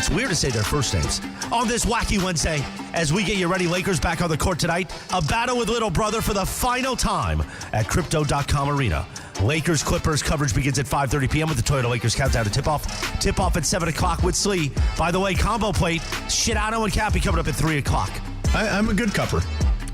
It's weird to say their first names. On this wacky Wednesday, as we get you ready, Lakers back on the court tonight. A battle with little brother for the final time at Crypto.com Arena. Lakers Clippers coverage begins at 5:30 p.m. with the Toyota Lakers countdown to tip-off. Tip-off at 7 o'clock with Slee. By the way, combo plate, Shidano and Cappy coming up at 3 o'clock. I'm a good cupper.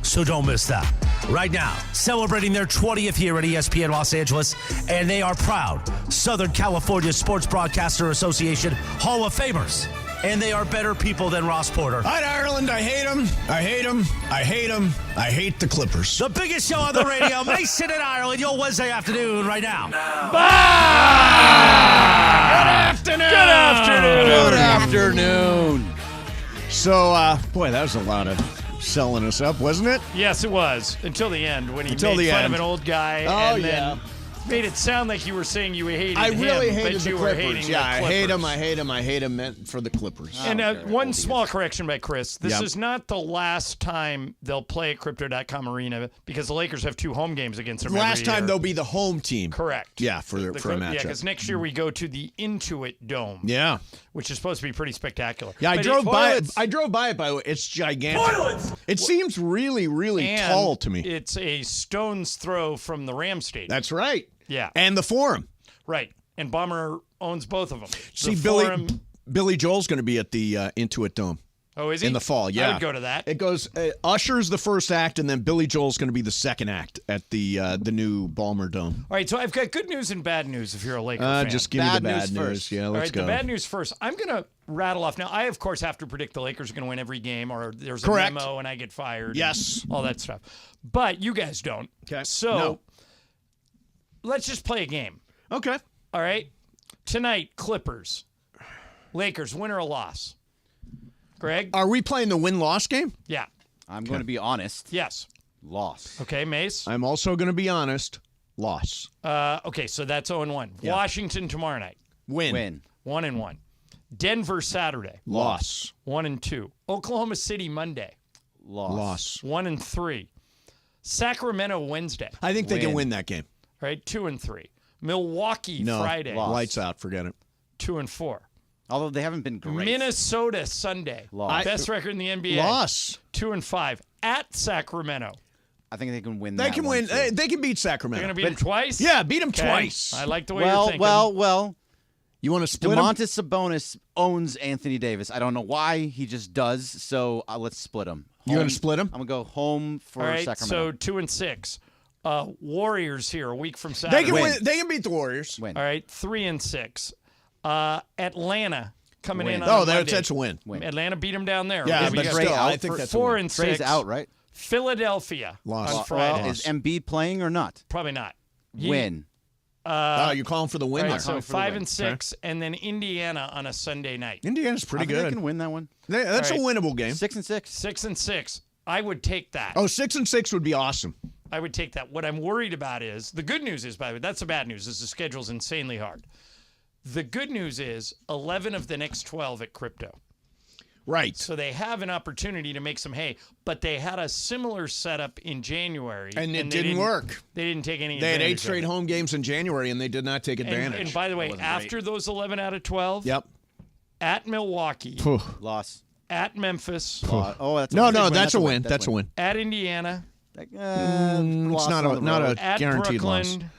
So don't miss that. Right now, celebrating their 20th year at ESPN Los Angeles, and they are proud Southern California Sports Broadcaster Association Hall of Famers. And they are better people than Ross Porter. Hi, Ireland. I hate them. I hate them. I hate them. I hate the Clippers. The biggest show on the radio, Mason in Ireland, your Wednesday afternoon right now. Good afternoon. Good afternoon. So, boy, that was a lot of selling us up, wasn't it? Yes, it was. Until the end, when he Until made the fun end. of an old guy and then made it sound like you were saying you hated him. I really hated but the you were Clippers. hating Yeah, the I Clippers. hate him meant for the Clippers. And one small correction by Chris. This Yep. is not the last time they'll play at Crypto.com Arena because the Lakers have 2 home games against them Last every time year. they'll be the home team. Correct. Yeah, for a matchup. Yeah, because next year we go to the Intuit Dome. Yeah. Which is supposed to be pretty spectacular. Yeah, I But drove by it. I drove by it, by the way. It's gigantic. Toilets! It seems really, really and tall to me. It's a stone's throw from the Ram Stadium. That's right. Yeah. And the Forum. Right. And Bomber owns both of them. See, The Forum- Billy Joel's going to be at the Intuit Dome. Oh, is he? In the fall, yeah. I would go to that. It goes, Usher's the first act, and then Billy Joel's going to be the second act at the new Ballmer Dome. All right, so I've got good news and bad news if you're a Laker fan. Just give me the bad news. first. Yeah, All let's right, go. the bad news first. I'm going to rattle off. Now, I, of course, have to predict the Lakers are going to win every game or there's a Correct. memo and I get fired. Yes. And all that stuff. But you guys don't. Okay. So No. let's just play a game. Okay. All right? Tonight, Clippers. Lakers, win or a loss? Greg? Are we playing the win-loss game? Yeah. I'm going to be honest. Yes. Loss. Okay, Mace? I'm also going to be honest. Loss. Okay, so that's 0-1. Yeah. Washington tomorrow night. Win. 1-1. Denver Saturday. Loss. 1-2. Oklahoma City Monday. Loss. 1-3. Sacramento Wednesday. I think they can win that game. Right, 2-3. Milwaukee No. Friday. Loss. Lights out. Forget it. 2-4. Although they haven't been great. Minnesota Sunday. Loss. Best record in the NBA. Loss. 2-5. At Sacramento. I think they can win They that can one, win. too. They can beat They're Sacramento. going to beat them twice? Yeah, beat them Okay. twice. I like the way you're thinking. Well. You want to split them? DeMontis Sabonis owns Anthony Davis. I don't know why. He just does. So let's split him. You want to split them? I'm going to go home for All right, Sacramento. so 2-6. Warriors here a week from Saturday. They can Win. win. They can beat the Warriors. Win. All right, 3-6. Atlanta coming in on Oh, Monday. that's a win. Atlanta beat them down there. Yeah, Okay, but we got still, I think that's a win. 4-6. Trey's out, right? Philadelphia Loss. on Friday. Well, is Embiid playing or not? Probably not. Win. Oh, you're calling for the win All there. right, so Calling for the 5-6, and then Indiana on a Sunday night. Indiana's pretty I think they good. can win that one. That's All a right. winnable game. 6-6. 6-6. I would take that. Oh, 6-6 would be awesome. I would take that. What I'm worried about is the good news is, by the way, that's the bad news. Is the schedule's insanely hard. The good news is 11 of the next 12 at Crypto. Right. So they have an opportunity to make some hay, but they had a similar setup in January. And it they didn't work. They didn't take any They had 8 advantage of straight it. home games in January, and they did not take advantage. And by the way, wasn't after those 11 out of 12, Yep. at Milwaukee, Loss. at Memphis, Oh, that's a No, win. no, that's a win. That's a win. at Indiana, It's Loss not on the not road. a at guaranteed loss. Brooklyn.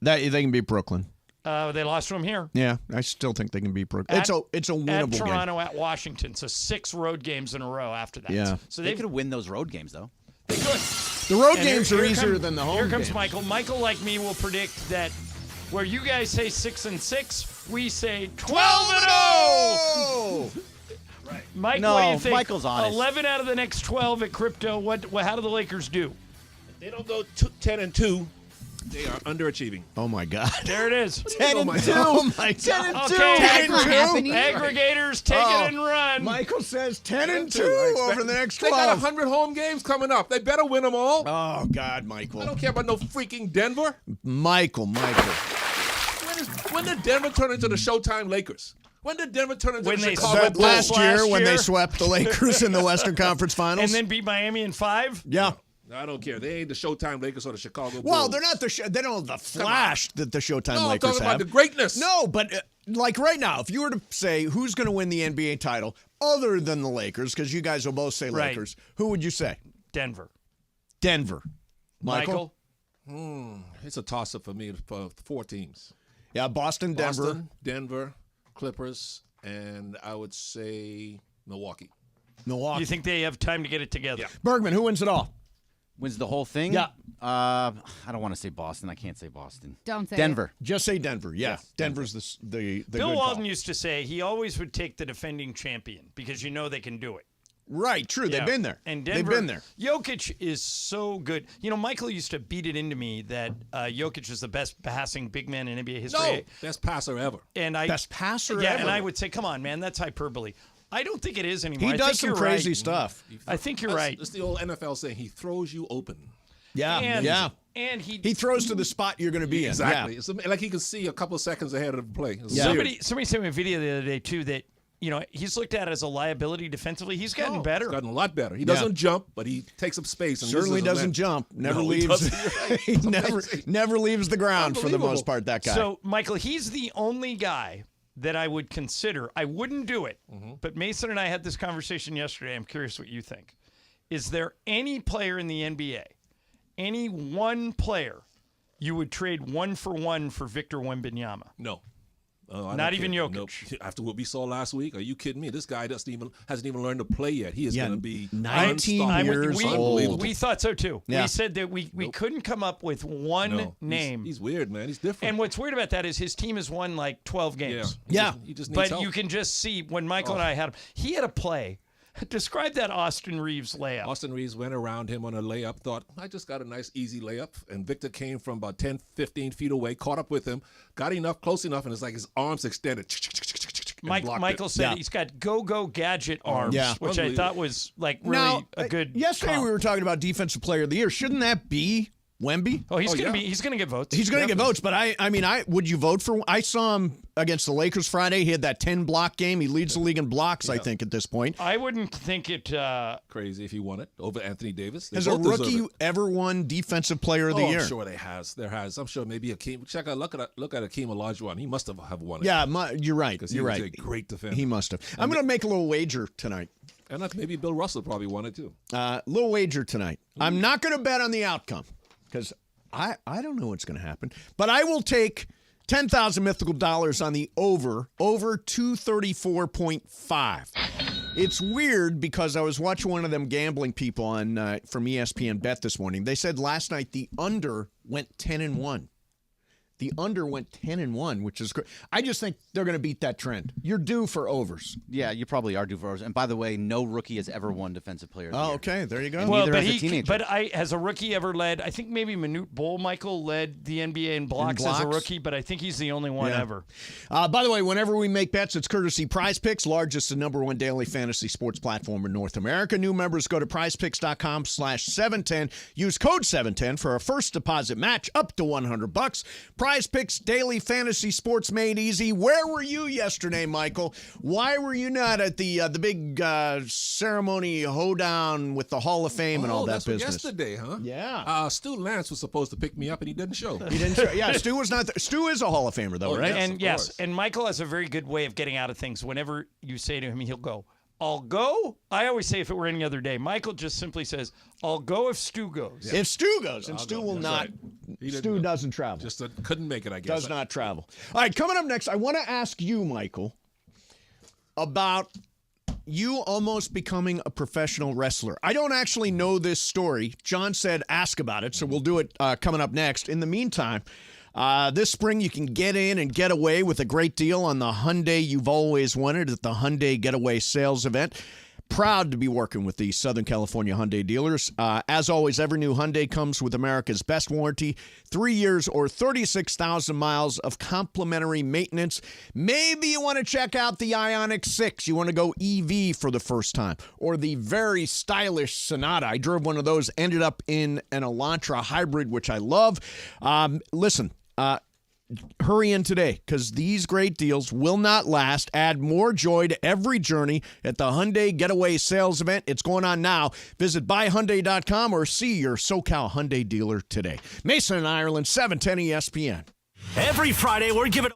They can beat Brooklyn. They lost to them here. Yeah, I still think they can beat Brooklyn. It's a At winnable game. Toronto, at Washington. So 6 road games in a row after that. Yeah. So They they could win those road games, though. could. The road And games here are easier comes- than the home Here comes games. Michael. Michael, like me, will predict that where you guys say 6-6, we say 12-0. Mike, No, what do you think? Michael's honest. 11 out of the next 12 at Crypto. How do the Lakers do? They don't go 10-2. They are underachieving. Oh my God. There it is. 10-2. Oh my God. Okay. 10-2. Aggregators, take it and run. Michael says 10-2 I over the next They got 12. 100 home games coming up. They better win them all. Oh God, I Michael. don't care about no freaking Denver. Michael. When did Denver turn into the Showtime Lakers? When did Denver turn into When the they Chicago swept Bulls? Last year when they year. swept the Lakers in the Western Conference Finals. And then beat Miami in 5? Yeah. No, I don't care. They ain't the Showtime Lakers or the Chicago Bulls. Well, they're not they don't have the flash that the Showtime No, I'm Lakers talking have. about the greatness. No, but like right now, if you were to say who's going to win the NBA title other than the Lakers, because you guys will both say Right. Lakers, who would you say? Denver. Denver. Michael? It's a toss-up for me for 4 teams. Yeah, Boston, Denver. Boston, Denver, Clippers, and I would say Milwaukee. Milwaukee. You think they have time to get it together? Yeah. Bergman, who wins it all? Wins the whole thing? Yeah. I don't want to say Boston. I can't say Boston. Don't say Denver. Just say Denver. Yeah, Denver's the Bill good Walton call. used to say he always would take the defending champion because you know they can do it. Right, true. Yeah. They've been there. And They've Denver, been there. Jokic is so good. You know, Michael used to beat it into me that Jokic is the best passing big man in NBA history. No, best passer ever. And I Best passer yeah, ever. and I would say, come on, man, that's hyperbole. I don't think it is anymore. He I does think some you're crazy right. stuff. I think you're right. It's the old NFL saying he throws you open. Yeah, And, yeah. And He throws to the spot you're going to be Exactly. in. It's like he can see a couple of seconds ahead of the play. It's Yeah. weird. somebody sent me a video the other day too that he's looked at as a liability defensively. He's gotten better. He's gotten a lot better. He doesn't jump, but he takes up space. And Certainly uses his doesn't length. jump. Never No, he leaves. doesn't. You're right. He It's never amazing. never leaves the ground for the most Unbelievable. part. That guy. So, Michael, he's the only guy that I would consider. I wouldn't do it, but Mason and I had this conversation yesterday. I'm curious what you think. Is there any player in the NBA, any one player, you would trade 1-for-1 for Victor Wembanyama? No. Oh, I Not don't even care. Jokic. Nope. After what we saw last week, are you kidding me? This guy hasn't even learned to play yet. He is Yeah, going to be 19 unstoppable. years we, old. we thought so too. Yeah. We said that we couldn't come up with one No, name. He's weird, man. He's different. And what's weird about that is his team has won like 12 games. Yeah. He just needs But help. you can just see when Michael and I had him, he had a play. Describe that Austin Reeves layup. Austin Reeves went around him on a layup, thought, I just got a nice, easy layup. And Victor came from about 10, 15 feet away, caught up with him, got close enough, and it's like his arms extended. and blocked Michael it. said Yeah. he's got go-go gadget arms, Yeah. which I thought was like really a good Yesterday comp. we were talking about Defensive Player of the Year. Shouldn't that be Wemby? Oh, he's Oh, gonna yeah. he's gonna get votes. He's going to get votes, but I mean, would you vote for? I saw him against the Lakers Friday. He had that 10-block game. He leads the league in blocks, I think, at this point. I wouldn't think it. Crazy if he won it over Anthony Davis. They Has a both deserve rookie it. ever won Defensive Player of the Year? I'm sure there has. I'm sure maybe Akeem. Look at Akeem Olajuwon. He must have won it. Yeah, you're right. because he You're was right. a great defender. He must have. I'm going to make a little wager tonight. and maybe Bill Russell probably won it too. Little wager tonight. I'm not going to bet on the outcome because I don't know what's going to happen. But I will take 10,000 mythical dollars on the over 234.5. It's weird because I was watching one of them gambling people on from ESPN Bet this morning. They said last night the under went 10-1. The under went 10-1, which is great. I just think they're going to beat that trend. You're due for overs. Yeah, you probably are due for overs. And by the way, no rookie has ever won Defensive Player of the Year. Oh, okay. There you go. And Well, neither but as a teenager. has a rookie ever led? I think maybe Manute Bol, Michael, led the NBA in blocks as a blocks? rookie, but I think he's the only one Yeah. ever. By the way, whenever we make bets, it's courtesy Prize Picks, largest and number one daily fantasy sports platform in North America. New members go to prizepicks.com/710. Use code 710 for a first deposit match up to $100. Prize Picks, daily fantasy sports made easy. Where were you yesterday, Michael? Why were you not at the big ceremony hoedown with the Hall of Fame and all that that's what business? yesterday, huh? Yeah. Stu Lance was supposed to pick me up, and he didn't show. He didn't show, yeah, Stu was not there. Stu is a Hall of Famer, though, Oh, right? yes. And of yes, course. and Michael has a very good way of getting out of things. Whenever you say to him, he'll go, I'll go. I always say if it were any other day. Michael just simply says, I'll go if Stu goes. If Stu goes, and Stu will That's not. right. He didn't Stu go. doesn't travel. Just couldn't make it, I guess. Does not travel. All right, coming up next, I want to ask you, Michael, about you almost becoming a professional wrestler. I don't actually know this story. John said ask about it, so we'll do it coming up next. In the meantime, this spring you can get in and get away with a great deal on the Hyundai you've always wanted at the Hyundai Getaway Sales Event. Proud to be working with the Southern California Hyundai dealers. As always, every new Hyundai comes with America's best warranty, 3 years or 36,000 miles of complimentary maintenance. Maybe you want to check out the Ioniq 6. You want to go EV for the first time. Or the very stylish Sonata. I drove one of those, ended up in an Elantra hybrid, which I love. Listen, hurry in today because these great deals will not last. Add more joy to every journey at the Hyundai Getaway Sales Event. It's going on now. Visit buyhyundai.com or see your SoCal Hyundai dealer today. Mason and Ireland, 710 ESPN. Every Friday, we're giving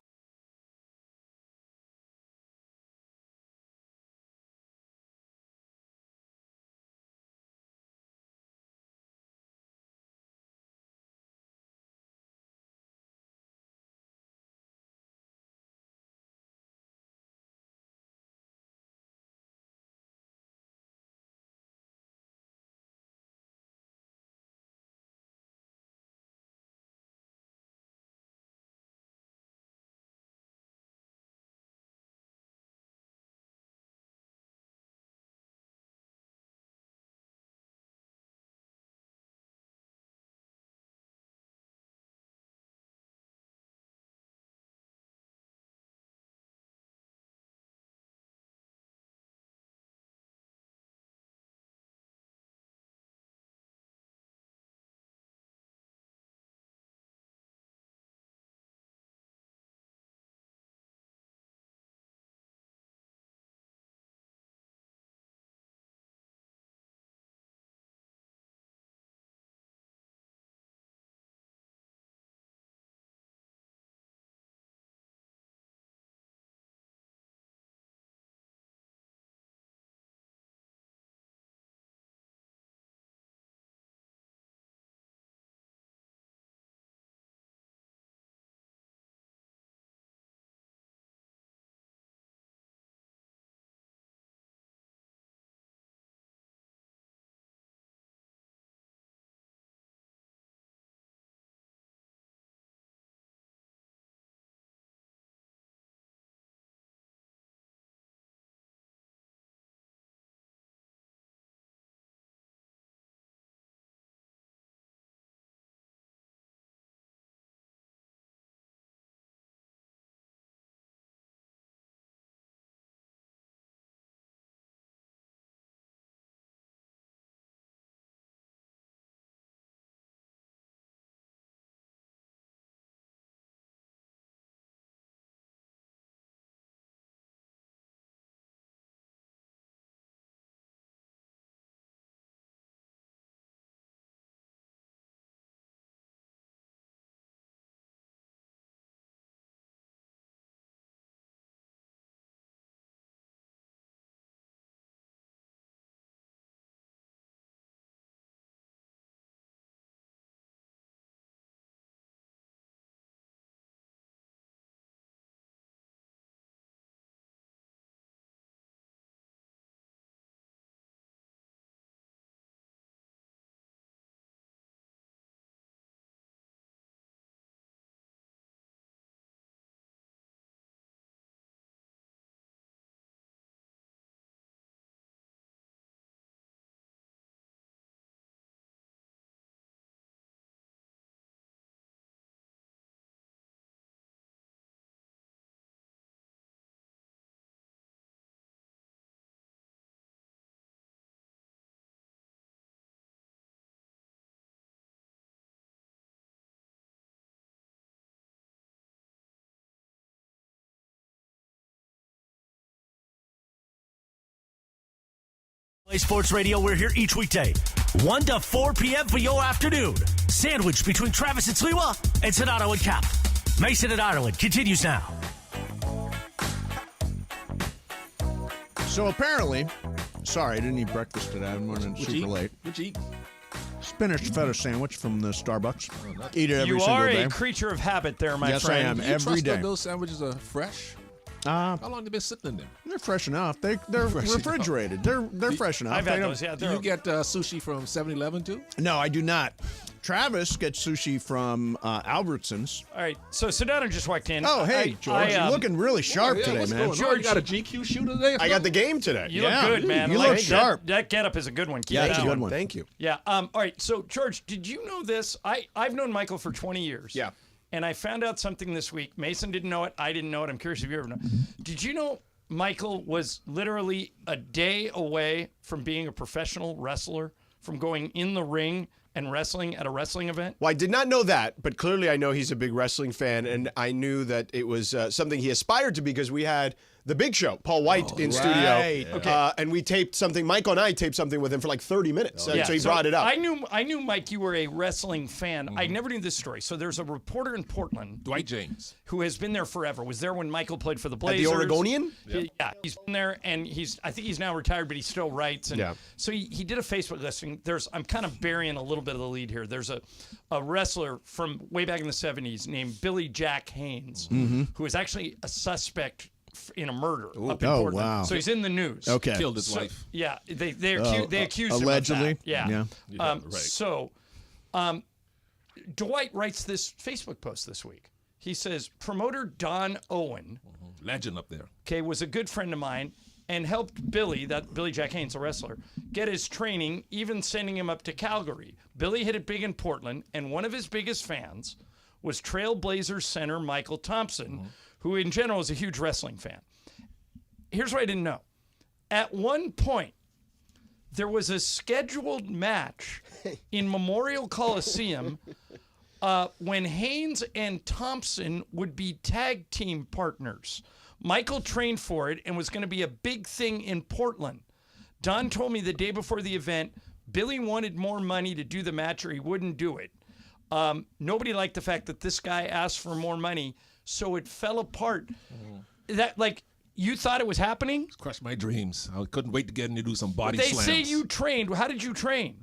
LA Sports Radio, we're here each weekday, 1 to 4 p.m. for your afternoon. Sandwich between Travis and Sliwa and Sonato and Cap. Mason and Ireland continues now. So apparently, sorry, I didn't eat breakfast today. I'm running super late. What you eat? Spinach feta sandwich from the Starbucks. Eat it every You single are day. a creature of habit there, my Yes, I friend. am. Do you Every trust day. that those sandwiches are fresh? How long have they been sitting in there? They're fresh enough. They're Fresh refrigerated. They're fresh enough. I've They had don't- those, yeah. Do you get sushi from 7-Eleven too? No, I do not. Travis gets sushi from Albertsons. All right, so Sonato just walked in. Oh, hey, George. You're looking really sharp today, what's man. going on? George- You got a GQ shoot today? I got the game today. You Yeah, look good, man. you I look that. sharp. That getup is a good one. Keep Yeah, it it's a going. good one. Thank you. Yeah. All right. So, George, did you know this? I've known Michael for 20 years. Yeah. And I found out something this week. Mason didn't know it. I didn't know it. I'm curious if you ever know. Did you know Michael was literally a day away from being a professional wrestler, from going in the ring and wrestling at a wrestling event? Well, I did not know that, but clearly I know he's a big wrestling fan, and I knew that it was something he aspired to because we had the Big Show, Paul White, in studio. right. Okay. And we taped something. Michael and I taped something with him for like 30 minutes. So he so brought it up. I knew, Mike, you were a wrestling fan. I never knew this story. So there's a reporter in Portland Dwight James. who has been there forever. Was there when Michael played for the At Blazers. the Oregonian? Yeah, he's been there, and I think he's now retired, but he still writes. And Yeah. So he did a Facebook listing. I'm kind of burying a little bit of the lead here. There's a wrestler from way back in the 70s named Billy Jack Haynes, who is actually a suspect in a murder up in Oh, Portland. wow. So he's in the news. Okay. Killed his wife. Yeah, they accused allegedly? him of that. Yeah. Yeah. Right. So Dwight writes this Facebook post this week. He says, promoter Don Owen, Legend up there. okay, was a good friend of mine and helped Billy Jack Haynes, a wrestler, get his training, even sending him up to Calgary. Billy hit it big in Portland, and one of his biggest fans was Trailblazers center Michael Thompson, who in general is a huge wrestling fan. Here's what I didn't know. At one point, there was a scheduled match in Memorial Coliseum when Haynes and Thompson would be tag team partners. Michael trained for it and was going to be a big thing in Portland. Don told me the day before the event, Billy wanted more money to do the match or he wouldn't do it. Nobody liked the fact that this guy asked for more money, so it fell apart. That, like, you thought it was happening? Crushed my dreams. I couldn't wait to get in to do some body They slams. say you trained. How did you train?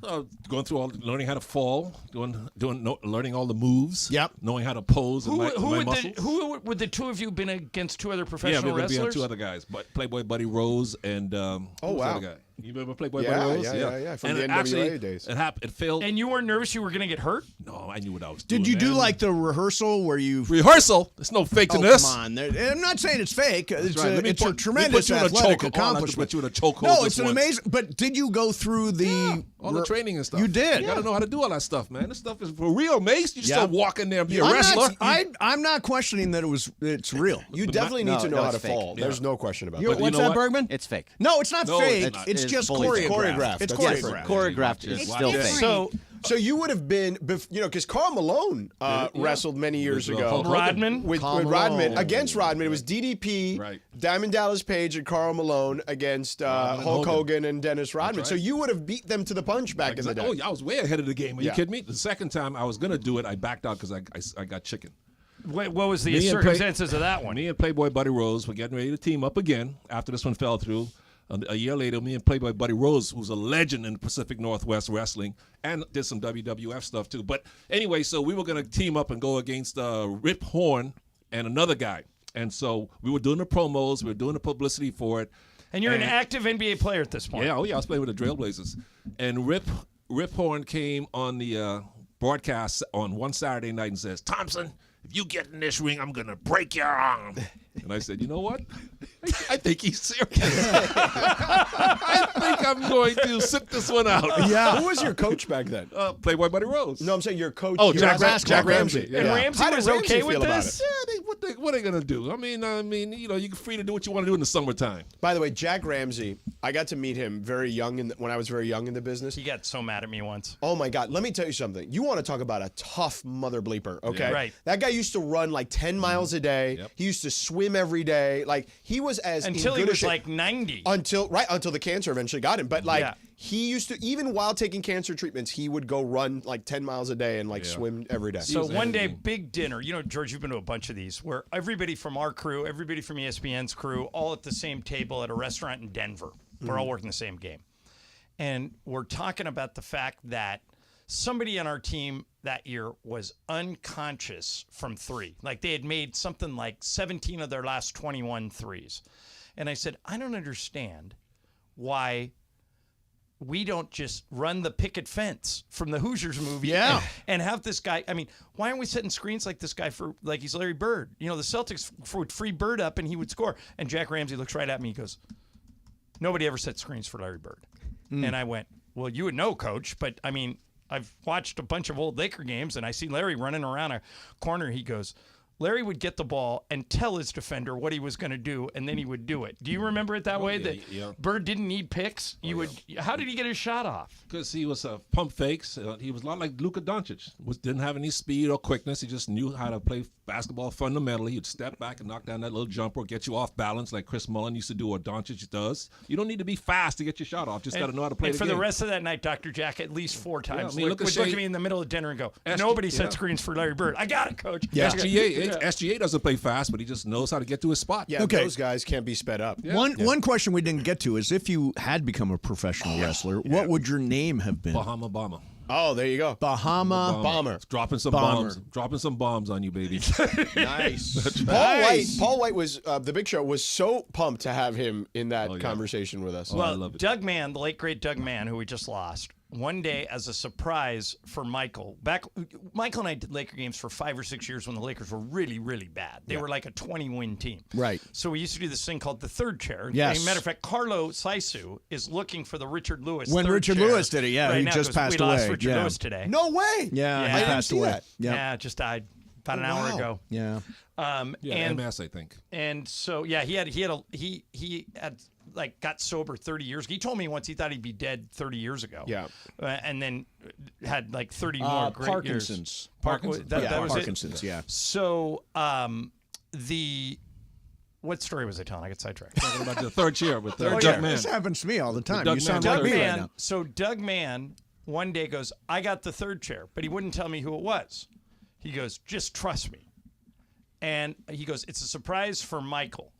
Going through learning how to fall, learning all the moves. Yep. Knowing how to pose and my muscles. Who would the two of you been against two other Yeah, professional we're going to be on wrestlers? two other guys, but Playboy Buddy Rose and who's the wow. other guy? You remember Playboy Yeah, Buddy Rose? yeah, from and the it NWA actually, days. It happened. It failed. And you weren't nervous you were going to get hurt? No, I knew what I was doing. Did you do man. like the rehearsal where you? rehearsal? There's no fake to Oh, this. come on! I'm not saying it's fake. It's, right. Let me it's a put- tremendous let me put you in a athletic chokehold. accomplishment. Put you in a chokehold No, just it's an once. amazing. But did you go through the All the training and stuff. You did. You got to know how to do all that stuff, man. This stuff is for real, Mace. You Yeah. still walk in there and be a I'm wrestler. not, I'm not questioning that it's real. You definitely need to know how to it's fake. fall. There's no question about You're- that. what's know that, what? Bergman? It's fake. No, it's not No, fake. it's not. It's It's just fully choreographed. It's That's choreographed. Choreographed is still fake. So you would have been, because Karl Malone wrestled many years With, ago. Hulk Rodman? With Karl Rodman. Malone. Against Rodman. It was DDP, Right. Diamond Dallas Page, and Karl Malone against Hulk Hogan and Dennis Rodman. right. So you would have beat them to the punch back in the day. Oh, I was way ahead of the game. Are you Yeah. kidding me? The second time I was going to do it, I backed out because I got chicken. What was the Me and circumstances of that one? Me and Playboy Buddy Rose were getting ready to team up again after this one fell through. A year later, me and Playboy Buddy Rose, who's a legend in the Pacific Northwest wrestling, and did some WWF stuff too. But anyway, so we were going to team up and go against Rip Horn and another guy. And so we were doing the promos, we were doing the publicity for it. And you're an active NBA player at this point. Yeah, I was playing with the Trailblazers. And Rip Horn came on the broadcast on one Saturday night and says, "Thompson, if you get in this ring, I'm going to break your arm." And I said, you know what? I think he's serious. I think I'm going to sit this one out. Yeah. Who was your coach back then? Playboy Buddy Rose. No, I'm saying your coach. Oh, your Jack basketball Ramsey. Yeah. And Ramsey How did was Ramsey okay feel with about this? it? Yeah, what are they gonna do? I mean, you're free to do what you want to do in the summertime. By the way, Jack Ramsey, I got to meet him very young when I was very young in the business. He got so mad at me once. Oh my God! Let me tell you something. You want to talk about a tough mother bleeper? Okay, Right. That guy used to run like 10 miles a day. Yep. He used to swim every day. Like he was Until he was like 90. until the cancer eventually got him. But he used to, even while taking cancer treatments, he would go run like 10 miles a day and swim every day. So one day, big dinner. George, you've been to a bunch of these where everybody from our crew, everybody from ESPN's crew, all at the same table at a restaurant in Denver. We're all working the same game. And we're talking about the fact that somebody on our team that year was unconscious from three. Like they had made something like 17 of their last 21 threes. And I said, I don't understand why we don't just run the picket fence from the Hoosiers movie and have this guy. I mean, why aren't we setting screens like this guy for like he's Larry Bird? The Celtics would free Bird up and he would score. And Jack Ramsey looks right at me. He goes, nobody ever set screens for Larry Bird. And I went, well, you would know, Coach, but I mean, I've watched a bunch of old Laker games and I see Larry running around a corner. He goes, Larry would get the ball and tell his defender what he was going to do, and then he would do it. Do you remember it that way? That Bird didn't need picks. How did he get his shot off? Because he was pump fakes. He was a lot like Luka Doncic. Didn't have any speed or quickness. He just knew how to play basketball fundamentally. He'd step back and knock down that little jumper, get you off balance like Chris Mullin used to do or Doncic does. You don't need to be fast to get your shot off. Just got to know how to play the game. And for the rest of that night, Dr. Jack at least 4 times look at me in the middle of dinner and go, nobody set screens for Larry Bird. I got it, Coach. Yeah. SGA doesn't play fast, but he just knows how to get to his spot. Yeah, those guys can't be sped up. Yeah. One question we didn't get to is if you had become a professional wrestler, what would your name have been? Bahama Bomber. Oh, there you go. Bahama Bomber. Dropping some bombs. Dropping some bombs on you, baby. Nice. Paul White was the Big Show was so pumped to have him in that conversation with us. Well, Doug Mann, the late great Doug Mann, who we just lost, one day as a surprise for Michael. Michael and I did Laker games for 5 or 6 years when the Lakers were really, really bad. They were like a 20-win team. Right. So we used to do this thing called the third chair. Yes. As a matter of fact, Carlo Saisu is looking for the Richard Lewis when third Richard chair Lewis did it, right he now, just passed we away. lost Richard Lewis today. No way. Yeah, he passed away. That. Yeah, just died about an hour ago. Yeah. And MS, I think. And so he had like got sober 30 years ago. He told me once he thought he'd be dead 30 years ago. Yeah. And then had like 30 more great Parkinson's. years. Parkinson's. That was Parkinson's, it? yeah. So what story was I telling? I got sidetracked. Talking about the third chair with Doug Doug Mann. Mann. This happens to me all the time. Doug You sound Mann. like me right now. So Doug Mann one day goes, I got the third chair, but he wouldn't tell me who it was. He goes, just trust me. And he goes, it's a surprise for Michael.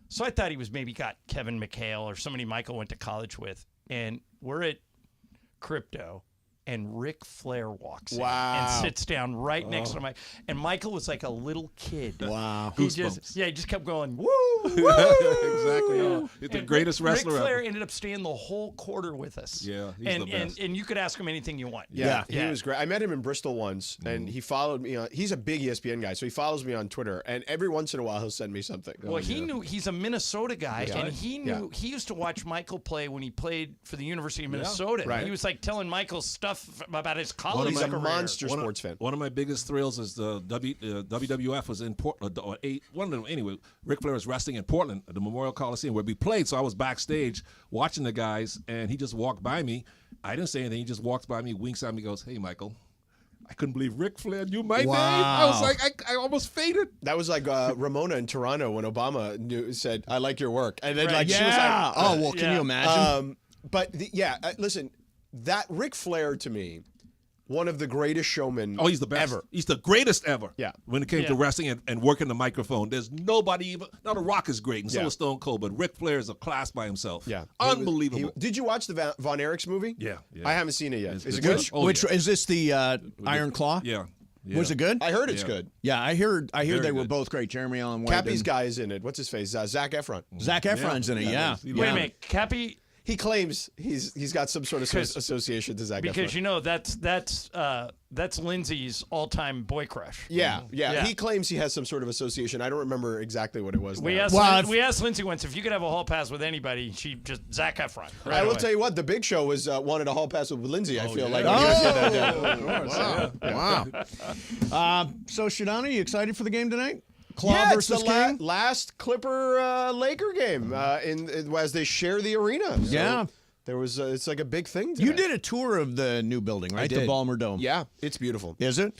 So I thought he was maybe got Kevin McHale or somebody Michael went to college with. And we're at Crypto, and Ric Flair walks in and sits down right next to Mike. And Michael was like a little kid. Wow. He just kept going, woo, woo. Exactly. He's the greatest wrestler Ric Flair ever. ended up staying the whole quarter with us. Yeah, he's the best. And you could ask him anything you want. Yeah, he was great. I met him in Bristol once, and he followed me on. He's a big ESPN guy, so he follows me on Twitter, and every once in a while he'll send me something. Well, he knew he's a Minnesota guy, and he knew he used to watch Michael play when he played for the University of Minnesota. Right. He was like telling Michael stuff about his college He's a career. monster sports fan. One of my biggest thrills is the WWF was in Portland. One of them, anyway, Ric Flair was wrestling in Portland at the Memorial Coliseum where we played. So I was backstage watching the guys, and he just walked by me. I didn't say anything. He just walks by me, winks at me, goes, "Hey, Michael." I couldn't believe Ric Flair knew my name. I was like, I almost fainted. That was like Ramona in Toronto when Obama said, "I like your work," and then Right. she was like, "Oh, well, can you imagine?" Listen, that Ric Flair to me, one of the greatest showmen. Oh, he's the best ever. He's the greatest ever. Yeah. When it came to wrestling and working the microphone, there's nobody even. Now The Rock is great, and so is Stone Cold, but Ric Flair is a class by himself. Yeah, unbelievable. Did you watch the Von Erichs movie? Yeah. I haven't seen it yet. Is it good. good? Oh, Which is this the Iron Claw? Yeah. Was it good? I heard it's good. Yeah, I hear they were good. both great. Jeremy Allen White. Cappy's guy is in it. What's his face? Zac Efron. Zac Efron's in it. Yeah. Wait Wait a minute, Cappy. He claims he's got some sort of association to Zac Efron. Because you know that's Lindsay's all-time boy crush. Yeah. He claims he has some sort of association. I don't remember exactly what it was. We now. asked Lindsay once if you could have a hall pass with anybody, she just Zac Efron. Right I will away. tell you what, the Big Show was wanted a hall pass with Lindsay. I feel like. Wow. So Shadana, you excited for the game tonight? Claw it's versus the King? last Clipper Laker game as they share the arena. So Yeah. there was it's like a big thing today. You did a tour of the new building, right? The did. Ballmer Dome. Yeah, it's beautiful. Is it?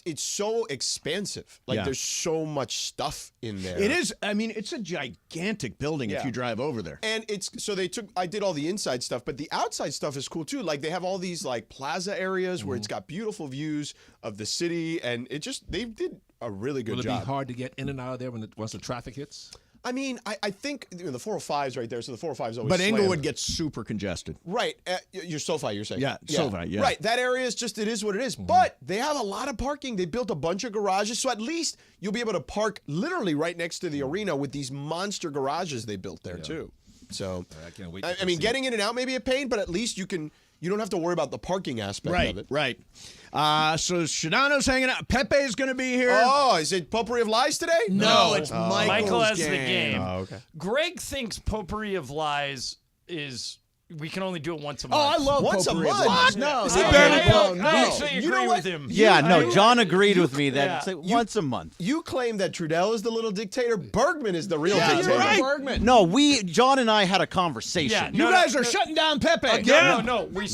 It's so expansive. Like Yeah. there's so much stuff in there. It is. I mean, it's a gigantic building if Yeah. you drive over there. And I did all the inside stuff, but the outside stuff is cool too. Like they have all these like plaza areas where it's got beautiful views of the city, and they did a really good Will it job. be hard to get in and out of there once the traffic hits? I mean, I think the 405 is right there, so the 405 is always But slammed. Inglewood gets super congested. Right. Your SoFi, you're saying? Yeah, SoFi, yeah. Right. That area is it is what it is. But they have a lot of parking. They built a bunch of garages, so at least you'll be able to park literally right next to the arena with these monster garages they built there, too. So, I can't wait. I mean, getting in and out may be a pain, but at least you don't have to worry about the parking aspect of it. Right. So Shadano's hanging out. Pepe's going to be here. Oh, is it Potpourri of Lies today? No, it's Michael's Michael has game. the game. Oh, okay. Greg thinks Potpourri of Lies is we can only do it once a Oh, month. I love Once a Potpourri of month? Lies. What? No, Is no, it no, barely no, put- no. I actually You agree know what? with him. Yeah, no, John agreed with me that Yeah. it's like once a month. You claim that Trudell is the little dictator. Bergman is the real Yeah, dictator. you're right. Bergman. No, John and I had a conversation. Yeah, You guys are shutting down Pepe. No. We're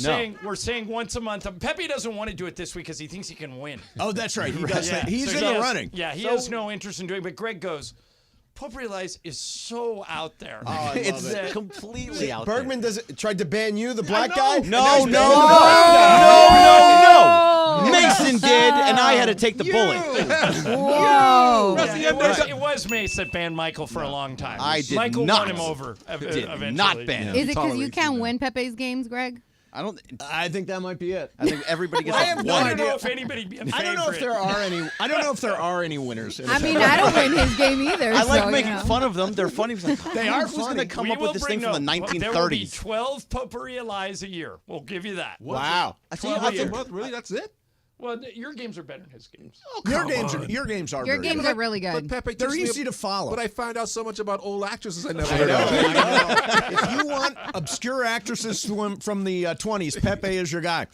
saying once a month. Pepe doesn't want to do it this week because he thinks he can win. Oh, that's right. He does Yeah, that. He's so in he the has- running. Yeah, he has no interest in doing it. But Greg goes, Potpourri of Lies is so out there. I love It's it. completely out Bergman tried to ban you, the black know. guy. No, And no, now he's no, banning no, no. Mason did, and I had to take the bullet. Whoa. It was Mace that banned Michael for a long time. I did Michael not. won him over. Did eventually. not ban. Is it because you can't win Pepe's games, Greg? I don't. I think that might be it. I think everybody gets. I like have no one. I don't know idea. if anybody'd be a favorite. I don't know if there are any. I don't know if there are any winners. I mean, I don't win his game either. I like so, making you know. fun of them. They're funny. They are Who's funny. going to come We up will with this thing bring from the no- There will be 1930s? 12 Potpourri of Lies a year. We'll give you that. Wow. I see. 12 I a year. think Month, really? That's it? Well, your games are better than his games. Your games are Your very games good. are really But good. Pepe They're teaches me- easy to follow. But I find out so much about old actresses I never I heard know, of. I know. If you want obscure actresses from the 20s, Pepe is your guy.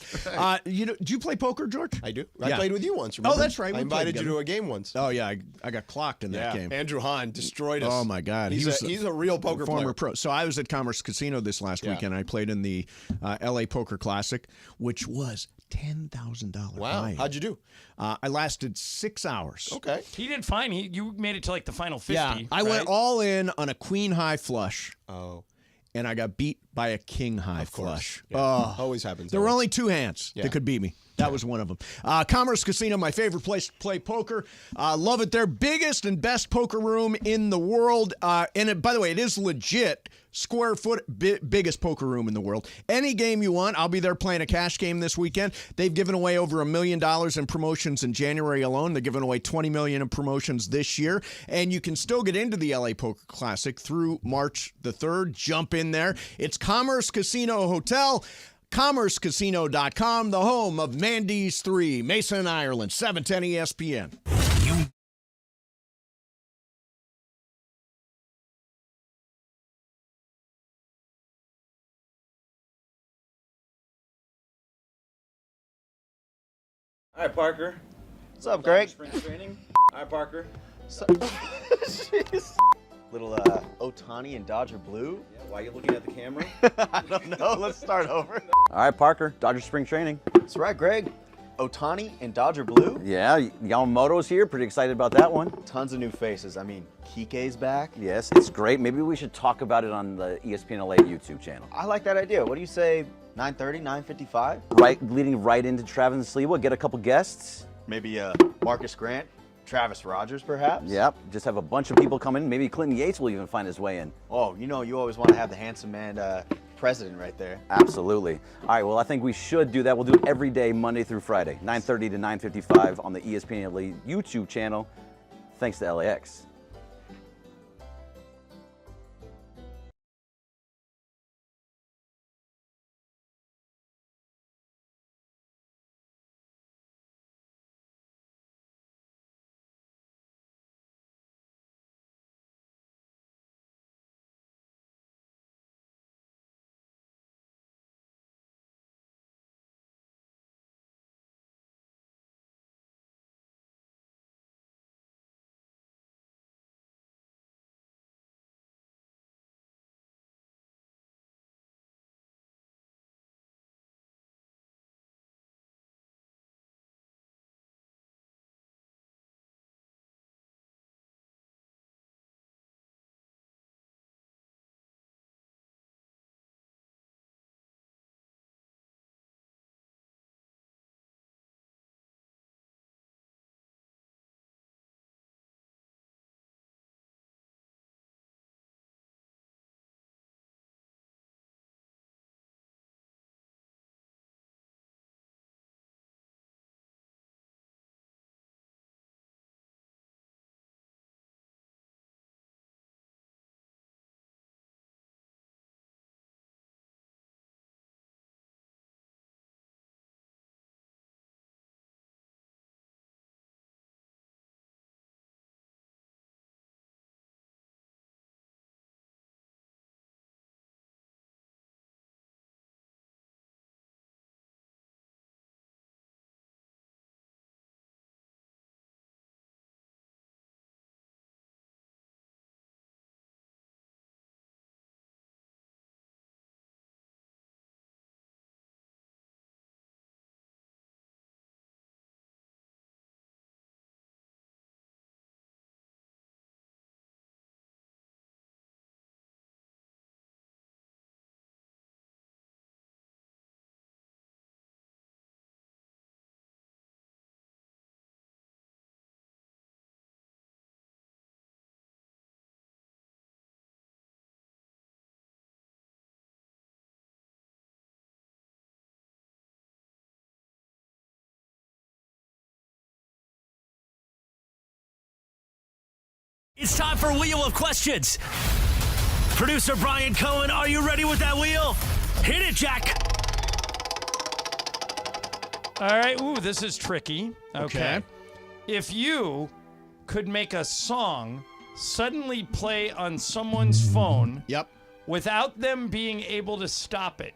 Do you play poker, George? I do. I Yeah. played with you once. Remember? Oh, that's right. We I invited played you to a game once. Oh yeah, I got clocked in that game. Andrew Hahn destroyed us. Oh my God, he's a real poker former player. pro. So I was at Commerce Casino this last Yeah. weekend. I played in the L.A. Poker Classic, which was $10,000. Wow, buy-in. how'd you do? I lasted 6 hours. Okay. He did fine. You made it to like the final 50. Yeah, I went right? all in on a queen high flush, Oh, and I got beat by a king high of course. flush. Yeah. Oh. Always happens. There were that way. only two hands Yeah. that could beat me. That was one of them. Commerce Casino, my favorite place to play poker. Love it. Their biggest and best poker room in the world. By the way, it is legit. Square foot, biggest poker room in the world. Any game you want, I'll be there playing a cash game this weekend. They've given away over $1 million in promotions in January alone. They're giving away $20 million in promotions this year. And you can still get into the LA Poker Classic through March the 3rd. Jump in there. It's Commerce Casino Hotel. CommerceCasino.com, the home of Mandy's 3, Mason, Ireland, 710 ESPN. All right, Parker. What's up, Greg? Spring training. All right, Parker. Jeez. Little Otani and Dodger blue. Yeah, why are you looking at the camera? I don't know. Let's start over. All right, Parker. Dodger spring training. That's right, Greg. Otani and Dodger blue. Yeah, Yamamoto's here. Pretty excited about that one. Tons of new faces. I mean, Kike's back. Yes, it's great. Maybe we should talk about it on the ESPN LA YouTube channel. I like that idea. What do you say, 9:30, 9:55? Right, leading right into Travis Sliwa. Get a couple guests. Maybe Marcus Grant, Travis Rogers, perhaps? Yep, just have a bunch of people come in. Maybe Clinton Yates will even find his way in. Oh, you know, you always want to have the handsome man president right there. Absolutely. All right, well, I think we should do that. We'll do it every day, Monday through Friday, 9:30 to 9:55 on the ESPN LA YouTube channel. Thanks to LAX. It's time for Wheel of Questions. Producer Brian Cohen, are you ready with that wheel? Hit it, Jack. All right. Ooh, this is tricky. Okay. If you could make a song suddenly play on someone's phone Yep. without them being able to stop it,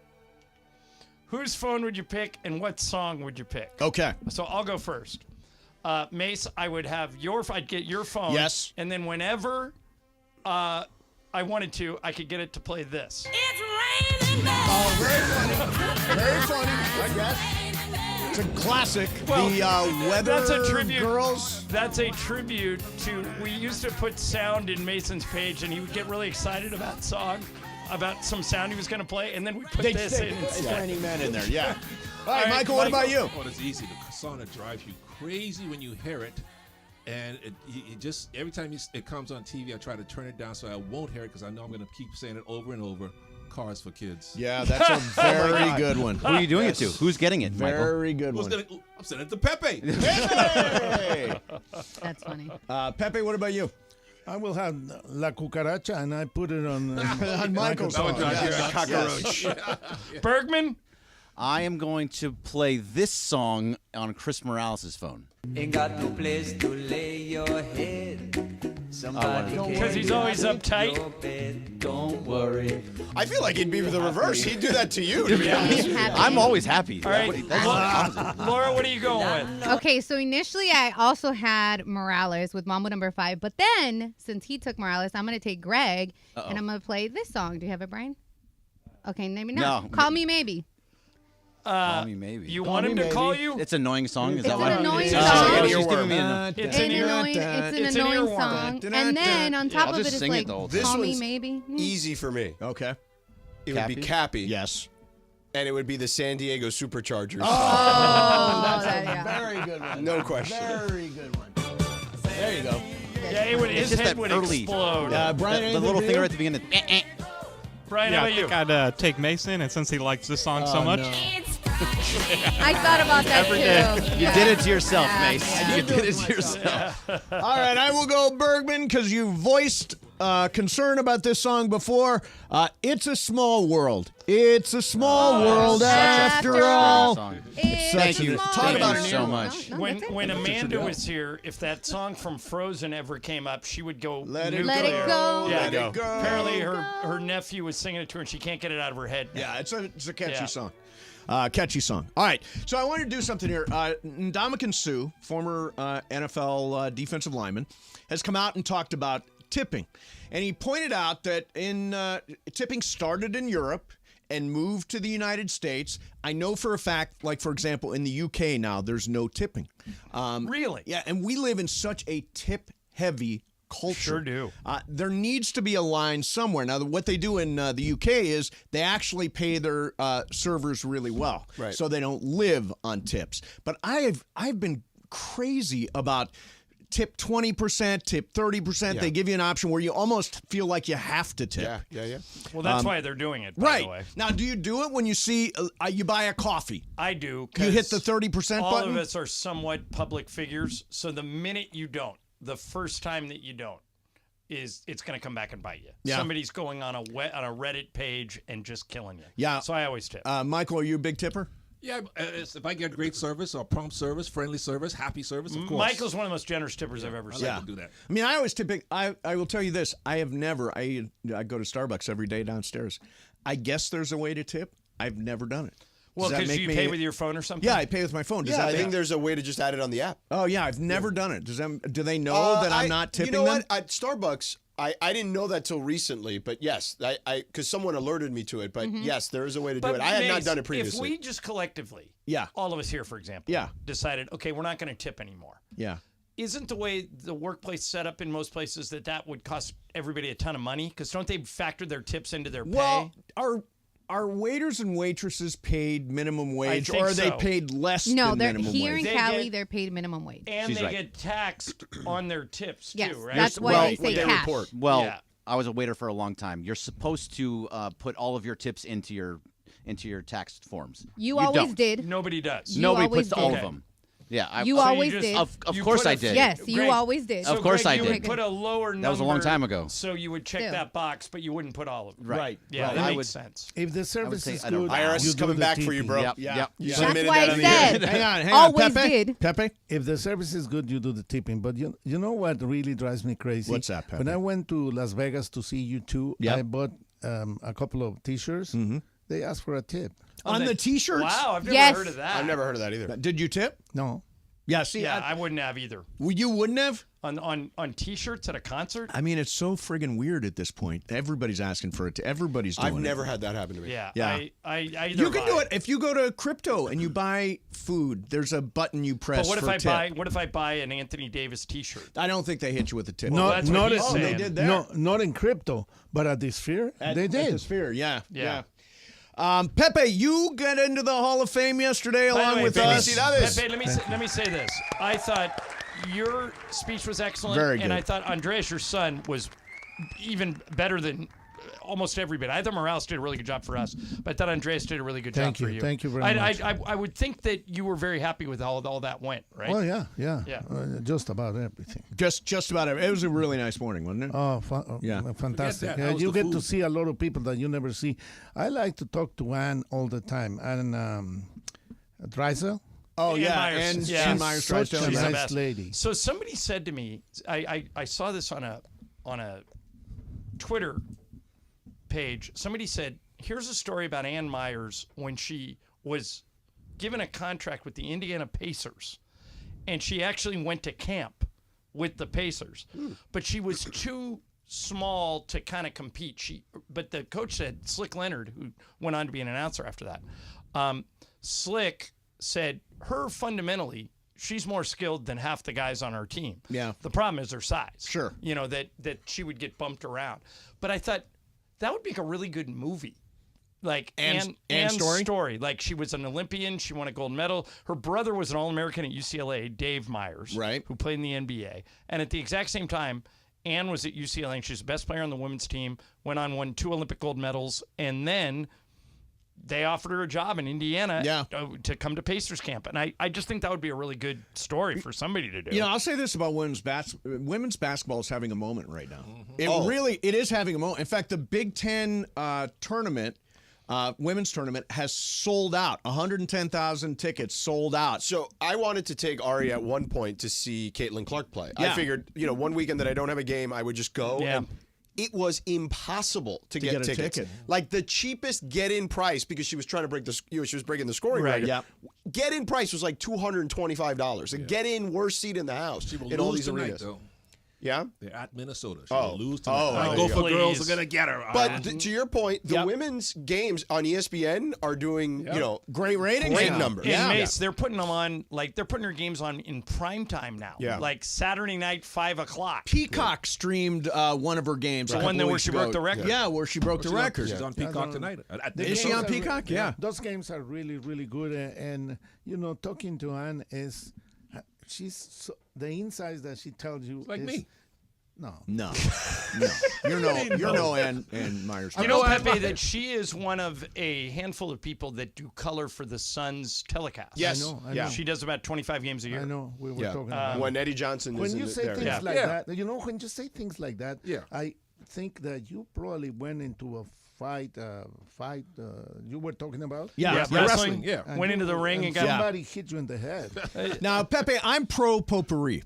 whose phone would you pick and what song would you pick? Okay. So I'll go first. Mace, I'd get your phone. Yes. And then whenever I wanted to, I could get it to play this. Oh, very funny. I guess. It's a classic. Well, the Weather that's a tribute. Girls. That's a tribute to, we used to put sound in Mason's page and he would get really excited about about some sound he was going to play, and then we put this in instead. Tiny man in there, yeah. All right, right, Michael, what about you? Oh, it's easy. The song that drives you crazy when you hear it, and it just every time it comes on TV, I try to turn it down so I won't hear it because I know I'm going to keep saying it over and over. Cars for Kids. Yeah, that's a very good one. Who are you doing it to? Who's getting it, Michael? Very good Who's one. gonna? I'm sending it to Pepe. Hey! That's funny. Pepe, what about you? I will have La Cucaracha, and I put it on On Michael's song. song. Yes. Cockroach. Bergman? I am going to play this song on Chris Morales' phone. Ain't got no place to lay your head. Somebody Because he's always uptight. your bed. Don't worry. I feel like it'd be the reverse. He'd do that to you, to be honest. I'm always happy. All right. Laura, what are you going with? Okay, so initially I also had Morales with Mambo number 5, but then since he took Morales, I'm gonna take Greg and I'm gonna play this song. Do you have it, Brian? Okay, maybe not. No. Call Me Maybe. Call me maybe. You want him to call you? It's an annoying song. Is It's that an why? annoying Oh, song. she's giving me an It's an It's an annoying song. And then on top I'll of it just is sing it like, the whole time. Call This Me one's Maybe. Easy for me. Okay. It would be Cappy. Yes. And it would be the San Diego Superchargers. Oh, yeah. Very good one. No question. Very good one. There you go. Yeah, his just head that would early- explode. Brian, The little anything finger to at the beginning. Brian, Yeah, how I about you? think I'd take Mason, and since he likes this song so much, I thought about that Every too. day. You did it to yourself, Yeah, Mace. yeah. You did it to yourself. All right, I will go Bergman because you voiced concern about this song before. It's a small world. It's a small world after all. It's Thank you. small Thank about you it so here. much. No, When that's it. when Amanda was here, if that song from Frozen ever came up, she would go Let it Let nuclear. it go. Yeah, Let it go. apparently her nephew was singing it to her, and she can't get it out of her head. Yeah, it's a catchy Yeah. song. Catchy song. All right, so I wanted to do something here. Ndamukong Suh, former NFL defensive lineman, has come out and talked about tipping. And he pointed out that tipping started in Europe and moved to the United States. I know for a fact, like, for example, in the UK now, there's no tipping. Really? Yeah, and we live in such a tip-heavy culture. Sure do. There needs to be a line somewhere. Now, what they do in the UK is they actually pay their servers really well, Right. so they don't live on tips. But I've been crazy about tip 20%, tip 30%. Yeah. They give you an option where you almost feel like you have to tip. Yeah. Well, that's why they're doing it, by Right. the way. Now, do you do it when you see you buy a coffee? I do. You hit 'cause the 30% all button? of us are somewhat public figures, so the minute you don't, the first time that you don't, it's going to come back and bite you. Yeah. Somebody's going on a Reddit page and just killing you. Yeah. So I always tip. Michael, are you a big tipper? Yeah, if I get great service or prompt service, friendly service, happy service, of course. Michael's one of the most generous tippers I've ever I seen. like to do that. I mean, I always tip. I will tell you this. I have never. I go to Starbucks every day downstairs. I guess there's a way to tip. I've never done it. Well, Does that because make you me- pay with your phone or something? Yeah, I pay with my phone. Does Yeah, that I think make- there's a way to just add it on the app. Oh yeah, I've never done it. Do they know that I'm not tipping You know them? what? At Starbucks, I didn't know that till recently, but yes, because someone alerted me to it. But yes, there is a way to do it. I had not Mace, done it previously. If we just collectively, Yeah. all of us here, for example, Yeah. decided, okay, we're not going to tip anymore. Yeah. Isn't the way the workplace set up in most places that would cost everybody a ton of money? Because don't they factor their tips into their pay? Well, are waiters and waitresses paid minimum wage, think or are they so. paid less No, than they're minimum here wage? in They Cali. get- They're paid minimum wage. and She's they right. get taxed on their tips Yes, too, right? that's why Well, they say they cash. report. Well, Yeah. I was a waiter for a long time. You're supposed to put all of your tips into your tax forms. You You always don't. did. Nobody does. You Nobody always puts all did. of them. Yeah, You So always just- did. Of you course put I a- did. Yes, you Greg, always did. Of course Greg, I you did. would put a lower number. That was a long time ago. So you would check Still. that box, but you wouldn't put all of them. Right. Yeah, Right. that I makes would- sense. If the service say is I don't good, know. IRS you is do coming the back for you, tipping. bro. Yep. Yeah. Yep. You That's submitted why that I on the said. hang Always Pepe. did. Pepe. If the service is good, you do the tipping. But you know what really drives me crazy? What's that, Pepe? When I went to Las Vegas to see you two, Yep. I bought a couple of T-shirts. They asked for a tip. On the T-shirts? Wow, I've never Yes. heard of that. I've never heard of that either. Did you tip? No. Yeah. See, Yeah, I wouldn't have either. you wouldn't have. On T-shirts at a concert. I mean, it's so friggin' weird at this point. Everybody's asking for it. Everybody's doing it. I've never had that happen to me. Yeah, Yeah. I either You can buy. do it if you go to crypto and you buy food. There's a button you press. But what if for I tip. buy? What if I buy an Anthony Davis T-shirt? I don't think they hit you with a tip. Well, Not, that's what not, he's in- saying. They did there. no, not in crypto, but at the Sphere, they At did. the Sphere, yeah. Yeah. Pepe, you got into the Hall of Fame yesterday By the along way, with Pepe, us. Pepe, let me say this. I thought your speech was excellent, Very good. and I thought Andreas, your son, was even better than almost every bit. I thought Morales did a really good job for us, but I thought Andreas did a really good Thank job for you. you. Thank you very much. I would think that you were very happy with how all that went, right? Well, yeah. Yeah. Just about everything. Just about it. It was a really nice morning, wasn't it? Oh, Yeah. fantastic. Forget that. How's You the get to food? see a lot of people that you never see. I like to talk to Ann all the time. And Dreisel. Oh, Ann yeah. Myers. And Yeah. Ann Myers Such Drysdale. a She's the nice best. lady. So somebody said to me, I saw this on a Twitter page. Somebody said, here's a story about Ann Myers when she was given a contract with the Indiana Pacers, and she actually went to camp with the Pacers, but she was too small to kind of compete. But the coach said, Slick Leonard, who went on to be an announcer after that, Slick said her fundamentally, she's more skilled than half the guys on our team. Yeah. The problem is her size. Sure. You know, that she would get bumped around. But I thought that would make a really good movie. Like Ann's Ann's story? Like she was an Olympian. She won a gold medal. Her brother was an All-American at UCLA, Dave Myers, Right. who played in the NBA. And at the exact same time, Ann was at UCLA, and she's the best player on the women's team, won 2 Olympic gold medals, and then they offered her a job in Indiana to come to Pacers camp. And I just think that would be a really good story for somebody to do. You know, I'll say this about women's basketball is having a moment right now. It is having a moment. In fact, the Big Ten tournament, women's tournament, has sold out. 110,000 tickets sold out. So I wanted to take Ari at one point to see Caitlin Clark play. Yeah. I figured, one weekend that I don't have a game, I would just go. Yeah. And it was impossible to get a tickets. ticket. Like the cheapest get-in price, because she was trying to break she was breaking the scoring record. yeah. Get-in price was like $225. A get-in worst seat in the house She will in all lose these tonight, arenas. though. Yeah. They're at Minnesota. She will lose tonight. Oh, I there go you for go. girls. Please. Are gonna get her. But to your point, the women's games on ESPN are doing, Great ratings. great now. numbers. And Mace, they're putting them on, they're putting her games on in prime time now. Yeah. Like Saturday night, 5 o'clock. Peacock streamed one of her games. The one where she broke the record? Yeah, where she broke the record. She's on Peacock tonight. Is she on Peacock? Yeah. Those games are really, really good. And talking to Ann is, the insights that she tells you Like is, me. No. You're no Ann Myers. You know, Pepe, that she is one of a handful of people that do color for the Suns telecast. Yes. I know. She does about 25 games a year. I know. We were talking about when Eddie Johnson is when in you say there. things like Yeah. that, when you say things like that, I think that you probably went into a fight. You were talking about. Yeah, wrestling. Yeah. Went into the ring and got. somebody hit you in the head. Now, Pepe, I'm pro potpourri.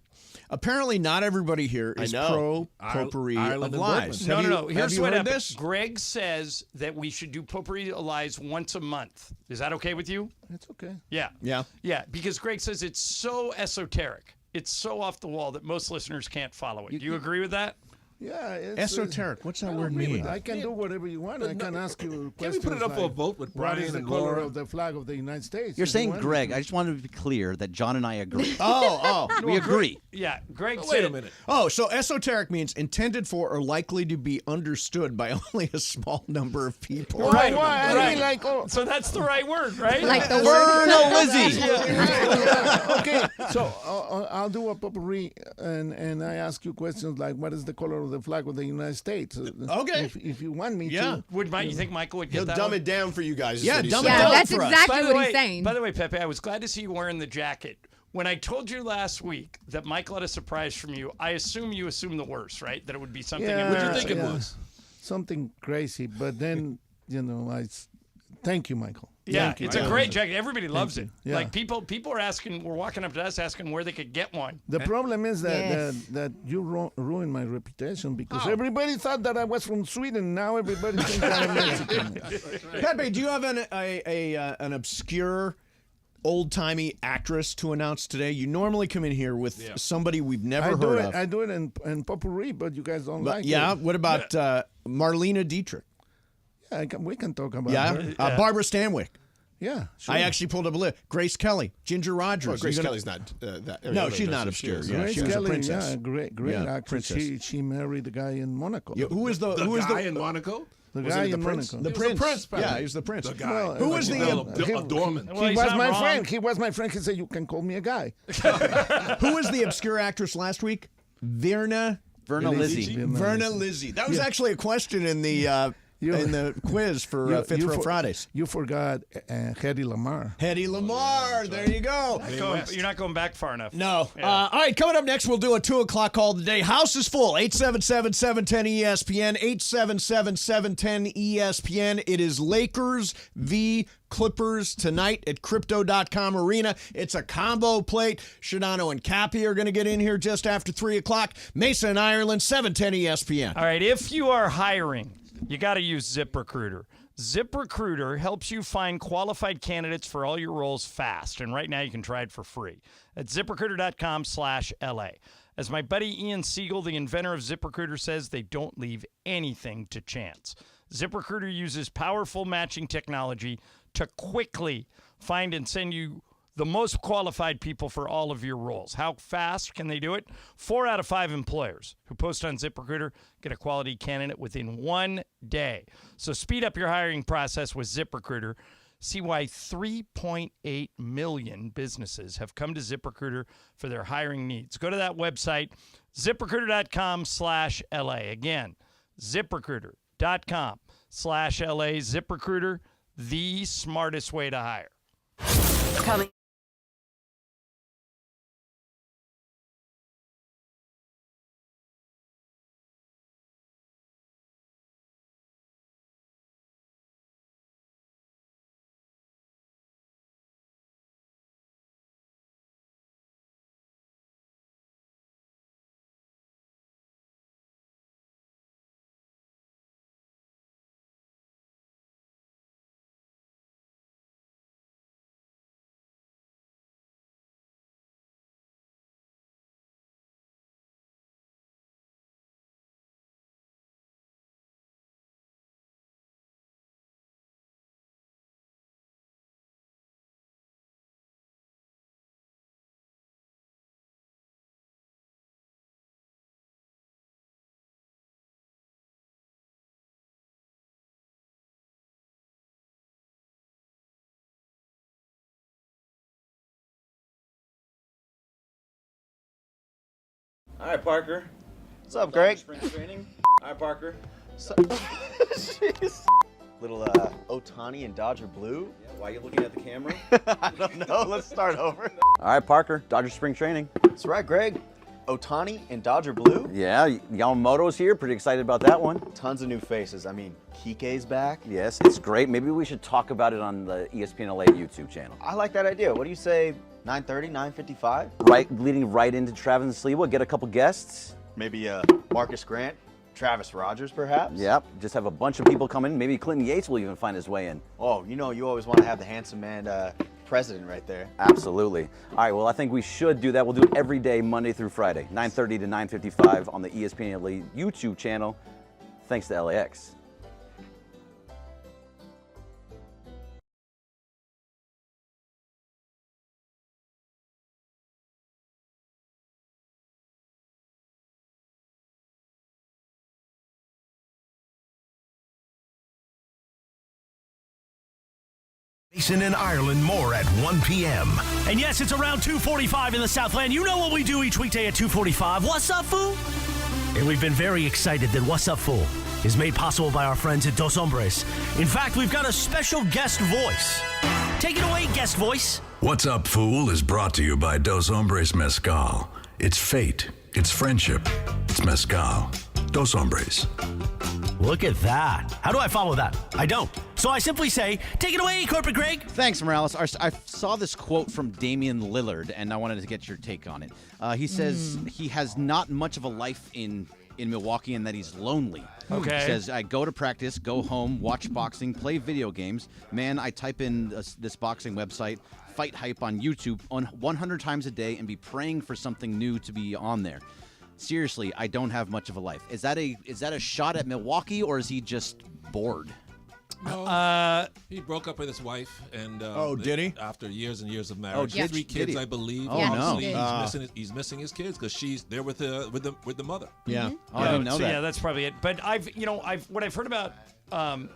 Apparently, not everybody here is pro potpourri Ireland of and lies. Bergman. No. Have Here's you what heard happened. this? Greg says that we should do potpourri lies once a month. Is that okay with you? It's okay. Yeah. Yeah. Yeah, because Greg says it's so esoteric. It's so off the wall that most listeners can't follow it. Do you agree with that? Yeah. It's, Esoteric. What's that word mean? I can do whatever you want. I can ask you Can we questions. put it up for a like, vote with what Brian is the and color Laura? of the flag of the United States? You're If you saying want Greg. to. I just wanted to be clear that John and I agree. Oh. We agree. Yeah, Greg Oh, said. wait a minute. Oh, so esoteric means intended for or likely to be understood by only a small number of people. Right, Why? I right. mean, like, So that's the right word, right? Like the We're word. no Lizzie. Okay, so I'll do a potpourri, and I ask you questions like, what is the color of the flag of the United States? Okay. If you want me Yeah. to. You think Michael would get He'll that dumb one? it down for you guys. is Yeah, what he's dumb it saying. Yeah, down that's for us. exactly By the what way, he's saying. By the way, Pepe, I was glad to see you wearing the jacket When I told you last week that Michael had a surprise from you, I assume you assumed the worst, right? That it would be something embarrassing. What do you think it was? Something crazy, but then, thank you, Michael. Yeah, Thank you. it's a great jacket. Everybody loves it. Yeah. Like people are asking, we're walking up to us asking where they could get one. The problem is that you ruined my reputation because everybody thought that I was from Sweden. Now everybody thinks I'm Mexican. Pepe, do you have an obscure, old-timey actress to announce today? You normally come in here with somebody we've never heard of. I do it in potpourri, but you guys don't like it. Yeah, what about Marlena Dietrich? Yeah, we can talk about her. Barbara Stanwyck. Yeah, sure. I actually pulled up a list. Grace Kelly, Ginger Rogers. Well, Grace Kelly's not that. No, she's not obscure. Yeah, Grace she was Kelly, a princess. Yeah, great actress. She married the guy in Monaco. Yeah, who was the guy in Monaco? The guy in Monaco. The prince. Yeah, he was the prince. The guy. Well, who was a doorman? He was my friend. He was my friend. He said, "You can call me a guy." Who was the obscure actress last week? Verna Lizzie. Verna Lizzie. That was actually a question in the quiz for Fifth Row Fridays. You forgot Hedy Lamarr. Hedy Lamarr. There you go. You're not going back far enough. No. Yeah. All right, coming up next, we'll do a 2 o'clock call of the day. House is full. 877-710-ESPN. 877-710-ESPN. It is Lakers v. Clippers tonight at Crypto.com Arena. It's a combo plate. Shadano and Cappy are going to get in here just after 3 o'clock. Mason and Ireland, 710 ESPN. All right, if you are hiring, you got to use ZipRecruiter. ZipRecruiter helps you find qualified candidates for all your roles fast, and right now you can try it for free at ZipRecruiter.com/LA. As my buddy Ian Siegel, the inventor of ZipRecruiter, says, they don't leave anything to chance. ZipRecruiter uses powerful matching technology to quickly find and send you the most qualified people for all of your roles. How fast can they do it? 4 out of 5 employers who post on ZipRecruiter get a quality candidate within 1 day. So speed up your hiring process with ZipRecruiter. See why 3.8 million businesses have come to ZipRecruiter for their hiring needs. Go to that website, ZipRecruiter.com/LA. Again, ZipRecruiter.com/LA. ZipRecruiter, the smartest way to hire. Coming. All right, Parker. What's up, Greg? Spring training. All right, Parker. Jeez. Little Otani and Dodger blue. Yeah, why are you looking at the camera? I don't know. Let's start over. All right, Parker. Dodger spring training. That's right, Greg. Otani and Dodger blue. Yeah, Yamamoto's here. Pretty excited about that one. Tons of new faces. I mean, Kike's back. Yes, it's great. Maybe we should talk about it on the ESPN LA YouTube channel. I like that idea. What do you say, 9:30, 9:55? Right, leading right into Travis Sliwa. Get a couple guests. Maybe Marcus Grant, Travis Rogers, perhaps? Yep, just have a bunch of people come in. Maybe Clinton Yates will even find his way in. Oh, you know, you always want to have the handsome man president right there. Absolutely. All right, well, I think we should do that. We'll do it every day, Monday through Friday, 9:30 to 9:55 on the ESPN LA YouTube channel, thanks to LAX. Mason and Ireland, more at 1 p.m. And yes, it's around 2:45 in the Southland. You know what we do each weekday at 2:45. What's up, fool? And we've been very excited that What's Up, Fool is made possible by our friends at Dos Hombres. In fact, we've got a special guest voice. Take it away, guest voice. What's Up, Fool is brought to you by Dos Hombres Mezcal. It's fate. It's friendship. It's mezcal. Dos Hombres. Look at that. How do I follow that? I don't. So I simply say, take it away, Corporate Greg. Thanks, Morales. I saw this quote from Damian Lillard, and I wanted to get your take on it. He says he has not much of a life in Milwaukee and that he's lonely. Okay. He says, I go to practice, go home, watch boxing, play video games. Man, I type in this boxing website, Fight Hype on YouTube 100 times a day and be praying for something new to be on there. Seriously, I don't have much of a life. Is that a shot at Milwaukee, or is he just bored? No, he broke up with his wife, and did he? After years and years of marriage, Oh, 3 kids, I believe. Oh, no. Obviously, he's missing his kids because they're with the mother. Yeah. Oh, I didn't know that. Yeah, that's probably it. But what I've heard about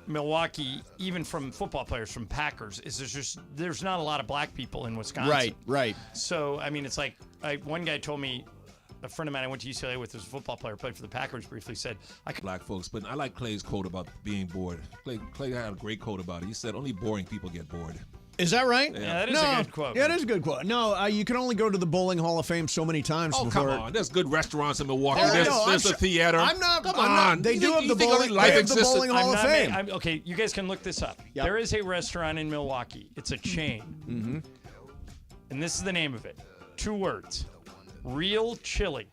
Milwaukee, even from football players from Packers, is there's not a lot of black people in Wisconsin. Right. So I mean, it's like one guy told me. A friend of mine I went to UCLA with, was a football player, played for the Packers briefly, said, Black folks, but I like Clay's quote about being bored. Clay had a great quote about it. He said, only boring people get bored. Is that right? Yeah, that is a good quote. Yeah, it is a good quote. No, you can only go to the Bowling Hall of Fame so many times before. Come on. There's good restaurants in Milwaukee. Oh, There's a theater. I'm not. Come on. They do have the Bowling Hall of Fame. Okay, you guys can look this up. Yep. There is a restaurant in Milwaukee. It's a chain. Mm-hmm. And this is the name of it. 2 words. Real Chili.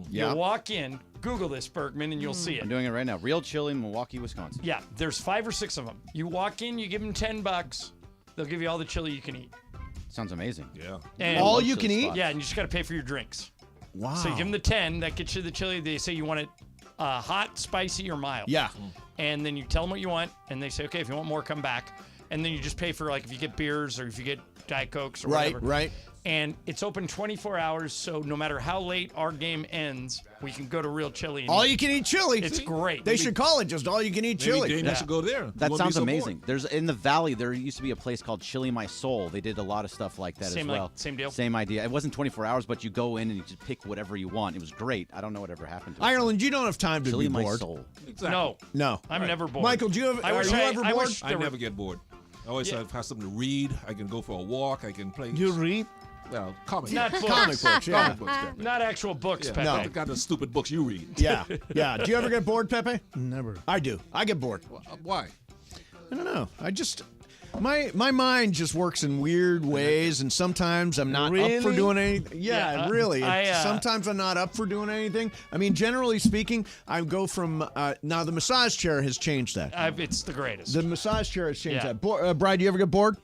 Yeah. You walk in, Google this, Bergman, and you'll see it. I'm doing it right now. Real Chili, Milwaukee, Wisconsin. Yeah, there's 5 or 6 of them. You walk in, you give them $10. They'll give you all the chili you can eat. Sounds amazing. Yeah. And all you can eat? Yeah, and you just got to pay for your drinks. Wow. So you give them the 10, that gets you the chili. They say you want it hot, spicy, or mild. Yeah. And then you tell them what you want, and they say, okay, if you want more, come back. And then you just pay for, like, if you get beers or if you get Diet Cokes or whatever. Right. And it's open 24 hours, so no matter how late our game ends, we can go to Real Chili. All you can eat chili. It's great. They should call it just all you can eat chili. Maybe Dana should go there. That sounds amazing. There's in the Valley. There used to be a place called Chili My Soul. They did a lot of stuff like that as well. Same deal. Same idea. It wasn't 24 hours, but you go in and you just pick whatever you want. It was great. I don't know whatever happened to it. Ireland, you don't have time to Chili be My bored. Soul. Exactly. No. I'm never bored. Michael, are you ever bored? I never get bored. I always have something to read. I can go for a walk. I can play. You read? Well, comic Not books. books. Comic books, yeah. Comic books, Pepe. Not actual books, Yeah. Pepe. No. I got the stupid books you read. Yeah. Do you ever get bored, Pepe? Never. I do. I get bored. Why? I don't know. I just my mind just works in weird ways, and sometimes I'm not up for doing anything. Yeah, really. Sometimes I'm not up for doing anything. I mean, generally speaking, I go from now the massage chair has changed that. It's the greatest. The massage chair has changed Yeah. that. Bride, do you ever get bored?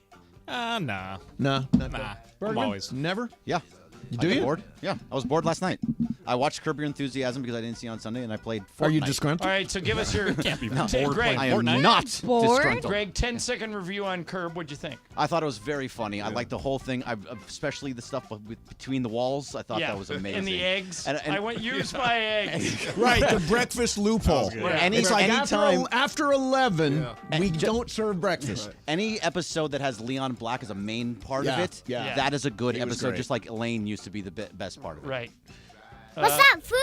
Nah. No. Nah. I'm always. Never. Yeah. Do I get you? bored? Yeah. I was bored last night. I watched Curb Your Enthusiasm because I didn't see it on Sunday, and I played Fortnite. Are you disgruntled? All right, so give us your. Can't be Greg, bored playing I am Fortnite. not Bored? disgruntled. Greg, 10-second review on Curb. What'd you think? I thought it was very funny. I liked the whole thing, especially the stuff between the walls. I thought that was amazing. And the eggs. And I went use my eggs. Right, the breakfast loophole. It's like after 11, we don't serve breakfast. Any episode that has Leon Black as a main part of it, that is a good episode, just like Elaine used to be the best part of it. Right. What's up, fool?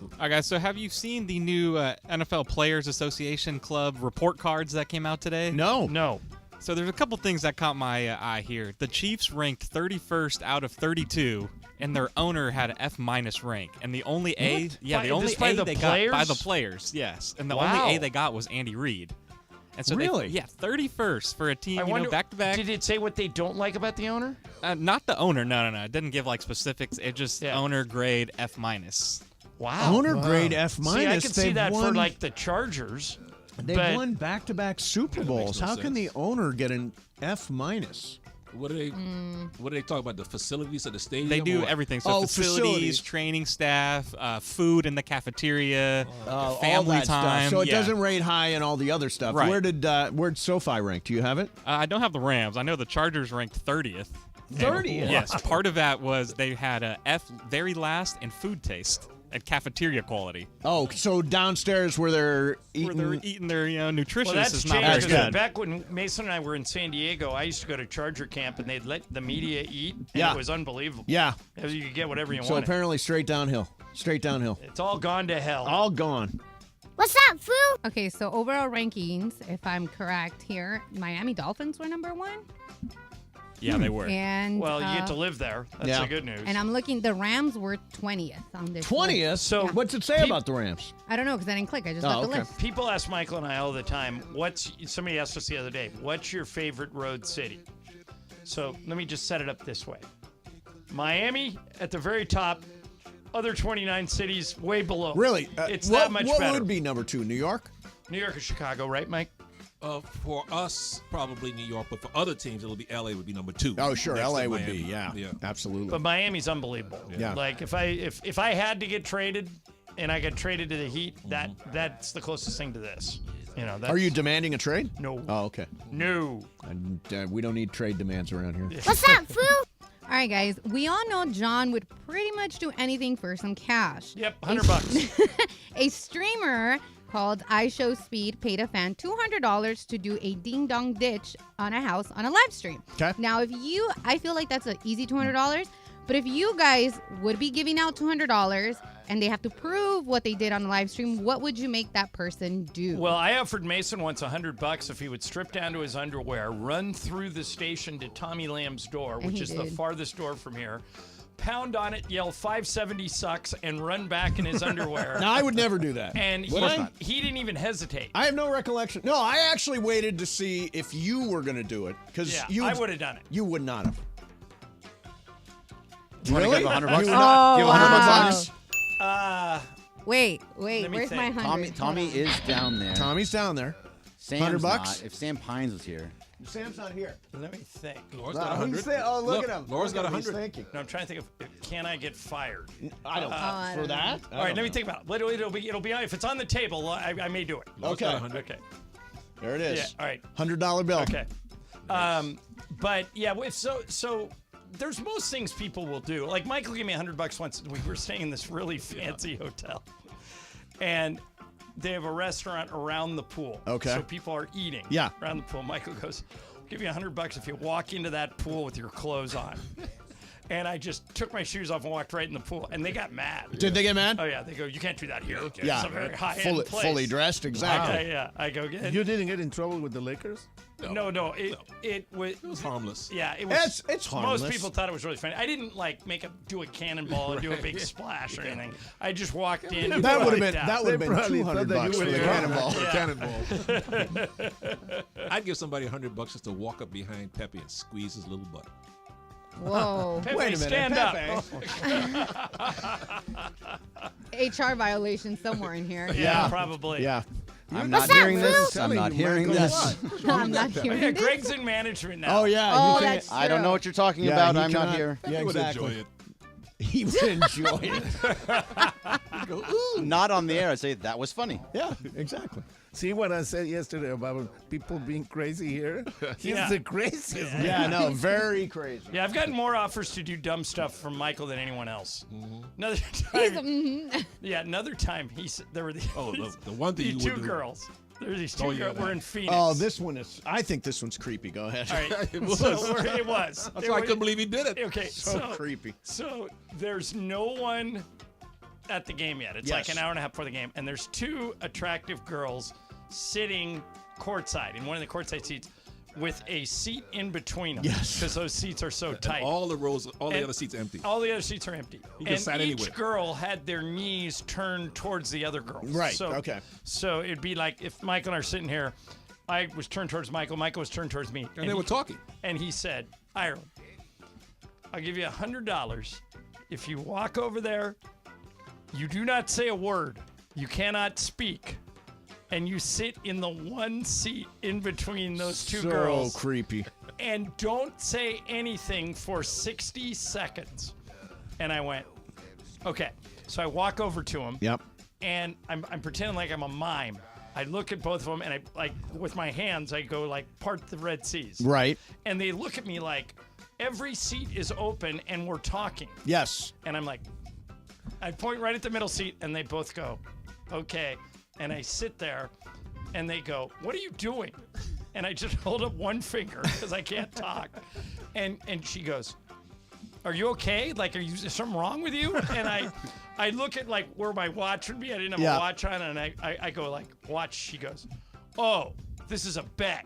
All right, guys, so have you seen the new NFL Players Association Club report cards that came out today? No. So there's a couple things that caught my eye here. The Chiefs ranked 31st out of 32, and their owner had an F- rank. And the only A, the only by A the they players? got by the players, yes. And the Wow. only A they got was Andy Reid. And so Really? 31st for a team, I wonder, back to back. Did it say what they don't like about the owner? Not the owner, no. It didn't give like specifics. It just owner grade F-. Wow. Owner grade F-. See, I could see They've that for won- like the Chargers. They've won back-to-back Super Bowls. no How can the owner get an F-? What do they talk about? The facilities of the stadium? They do or- everything. So facilities, training staff, food in the cafeteria, family all that time. stuff. So it doesn't rate high in all the other stuff. Right. Where'd SoFi rank? Do you have it? I don't have the Rams. I know the Chargers ranked 30th. 30th? Yes. Part of that was they had a F very last in food taste and cafeteria quality. Oh, so downstairs where they're eating their nutritious Well, that's is not changed. very good. Back when Mason and I were in San Diego, I used to go to Charger camp, and they'd let the media eat, and Yeah. it was unbelievable. Yeah. You could get whatever you So wanted. apparently straight downhill. It's all gone to hell. All gone. What's up, fool? Okay, so overall rankings, if I'm correct here, Miami Dolphins were number 1. Yeah, they were. And Well, you get to live there. That's the good news. And I'm looking, the Rams were 20th on this 20th? list. So what's it say about the Rams? I don't know because I didn't click. I just got the list. People ask Michael and I all the time, somebody asked us the other day, what's your favorite road city? So let me just set it up this way. Miami at the very top, other 29 cities way below. Really? It's that much better. What would be number 2? New York? New York or Chicago, right, Mike? For us, probably New York, but for other teams, it'll be LA would be number 2. Oh, sure, Next LA to would Miami. be, yeah, absolutely. But Miami's unbelievable. Yeah. Like if I had to get traded and I got traded to the Heat, that's the closest thing to this. Are you demanding a trade? No. Oh, okay. No. And, we don't need trade demands around here. What's up, fool? All right, guys. We all know John would pretty much do anything for some cash. Yep, $100. A streamer called iShowSpeed paid a fan $200 to do a ding-dong ditch on a house on a live stream. Okay. Now, I feel like that's an easy $200, but if you guys would be giving out $200 and they have to prove what they did on the live stream, what would you make that person do? Well, I offered Mason once $100 if he would strip down to his underwear, run through the station to Tommy Lamb's door, which is the farthest door from here, pound on it, yell 570 sucks, and run back in his underwear. No, I would never do that. And he didn't even hesitate. I have no recollection. No, I actually waited to see if you were going to do it. Because I would have done it. You would not have. You want to give $100? Oh, Give wow. $100? Wait. Let me Where's think. my 100? Tommy is down there. Tommy's down there. Sam's $100? not. If Sam Pines was here. Sam's not here. Let me think. Laura's got 100. Oh, look at him. Laura's got Look at him. 100. He's thinking. No, I'm trying to think of, can I get fired? I don't know. For that? All right, let me think about it. It'll be if it's on the table, I may do it. Laura's got 100. Okay. There it is. Yeah, all right. $100 bill. Okay. But yeah, so there's most things people will do. Like Michael gave me $100 once. We were staying in this really fancy hotel, and they have a restaurant around the pool. Okay. So people are eating. Yeah. Around the pool. Michael goes, "I'll give you $100 if you walk into that pool with your clothes on." And I just took my shoes off and walked right in the pool, and they got mad. Did they get mad? Oh yeah, they go, "You can't do that here." Okay. Yeah. It's a very high-end place. Fully dressed, exactly. Yeah. I go, You didn't get in trouble with the Lakers? No. It was harmless. Yeah, it was. It's harmless. Most people thought it was really funny. I didn't do a cannonball and do a big splash or anything. I just walked in. That would have been probably thought that $200 you for were the there. cannonball. I'd give somebody $100 just to walk up behind Pepe and squeeze his little butt. Whoa. Pepe, Wait a minute, stand Pepe. up. HR violation somewhere in here. Yeah, probably. Yeah. I'm not hearing this. I'm not hearing this. I'm not hearing Yeah, this. Greg's in management now. Oh, yeah. Oh, you can't- that's I don't know what you're talking Yeah, about. he I'm not cannot- here. Yeah, He would exactly. enjoy it. He would enjoy it. Go, ooh. Not on the air. I say that was funny. Yeah, exactly. See what I said yesterday about people being crazy here? He's Yeah. the craziest. Yeah, no, very crazy. Yeah, I've gotten more offers to do dumb stuff from Michael than anyone else. Another He's time. Yeah, another time. There were the one thing the you two would do. girls. There were these two Oh, yeah, girls. We're that. in Phoenix. Oh, I think this one's creepy. Go ahead. All right. It was. It was. That's why I couldn't believe he did it. Okay, So creepy. So there's no one at the game yet. It's like Yes. an hour and a half before the game, and there's two attractive girls sitting courtside in one of the courtside seats with a seat in between them. Yes. Because those seats are so tight. All the And other seats empty. All the other seats are empty. He and just sat each anywhere. girl had their knees turned towards the other girls. Right, So, okay. So it'd be like if Michael and I are sitting here, I was turned towards Michael, Michael was turned towards me. And they were talking. And he said, Ireland, I'll give you $100 if you walk over there, you do not say a word, you cannot speak, and you sit in the one seat in between those two girls. So creepy. And don't say anything for 60 seconds. And I went, okay. So I walk over to him. Yep. And I'm pretending like I'm a mime. I look at both of them, and I, like, with my hands, I go, like, part the Red Seas. Right. And they look at me like, every seat is open, and we're talking. Yes. And I'm like, I point right at the middle seat, and they both go, okay. And I sit there, and they go, what are you doing? And I just hold up one finger because I can't talk. And she goes, are you okay? Like, is something wrong with you? And I look at like where my watch would be. I didn't have a watch on, and I go like, watch. She goes, oh, this is a bet.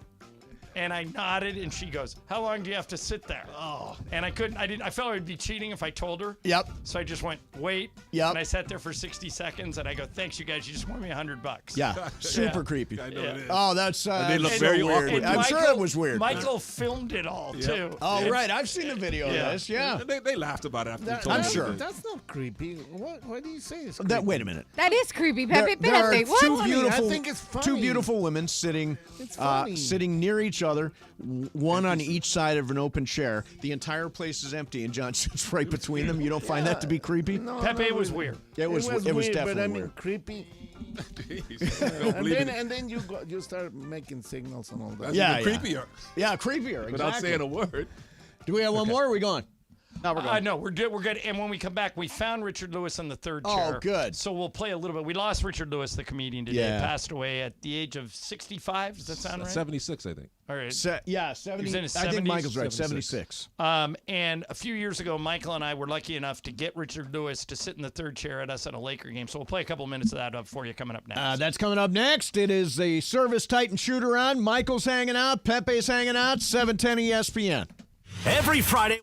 And I nodded, and she goes, how long do you have to sit there? Oh. And I couldn't, I felt I would be cheating if I told her. Yep. So I just went, wait. Yep. And I sat there for 60 seconds, and I go, thanks, you guys. You just won me $100. Yeah. Super creepy. I know it is. Oh, that's they look so very weird. awkward. I'm sure it was weird. Michael filmed it all, too. Oh, right. I've seen the video of this. Yeah. They laughed about it after we told I'm them. sure. That's not creepy. What do you say is creepy? Wait a minute. That is creepy, Pepe. There are What? two beautiful, I think it's funny. two beautiful women sitting near each other, one on each side of an open chair. The entire place is empty, and John sits right between them. You don't find that to be creepy? No, Pepe was weird. It was weird, definitely but I mean weird. creepy. Don't believe it. And then you start making signals and all that. That's Yeah, even creepier. Yeah, creepier. Exactly. Without saying a word. Do we have one more? Or are we gone? No, we're going. No, we're good. We're good. And when we come back, we found Richard Lewis in the third Oh, chair. good. So we'll play a little bit. We lost Richard Lewis, the comedian, today. Yeah. Passed away at the age of 65. Does that sound right? 76, I think. All right. 70. He was in his I think 70s? Michael's right. 76. And a few years ago, Michael and I were lucky enough to get Richard Lewis to sit in the third chair at us at a Laker game. So we'll play a couple minutes of that up for you coming up next. That's coming up next. It is the Service Titan shoot around. Michael's hanging out. Pepe's hanging out. 710 ESPN. Every Friday.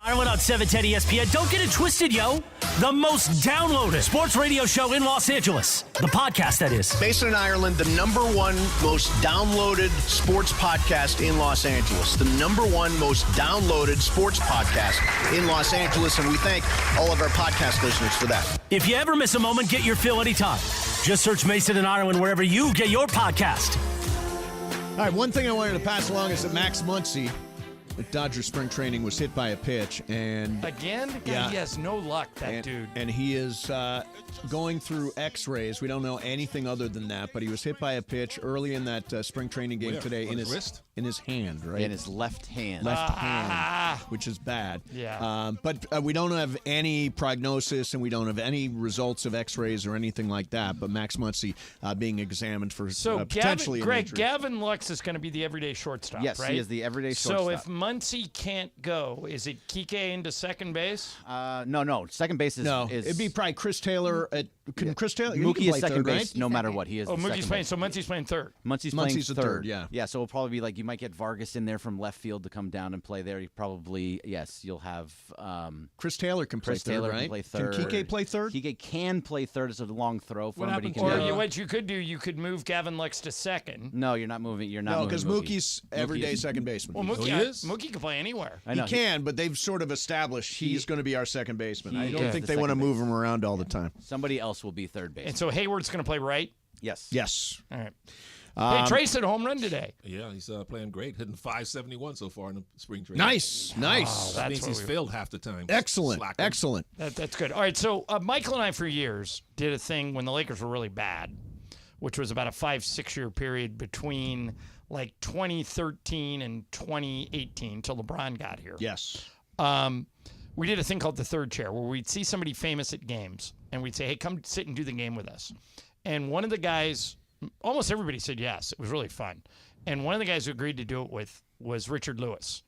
Ireland on 710 ESPN. Don't get it twisted, yo. The most downloaded sports radio show in Los Angeles. The podcast, that is. Mason and Ireland, the #1 most downloaded sports podcast in Los Angeles. The #1 most downloaded sports podcast in Los Angeles, and we thank all of our podcast listeners for that. If you ever miss a moment, get your fill anytime. Just search Mason and Ireland wherever you get your podcast. All right, one thing I wanted to pass along is that Max Muncy at Dodger spring training was hit by a pitch, and Again? God, Yeah. he has no luck, that dude. And he is going through X-rays. We don't know anything other than that, but he was hit by a pitch early in that spring training game Where? today On his wrist? in his hand, right? In his left hand. Left hand, which is bad. Yeah. But we don't have any prognosis, and we don't have any results of X-rays or anything like that. But Max Muncy being examined for So, potentially an injury. Gavin Lux is going to be the everyday shortstop, Yes, right? he is the everyday So shortstop. if Muncy can't go, is it Kike into second base? No. Second base is... No, is it'd be probably Chris Taylor. Chris Taylor? He Mookie can is play second third, base right? no matter what. He is Oh, the Mookie's second playing, base. so Muncy's playing third. Muncie's playing Muncy's the third, yeah. Yeah, so it'll probably be like you might get Vargas in there from left field to come down and play there. You probably, you'll have... Chris Taylor can play Chris third, Taylor right? can play third. Can Kike play third? Kike can play third. It's a long throw for him, but he can... Or what you could do, you could move Gavin Lux to second. No, you're not moving. You're not No, moving because Mookie. Mookie's everyday second baseman. Well, Mookie, he is? Mookie can play anywhere. I know. He can, but they've sort of established he's going to be our second baseman. I don't is think the they want to second move him around all the time. Somebody else will be third base. And so Hayward's going to play right? Yes. Yes. All right. Hey, Trace hit a home run today. Yeah, he's playing great, hitting 571 so far in the spring training. Nice. Nice. That That's means what he's we- failed half the time. Excellent. Slacker. Excellent. That's good. All right, so Michael and I for years did a thing when the Lakers were really bad, which was about a 5-6 year period between like 2013 and 2018 till LeBron got here. Yes. We did a thing called the third chair where we'd see somebody famous at games and we'd say, hey, come sit and do the game with us. And one of the guys, almost everybody said yes. It was really fun. And one of the guys who agreed to do it with was Richard Lewis,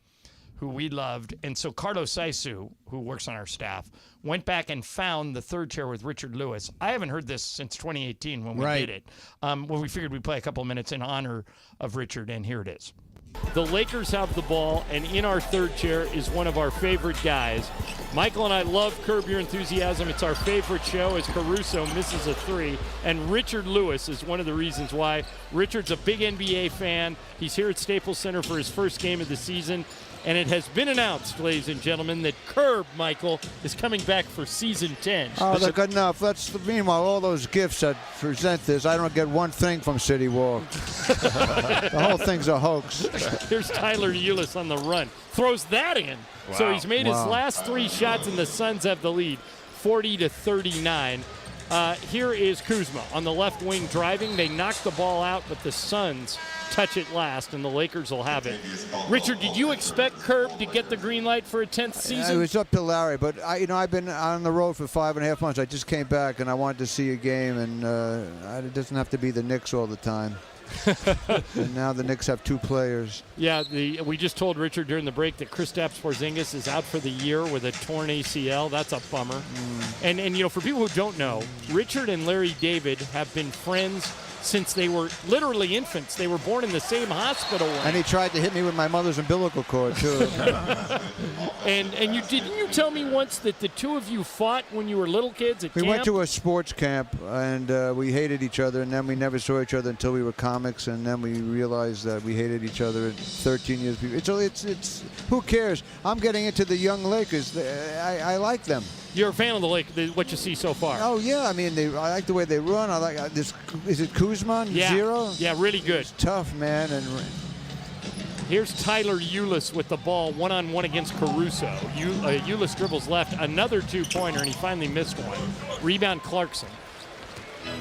who we loved. And so Carlos Saisu, who works on our staff, went back and found the third chair with Richard Lewis. I haven't heard this since 2018 when we did it, when we figured we'd play a couple of minutes in honor of Richard, and here it is. The Lakers have the ball, and in our third chair is one of our favorite guys. Michael and I love Curb Your Enthusiasm. It's our favorite show as Caruso misses a three, and Richard Lewis is one of the reasons why. Richard's a big NBA fan. He's here at Staples Center for his first game of the season, and it has been announced, ladies and gentlemen, that Curb, Michael, is coming back for season 10. Oh, look, enough. Meanwhile, all those gifts that present this, I don't get one thing from City Walk. The whole thing's a hoax. Here's Tyler Eulis on the run. Throws that in. So he's made his last three shots, and the Suns have the lead, 40-39. Here is Kuzma on the left wing driving. They knock the ball out, but the Suns touch it last, and the Lakers will have it. Richard, did you expect Curb to get the green light for a 10th season? It was up to Larry, but I've been on the road for 5.5 months. I just came back, and I wanted to see a game, and it doesn't have to be the Knicks all the time. And now the Knicks have two players. Yeah, we just told Richard during the break that Kristaps Porzingis is out for the year with a torn ACL. That's a bummer. And for people who don't know, Richard and Larry David have been friends since they were literally infants. They were born in the same hospital. And he tried to hit me with my mother's umbilical cord, too. And didn't you tell me once that the two of you fought when you were little kids at We camp? went to a sports camp, and we hated each other, and then we never saw each other until we were comics, and then we realized that we hated each other 13 years before. It's who cares? I'm getting into the young Lakers. I like them. You're a fan of the Lake, what you see so far. Oh, yeah. I mean, I like the way they run. I like this. Is it Kuzma? Yeah. Zero? Yeah, really good. It's tough, man. And here's Tyler Eulis with the ball one-on-one against Caruso. Eulis dribbles left, another two-pointer, and he finally missed one. Rebound Clarkson.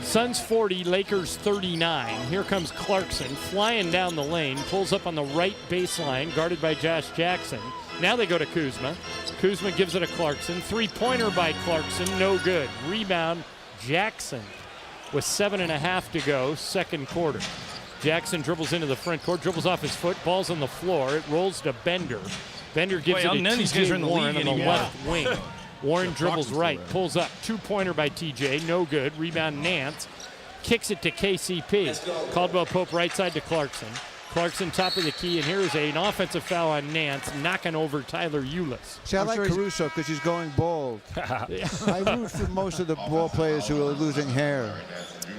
Suns 40, Lakers 39. Here comes Clarkson flying down the lane, pulls up on the right baseline, guarded by Josh Jackson. Now they go to Kuzma. Kuzma gives it to Clarkson. Three-pointer by Clarkson, no good. Rebound, Jackson with 7.5 to go, second quarter. Jackson dribbles into the front court, dribbles off his foot, ball's on the floor. It rolls to Bender. Bender gives it to none of these guys are in TJ the Warren league on the anymore. left wing. Warren dribbles right, pulls up, two-pointer by TJ, no good. Rebound Nance, kicks it to KCP. Caldwell Pope right side to Clarkson. Clarkson top of the key, and here is an offensive foul on Nance, knocking over Tyler Ulis. See, I like Caruso because he's going bald. I root for most of the ball players who are losing hair.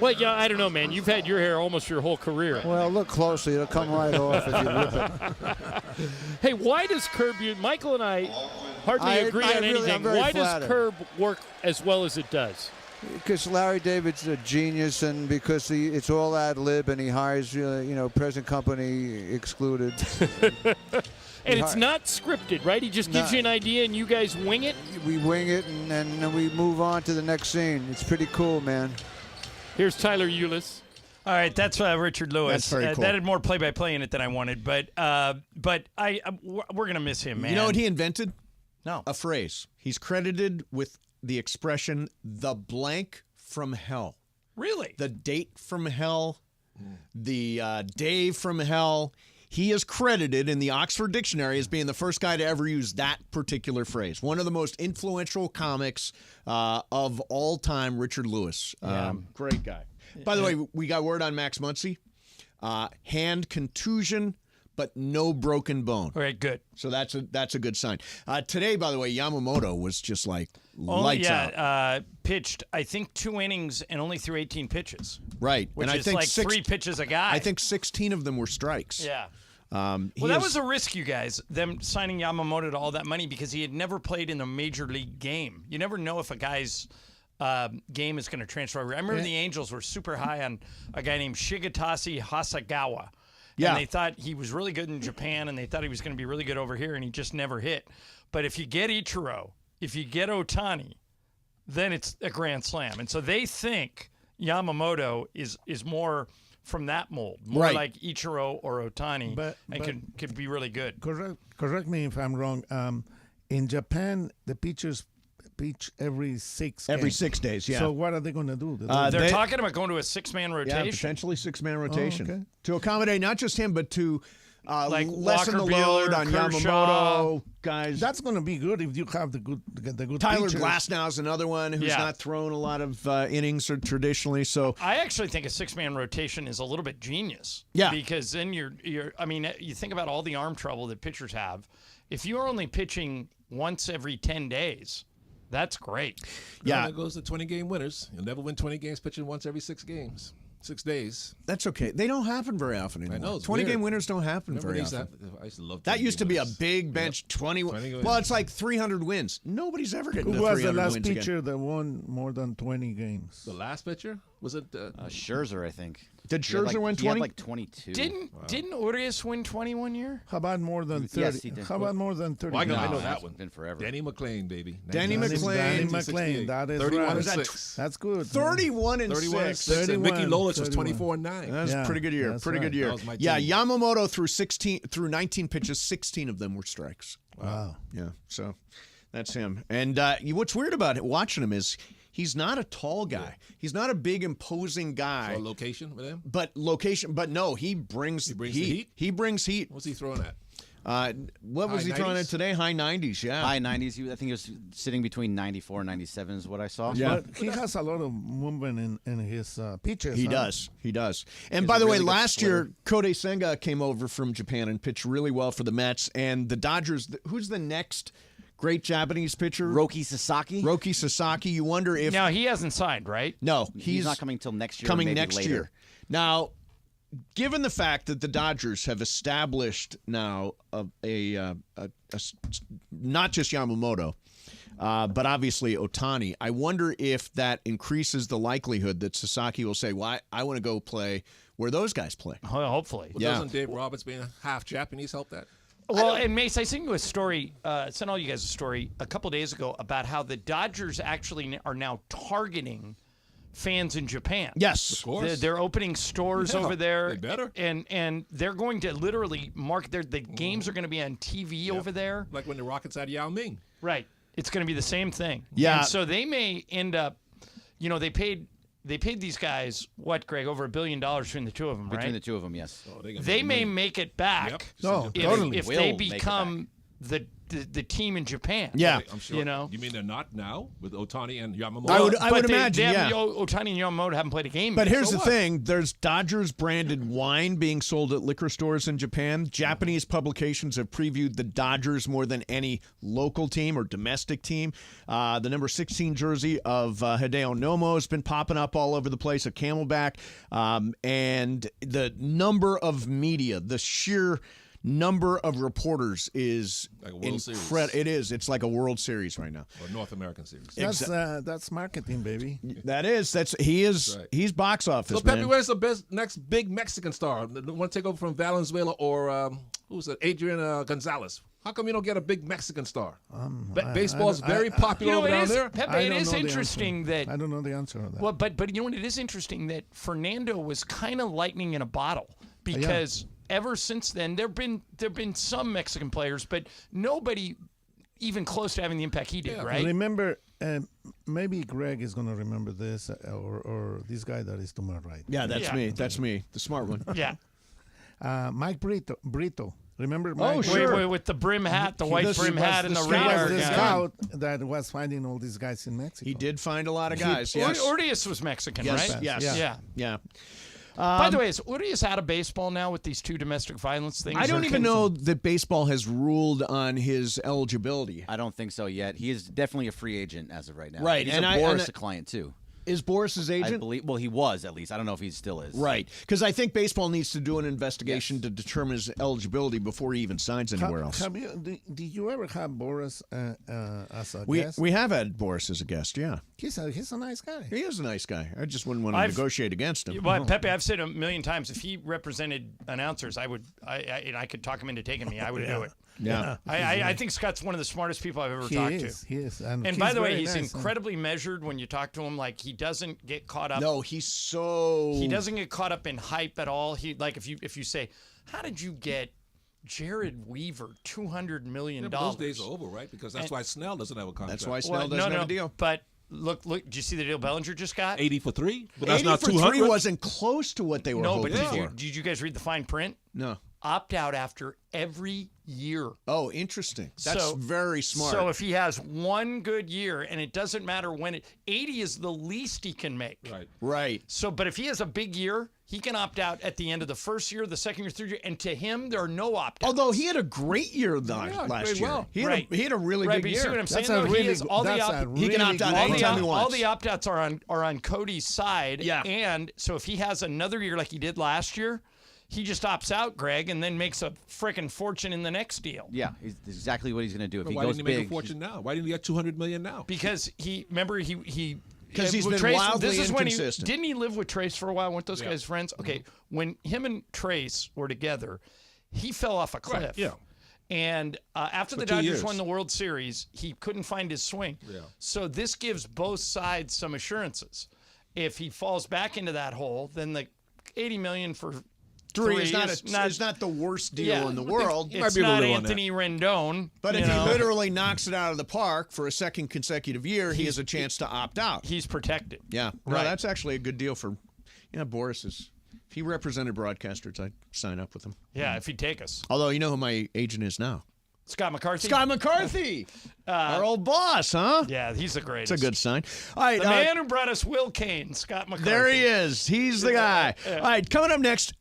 Well, yeah, I don't know, man. You've had your hair almost your whole career. Well, look closely. It'll come right off if you rip it. Hey, why does Curb, Michael and I hardly agree on anything. Why does Curb work as well as it does? Because Larry David's a genius, and because it's all ad lib, and he hires, present company excluded. And it's not scripted, right? He just gives you an idea, and you guys wing it? We wing it, and then we move on to the next scene. It's pretty cool, man. Here's Tyler Ulis. All right, that's Richard Lewis. That's very cool. That had more play-by-play in it than I wanted, but we're gonna miss him, man. You know what he invented? No. A phrase. He's credited with the expression "the blank from hell." Really? The date from hell, the day from hell. He is credited in the Oxford Dictionary as being the first guy to ever use that particular phrase. One of the most influential comics of all time, Richard Lewis. Great guy. By the way, we got word on Max Muncy. Hand contusion, but no broken bone. All right, good. So that's a good sign. Today, by the way, Yamamoto was just like lights out. Pitched, I think, 2 innings and only threw 18 pitches. Right. Which and is like 3 pitches a guy. I think 16 of them were strikes. Yeah. Well, that was a risk, you guys, them signing Yamamoto to all that money because he had never played in a major league game. You never know if a guy's game is going to transfer over. I remember the Angels were super high on a guy named Shigetasi Hasagawa. Yeah. And they thought he was really good in Japan, and they thought he was going to be really good over here, and he just never hit. But if you get Ichiro, if you get Ohtani, then it's a grand slam. And so they think Yamamoto is more from that mold, more like Ichiro or Ohtani, and could be really good. Correct me if I'm wrong. In Japan, the pitchers pitch every 6 days, yeah. So what are they going to do? They're talking about going to a 6-man rotation. Yeah, potentially 6-man rotation. okay. To accommodate not just him, but to like lessen the load on Yamamoto guys. That's going to be good if you have the good Tyler pitchers. Glasnow is another one who's not thrown a lot of innings traditionally. So I actually think a 6-man rotation is a little bit genius. Yeah, because then you think about all the arm trouble that pitchers have. If you're only pitching once every 10 days, that's great. Yeah, that goes to 20-game winners. You'll never win 20 games pitching once every 6 games. 6 days. That's okay. They don't happen very often anymore. I know. 20-game winners don't happen very often. I used to love that. Used to be a winners. big bench. 20 well, it's like 300 wins. Nobody's ever getting to 300 Who wins was the last again. pitcher that won more than 20 games? The last pitcher? Was it Scherzer, I think. Did Scherzer win 20? He had like 22. Didn't Urias win 20 one year? How about more than 30? Yes, he did. How about more than 30? Well, I know it's that one. Been forever. Danny McClain, baby. Danny McClain. That is 31 right. and 6. That's good. 31 and 31 and 6. 6. And Mickey Lolich was 31. 24 and 9. That was a pretty good year. That's Pretty right. good year. That was my Yeah, team. Yamamoto threw 19 pitches. 16 of them were strikes. Wow. Yeah, so that's him. And what's weird about it, watching him is he's not a tall guy. Yeah. He's not a big, imposing guy. So location with him? But no, he brings heat. He brings heat. What's he throwing at? What was he throwing at today? High 90s, yeah. High 90s. I think he was sitting between 94 and 97 is what I saw. Yeah. But he has a lot of movement in his pitches. He does. And by the way, last year, Kodai Senga came over from Japan and pitched really well for the Mets. And the Dodgers, who's the next great Japanese pitcher? Roki Sasaki. You wonder if... Now, he hasn't signed, right? No. He's not coming till next year. Coming maybe next later. year. Now, given the fact that the Dodgers have established now a not just Yamamoto, but obviously Ohtani, I wonder if that increases the likelihood that Sasaki will say, well, I want to go play where those guys play. Well, hopefully. Well, doesn't Dave Roberts being half Japanese help that? Well, and Mace, I sent you a story, sent all you guys a story a couple days ago about how the Dodgers actually are now targeting fans in Japan. Yes, of course. They're opening stores over there. They better. And they're going to literally mark the games are going to be on TV over there. Like when the Rockets had Yao Ming. Right. It's going to be the same thing. Yeah. And so they may end up, they paid these guys, what, Greg, over $1 billion between the two of them, right? Between the two of them, yes. They may make it back No, if totally. they become the the team in Japan. Yeah. I'm sure. You know? You mean they're not now with Otani and Yamamoto? I would imagine, yeah. Otani and Yamamoto haven't played a game But yet. here's So the what? thing. There's Dodgers-branded wine being sold at liquor stores in Japan. Japanese publications have previewed the Dodgers more than any local team or domestic team. The number 16 jersey of Hideo Nomo has been popping up all over the place, a Camelback. And the number of media, the sheer number of reporters is Like a World Series. incredible. It is. It's like a World Series right now. Or North American Series. That's marketing, baby. He's box office, So, Pepe, man. where's the next big Mexican star? Want to take over from Valenzuela or who's it? Adrian Gonzalez? How come you don't get a big Mexican star? Baseball's very popular over down there. Pepe, it is interesting that I don't know the answer to that. Well, but you know what? It is interesting that Fernando was kind of lightning in a bottle because ever since then there've been some Mexican players, but nobody even close to having the impact he did. Right? Remember, maybe Greg is going to remember this, or this guy that is to my right. Yeah, that's me. That's me, the smart one. Yeah. Mike Brito. Remember? Oh, Mike sure. Wait, with the brim hat, the white brim hat, and the He radar was the gun. scout that was finding all these guys in Mexico. He did find a lot of guys. Yes. Urias was Mexican, Yes. right? Yes. Yeah. Yeah. By the way, is Urias out of baseball now with these two domestic violence things? I don't or even can- know that baseball has ruled on his eligibility. I don't think so yet. He is definitely a free agent as of right now. Right, He's and a Boris client too. Is Boris his agent? I believe. Well, he was at least. I don't know if he still is. Right, because I think baseball needs to do an investigation to determine his eligibility before he even signs anywhere else. Did you ever have Boris as a We guest? have had Boris as a guest. Yeah, He's a nice guy. he is a nice guy. I just wouldn't want to negotiate against him. Well, Pepe, I've said a million times, if he represented announcers, I could talk him into taking me. I would do it. Yeah. I think Scott's one of the smartest people I've ever He talked is. to. He is. And he's by the way, very he's nice, incredibly measured when you talk to him. Like, he doesn't get caught up. No, he's so. He doesn't get caught up in hype at all. He like if you say, how did you get Jared Weaver $200 million? Yeah, but those days are over, right? Because that's why Snell doesn't have a contract. That's why Snell doesn't have a deal. But look, did you see the deal Bellinger just got? 80 for 3, but that's 80 not for 200. 3 wasn't close to what they were No, hoping but for. did you guys read the fine print? No. Opt out after every year. Oh, interesting. That's very smart. So if he has one good year, and it doesn't matter when 80 is the least he can make. Right. So, but if he has a big year, he can opt out at the end of the first year, the second year, third year, and to him, there are no opt-outs. Although he had a great year last year. Well. He had a really right, good but you year. see what I'm saying? That's a though? really He has good- all the that's a He can opt out really anytime he all wants. the opt-outs are on Cody's side. Yeah. And so if he has another year like he did last year, he just opts out, Greg, and then makes a freaking fortune in the next deal. Yeah, he's exactly what he's going to do. If he Why goes didn't he big, make a fortune now? Why didn't he get $200 million now? Because he because he's been wildly this is when inconsistent. Didn't he live with Trace for a while? Weren't those guys friends? Okay, when him and Trace were together, he fell off a cliff. Right, yeah. And after For the 2 Dodgers years. won the World Series, he couldn't find his swing. Yeah. So this gives both sides some assurances. If he falls back into that hole, then the $80 million for Three is not the worst deal in the world. It's not Anthony Rendon. But if he literally knocks it out of the park for a second consecutive year, he has a chance to opt out. He's protected. Yeah. No, Right. that's actually a good deal for Boris is. If he represented broadcasters, I'd sign up with him. Yeah, if he'd take us. Although you know who my agent is now. Scott McCarthy. Scott McCarthy. Our old boss, huh? Yeah, he's the greatest. It's a good sign. All right. The man who brought us Will Kane, Scott McCarthy. There he is. He's the guy. Yeah. All right, coming up next,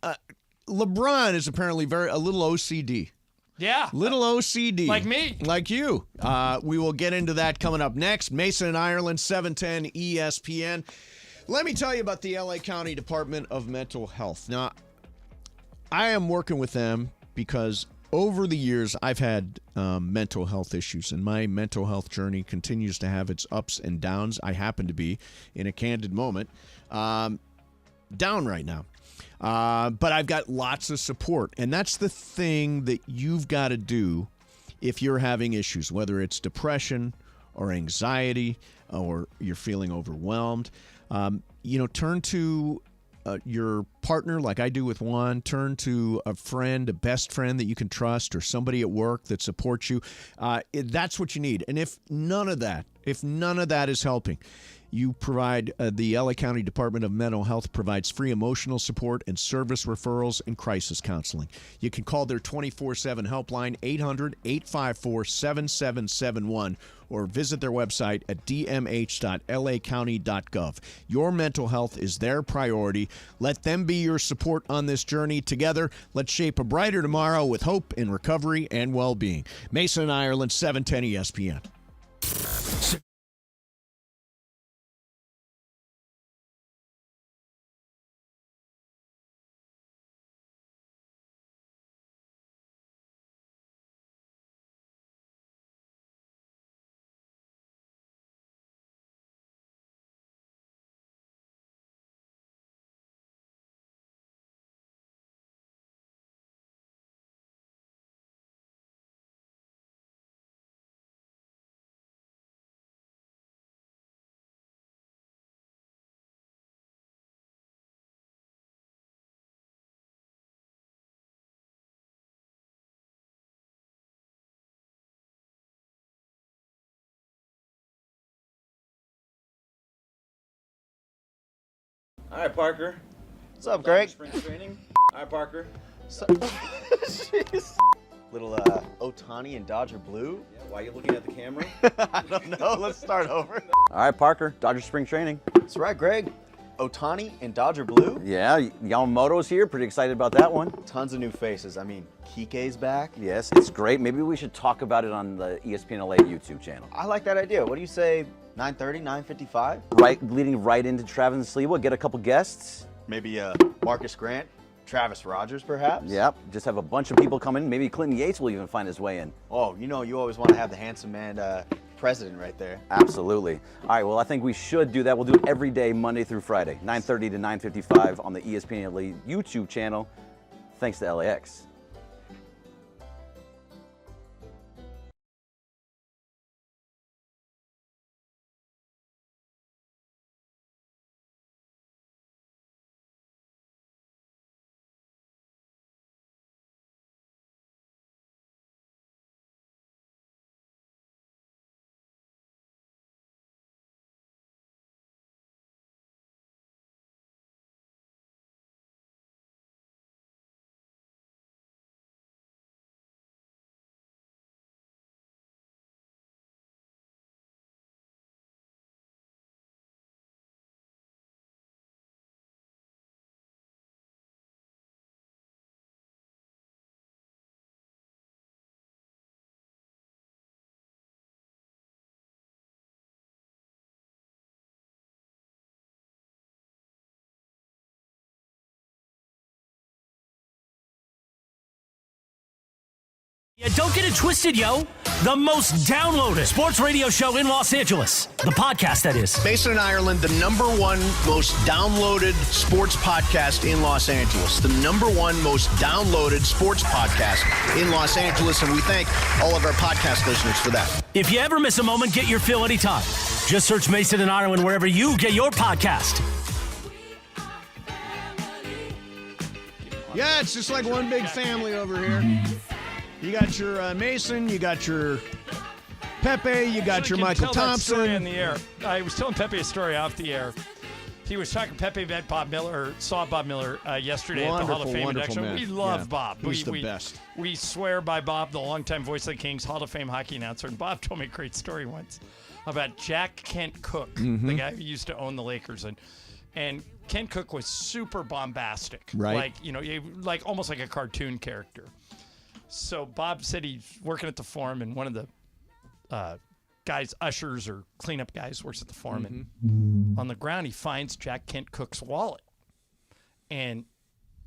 LeBron is apparently a little OCD. Yeah. Little OCD. Like me. Like you. We will get into that coming up next. Mason in Ireland, 710 ESPN. Let me tell you about the LA County Department of Mental Health. Now, I am working with them because over the years I've had mental health issues, and my mental health journey continues to have its ups and downs. I happen to be, in a candid moment, down right now. But I've got lots of support, and that's the thing that you've got to do if you're having issues, whether it's depression or anxiety or you're feeling overwhelmed. Turn to your partner like I do with Juan. Turn to a friend, a best friend that you can trust, or somebody at work that supports you. That's what you need. And if none of that is helping, You provide the LA County Department of Mental Health provides free emotional support and service referrals and crisis counseling. You can call their 24/7 helpline 800-854-7771 or visit their website at dmh.lacounty.gov. Your mental health is their priority. Let them be your support on this journey. Together, let's shape a brighter tomorrow with hope in recovery and well-being. Mason and Ireland, 710 ESPN. All right, Parker. What's up, Greg? Spring training. All right, Parker. Jeez. Little Ohtani and Dodger blue. Yeah, why are you looking at the camera? I don't know. Let's start over. All right, Parker. Dodger spring training. That's right, Greg. Ohtani and Dodger blue. Yeah, Yamamoto's here. Pretty excited about that one. Tons of new faces. I mean, Kike's back. Yes, it's great. Maybe we should talk about it on the ESPN LA YouTube channel. I like that idea. What do you say? 9:30, 9:55? Right, leading right into Travis and Sliwa. Get a couple guests. Maybe Marcus Grant, Travis Rogers, perhaps? Yep, just have a bunch of people come in. Maybe Clinton Yates will even find his way in. Oh, you know, you always want to have the handsome man president right there. Absolutely. All right, well, I think we should do that. We'll do it every day, Monday through Friday, 9:30 to 9:55 on the ESPN LA YouTube channel. Thanks to LAX. Yeah, don't get it twisted, yo. The most downloaded sports radio show in Los Angeles. The podcast, that is. Mason and Ireland, the #1 most downloaded sports podcast in Los Angeles. The #1 most downloaded sports podcast in Los Angeles, and we thank all of our podcast listeners for that. If you ever miss a moment, get your fill anytime. Just search Mason and Ireland wherever you get your podcast. Yeah, it's just like one big family over here. You got your Mason, you got your Pepe, you got your Michael Thompson. Story on the air. I was telling Pepe a story off the air. He was talking. Pepe met Bob Miller, saw Bob Miller yesterday at the Hall of Fame induction. Man. We love Bob. He's the best. We swear by Bob, the longtime voice of the Kings, Hall of Fame hockey announcer. And Bob told me a great story once about Jack Kent Cooke, the guy who used to own the Lakers, and Kent Cooke was super bombastic, right? Like almost like a cartoon character. So Bob said he's working at the Forum, and one of the guys, ushers or cleanup guys, works at the Forum, and on the ground he finds Jack Kent Cooke's wallet, and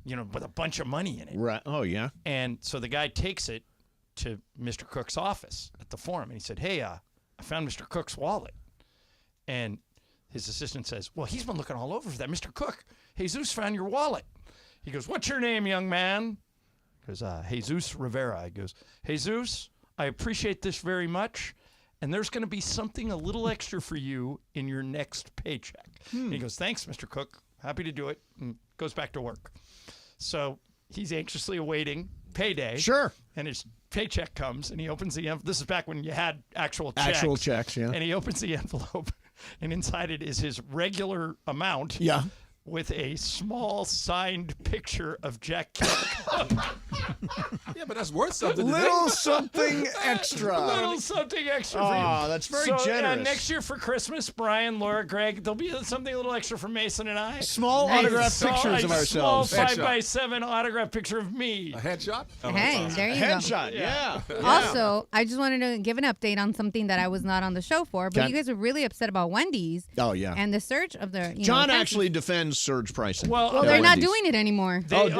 with a bunch of money in it. Right. Oh yeah. And so the guy takes it to Mr. Cooke's office at the Forum, and he said, "Hey, I found Mr. Cooke's wallet," and his assistant says, "Well, he's been looking all over for that, Mr. Cooke. Jesus found your wallet." He goes, "What's your name, young man?" Goes, Jesus Rivera. He goes, "Jesus, I appreciate this very much, and there's going to be something a little extra for you in your next paycheck." And he goes, "Thanks, Mr. Cooke. Happy to do it," and goes back to work. So he's anxiously awaiting payday. Sure. And his paycheck comes, and he opens the envelope. This is back when you had actual checks. Actual checks, yeah. And he opens the envelope, and inside it is his regular amount. Yeah. With a small signed picture of Jack Kelly. Yeah, but that's worth something. Little something extra. Little something extra for you. Oh, that's very generous. Next year for Christmas, Brian, Laura, Greg, there'll be something a little extra for Mason and I. Small autographed pictures of ourselves. Small 5x7 autographed picture of me. A headshot? Hey, there you go. Headshot, yeah. Also, I just wanted to give an update on something that I was not on the show for, but Okay. you guys were really upset about Wendy's. Oh, yeah. And the surge of their. John prices. actually defends surge pricing. Well, they're not doing it anymore. They back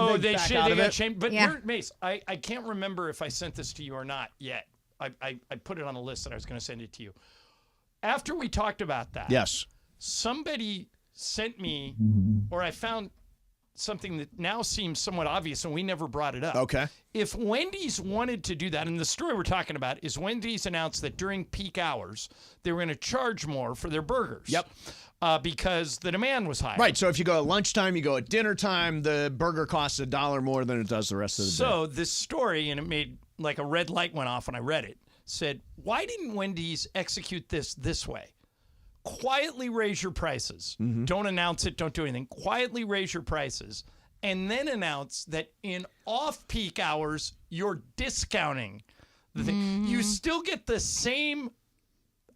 out of got it? changed. But Yeah. here, Mace, I can't remember if I sent this to you or not yet. I put it on a list that I was going to send it to you. After we talked about that, Yes. somebody sent me, or I found something that now seems somewhat obvious, and we never brought it up. Okay. If Wendy's wanted to do that, and the story we're talking about is Wendy's announced that during peak hours, they were going to charge more for their burgers. Yep. Because the demand was higher. Right. So if you go at lunchtime, you go at dinner time, the burger costs $1 more than it does the rest of the day. So this story, and it made like a red light went off when I read it, said, why didn't Wendy's execute this way? Quietly raise your prices. Mm-hmm. Don't announce it. Don't do anything. Quietly raise your prices. And then announce that in off-peak hours, you're discounting the thing. You still get the same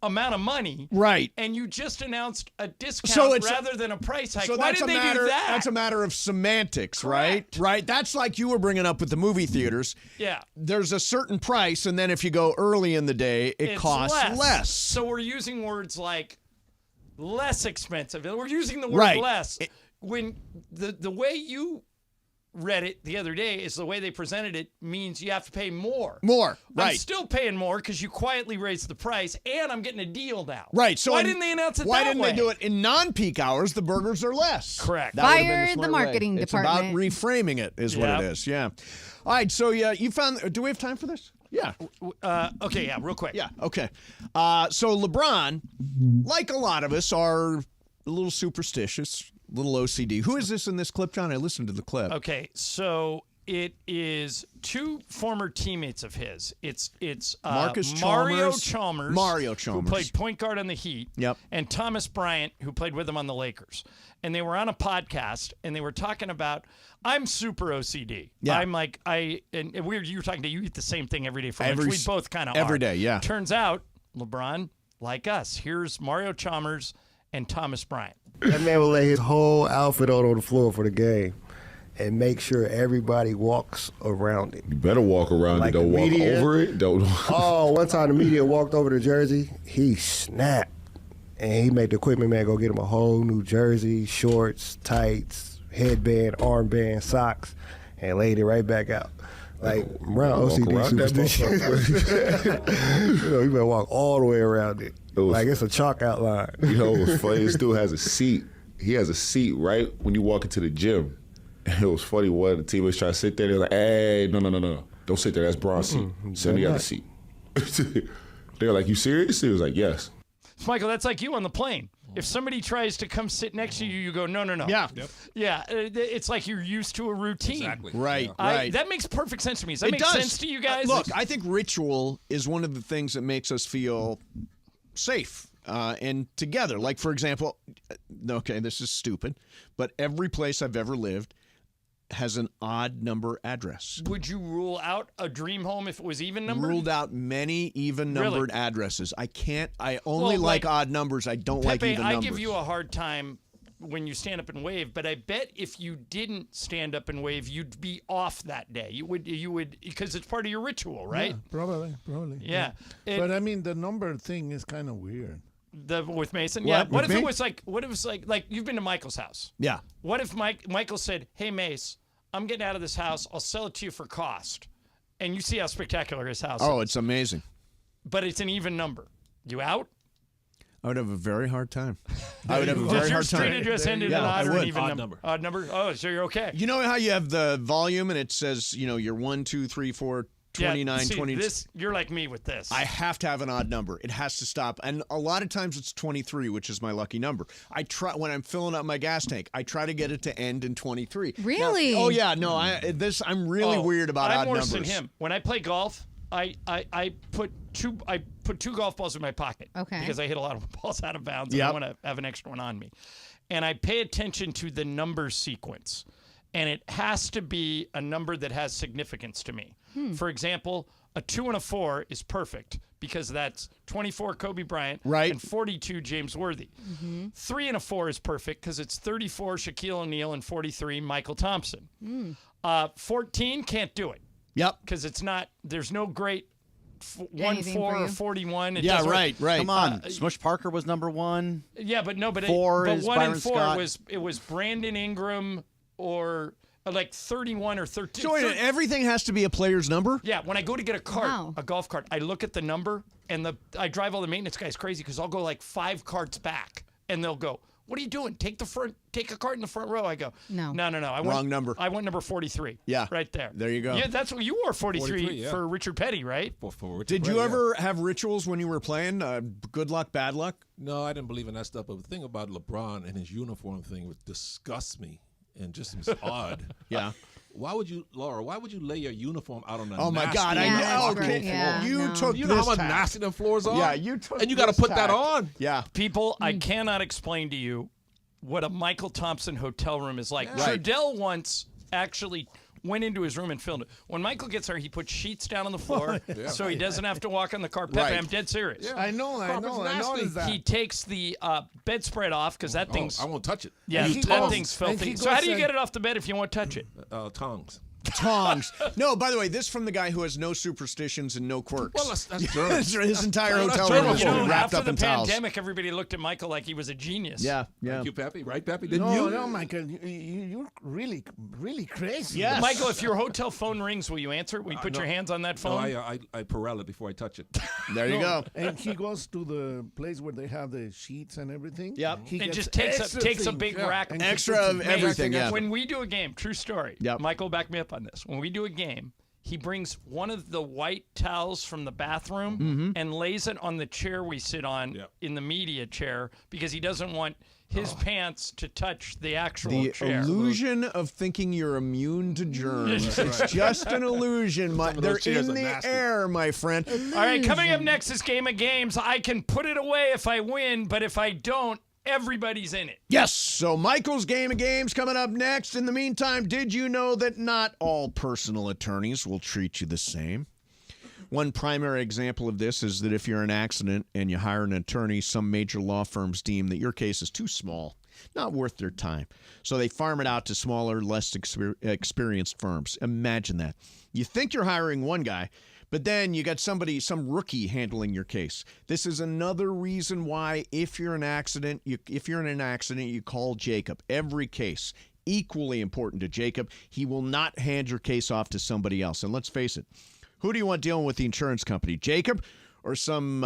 amount of money. Right. And you just announced a discount rather than a price hike. Why did they do that? That's a matter of semantics, right? Right. That's like you were bringing up with the movie theaters. Yeah. There's a certain price, and then if you go early in the day, it costs less. So we're using words like less expensive. We're using the word less. When the way you read it the other day is the way they presented it means you have to pay more. More, I'm right. still paying more because you quietly raised the price, and I'm getting a deal now. Right. So why didn't they announce it Why that didn't way? they do it in non-peak hours? The burgers are less. Correct. That would've been Fire the smart marketing way. department. It's about reframing it is what it is. Yeah. All right. So yeah, you found. Do we have time for this? Yeah. Okay. Yeah. Real quick. Yeah. Okay. So LeBron, like a lot of us, are a little superstitious. Little OCD. Who is this in this clip, John? I listened to the clip. Okay, so it is two former teammates of his. It's Marcus Mario Chalmers. who played point guard on the Heat. Yep. And Thomas Bryant, who played with him on the Lakers. And they were on a podcast, and they were talking about, I'm super OCD. Yeah. I'm like, and weird, you were talking to, you eat the same thing every day for lunch. Every We both kind of every are. day, yeah. Turns out, LeBron, like us, here's Mario Chalmers and Thomas Bryant. That man will lay his whole outfit out on the floor for the game and make sure everybody walks around it. You better walk around Like it. Don't the walk media. over it. Don't. Oh, one time the media walked over the jersey, he snapped. And he made the equipment man go get him a whole new jersey, shorts, tights, headband, armband, socks, and laid it right back out. Like, around OCD superstition. You know, you better walk all the way around it. Like it's a chalk outline. You know what's funny? This dude has a seat. He has a seat right when you walk into the gym. And it was funny. One of the teammates trying to sit there. They're like, "Hey, no. Don't sit there. That's Bron's seat. Sit on the other seat." They're like, "You serious?" He was like, "Yes." Michael, that's like you on the plane. If somebody tries to come sit next to you, you go, no. Yeah. Yep. Yeah, it's like you're used to a routine. Exactly. Right. Right. That makes perfect sense to me. Does that It make does. sense to you guys? Look, I think ritual is one of the things that makes us feel safe and together. Like, for example, okay, this is stupid, but every place I've ever lived has an odd number address. Would you rule out a dream home if it was even numbered? Ruled out many even numbered Really? addresses. I only Well, like like, odd numbers. I don't Pepe, like even numbers. I give you a hard time when you stand up and wave, but I bet if you didn't stand up and wave, you'd be off that day. You would because it's part of your ritual, right? Yeah, probably. Yeah. But I mean, the number thing is kind of weird. With Mason, What? yeah. What With if me? it was like you've been to Michael's house? Yeah. What if Michael said, "Hey Mace, I'm getting out of this house. I'll sell it to you for cost," and you see how spectacular his house Oh, is. it's amazing. But it's an even number. You out? I would have a very hard time. I would have a very Does your hard street time. address end in Yeah, an I odd or an would. even Odd number? Odd number? Oh, so you're okay. You know how you have the volume and it says, you're 1, 2, 3, 4, 29, yeah, see, 20. You're like me with this. I have to have an odd number. It has to stop. And a lot of times it's 23, which is my lucky number. I try when I'm filling up my gas tank, I try to get it to end in 23. Really? Now, oh yeah, no, I'm really weird about I'm odd worse numbers. than him. When I play golf, I put put 2 golf balls in my pocket. Okay. Because I hit a lot of balls out of bounds. And Yep. I want to have an extra one on me. And I pay attention to the number sequence. And it has to be a number that has significance to me. For example, a 2 and a 4 is perfect because that's 24 Kobe Bryant and 42 James Worthy. 3 and a 4 is perfect because it's 34 Shaquille O'Neal and 43 Michael Thompson. 14 can't do it. Yep. Because it's not. There's no great 1 Anything 4 for or you. 41. It Yeah, doesn't work. right. Come on, Smush Parker was number 1. Yeah, but no, but 4 but is 1 Byron and 4 Scott. was Brandon Ingram or like 31 or 13. So wait, everything has to be a player's number? Yeah, when I go to get a cart, Wow. a golf cart, I look at the number, and I drive all the maintenance guys crazy because I'll go like 5 carts back, and they'll go, "What are you doing? Take a cart in the front row." I go, No. no. Wrong number. I went number 43. Yeah. right there. There you go. Yeah, that's what you wore 43, 43, yeah. for Richard Petty, right? For Richard Did you Petty, ever have rituals when you were playing? Good luck, bad luck? No, I didn't believe in that stuff. But the thing about LeBron and his uniform thing would disgust me and just seems odd. Yeah. Why would you, Laura? Why would you lay your uniform out on a Oh my nasty God! I Yeah, know. that's Okay, great. Yeah, you no. took. You know how this much tack. nasty them floors are? Yeah, you took. And you got to this put that tack. on. Yeah. People, I cannot explain to you what a Michael Thompson hotel room is like. Right. Trudell once actually went into his room and filmed it. When Michael gets there, he puts sheets down on the floor so he doesn't have to walk on the carpet. Right. I'm dead serious. Yeah. I know. I noticed that. He takes the bedspread off because that thing's I won't touch it. yeah, And he that goes- thing's and filthy. he So how goes do you and- get it off the bed if you won't touch it? Tongs. Tongs. No, by the way, this from the guy who has no superstitions and no quirks. Well, that's germs. His entire Well, that's hotel room germaphobe. is You know, wrapped after up the in towels. pandemic, everybody looked at Michael like he was a genius. Yeah, yeah. Thank you, Pappy. Right, Pappy? Didn't No, you? no, Michael, you're really, really crazy. Yes. Michael, if your hotel phone rings, will you answer it? Will you put no. your hands on that No, phone? I Perel it before I touch it. There you go. And he goes to the place where they have the sheets and everything. Yep. He It gets just takes extra a things. big Yeah. rack. And Extra he puts of it- everything, yeah. When we do a game, true story. Yep. Michael, back me up on this. When we do a game, he brings one of the white towels from the bathroom and lays it on the chair we sit on in the media chair because he doesn't want his pants to touch the actual The chair. illusion of thinking you're immune to germs. It's just an illusion. of They're those chairs in are the nasty. air, my friend. All right, coming up next is Game of Games. I can put it away if I win, but if I don't, everybody's in it. Yes. So Michael's Game of Games coming up next. In the meantime, did you know that not all personal attorneys will treat you the same? One primary example of this is that if you're in an accident and you hire an attorney, some major law firms deem that your case is too small, not worth their time. So they farm it out to smaller, less experienced firms. Imagine that. You think you're hiring one guy, but then you got some rookie handling your case. This is another reason why if you're in an accident, you call Jacob. Every case, equally important to Jacob. He will not hand your case off to somebody else. And let's face it, who do you want dealing with the insurance company, Jacob or some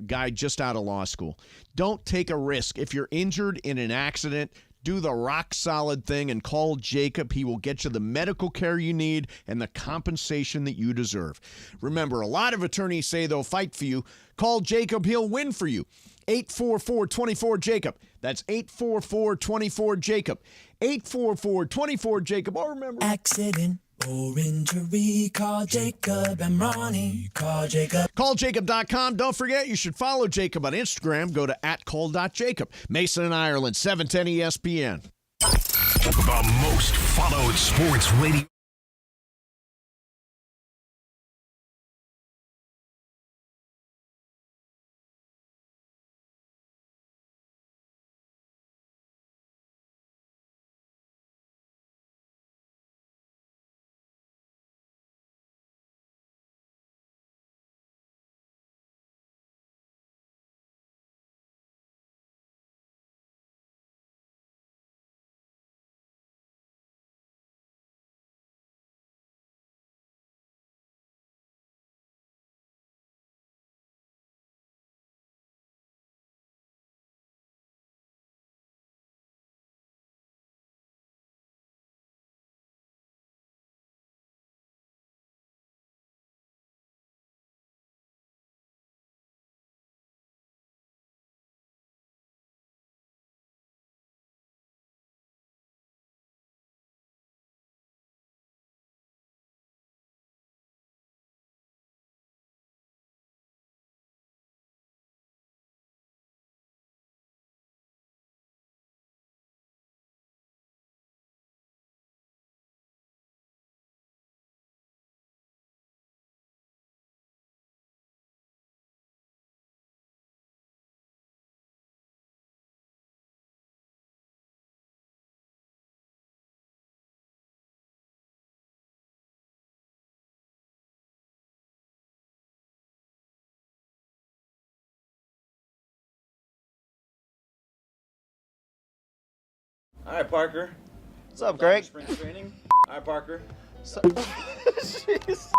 guy just out of law school? Don't take a risk. If you're injured in an accident, do the rock solid thing and call Jacob. He will get you the medical care you need and the compensation that you deserve. Remember, a lot of attorneys say they'll fight for you. Call Jacob. He'll win for you. 844-24-JACOB. That's 844-24-JACOB. 844-24-JACOB. Or remember... Accident or injury, call Jacob and Ronnie. Call Jacob. CallJacob.com. Don't forget, you should follow Jacob on Instagram. Go to @call.jacob. Mason and Ireland, 710 ESPN. The most followed sports radio. All right, Parker. What's up, Greg? Spring training. All right, Parker. Jeez.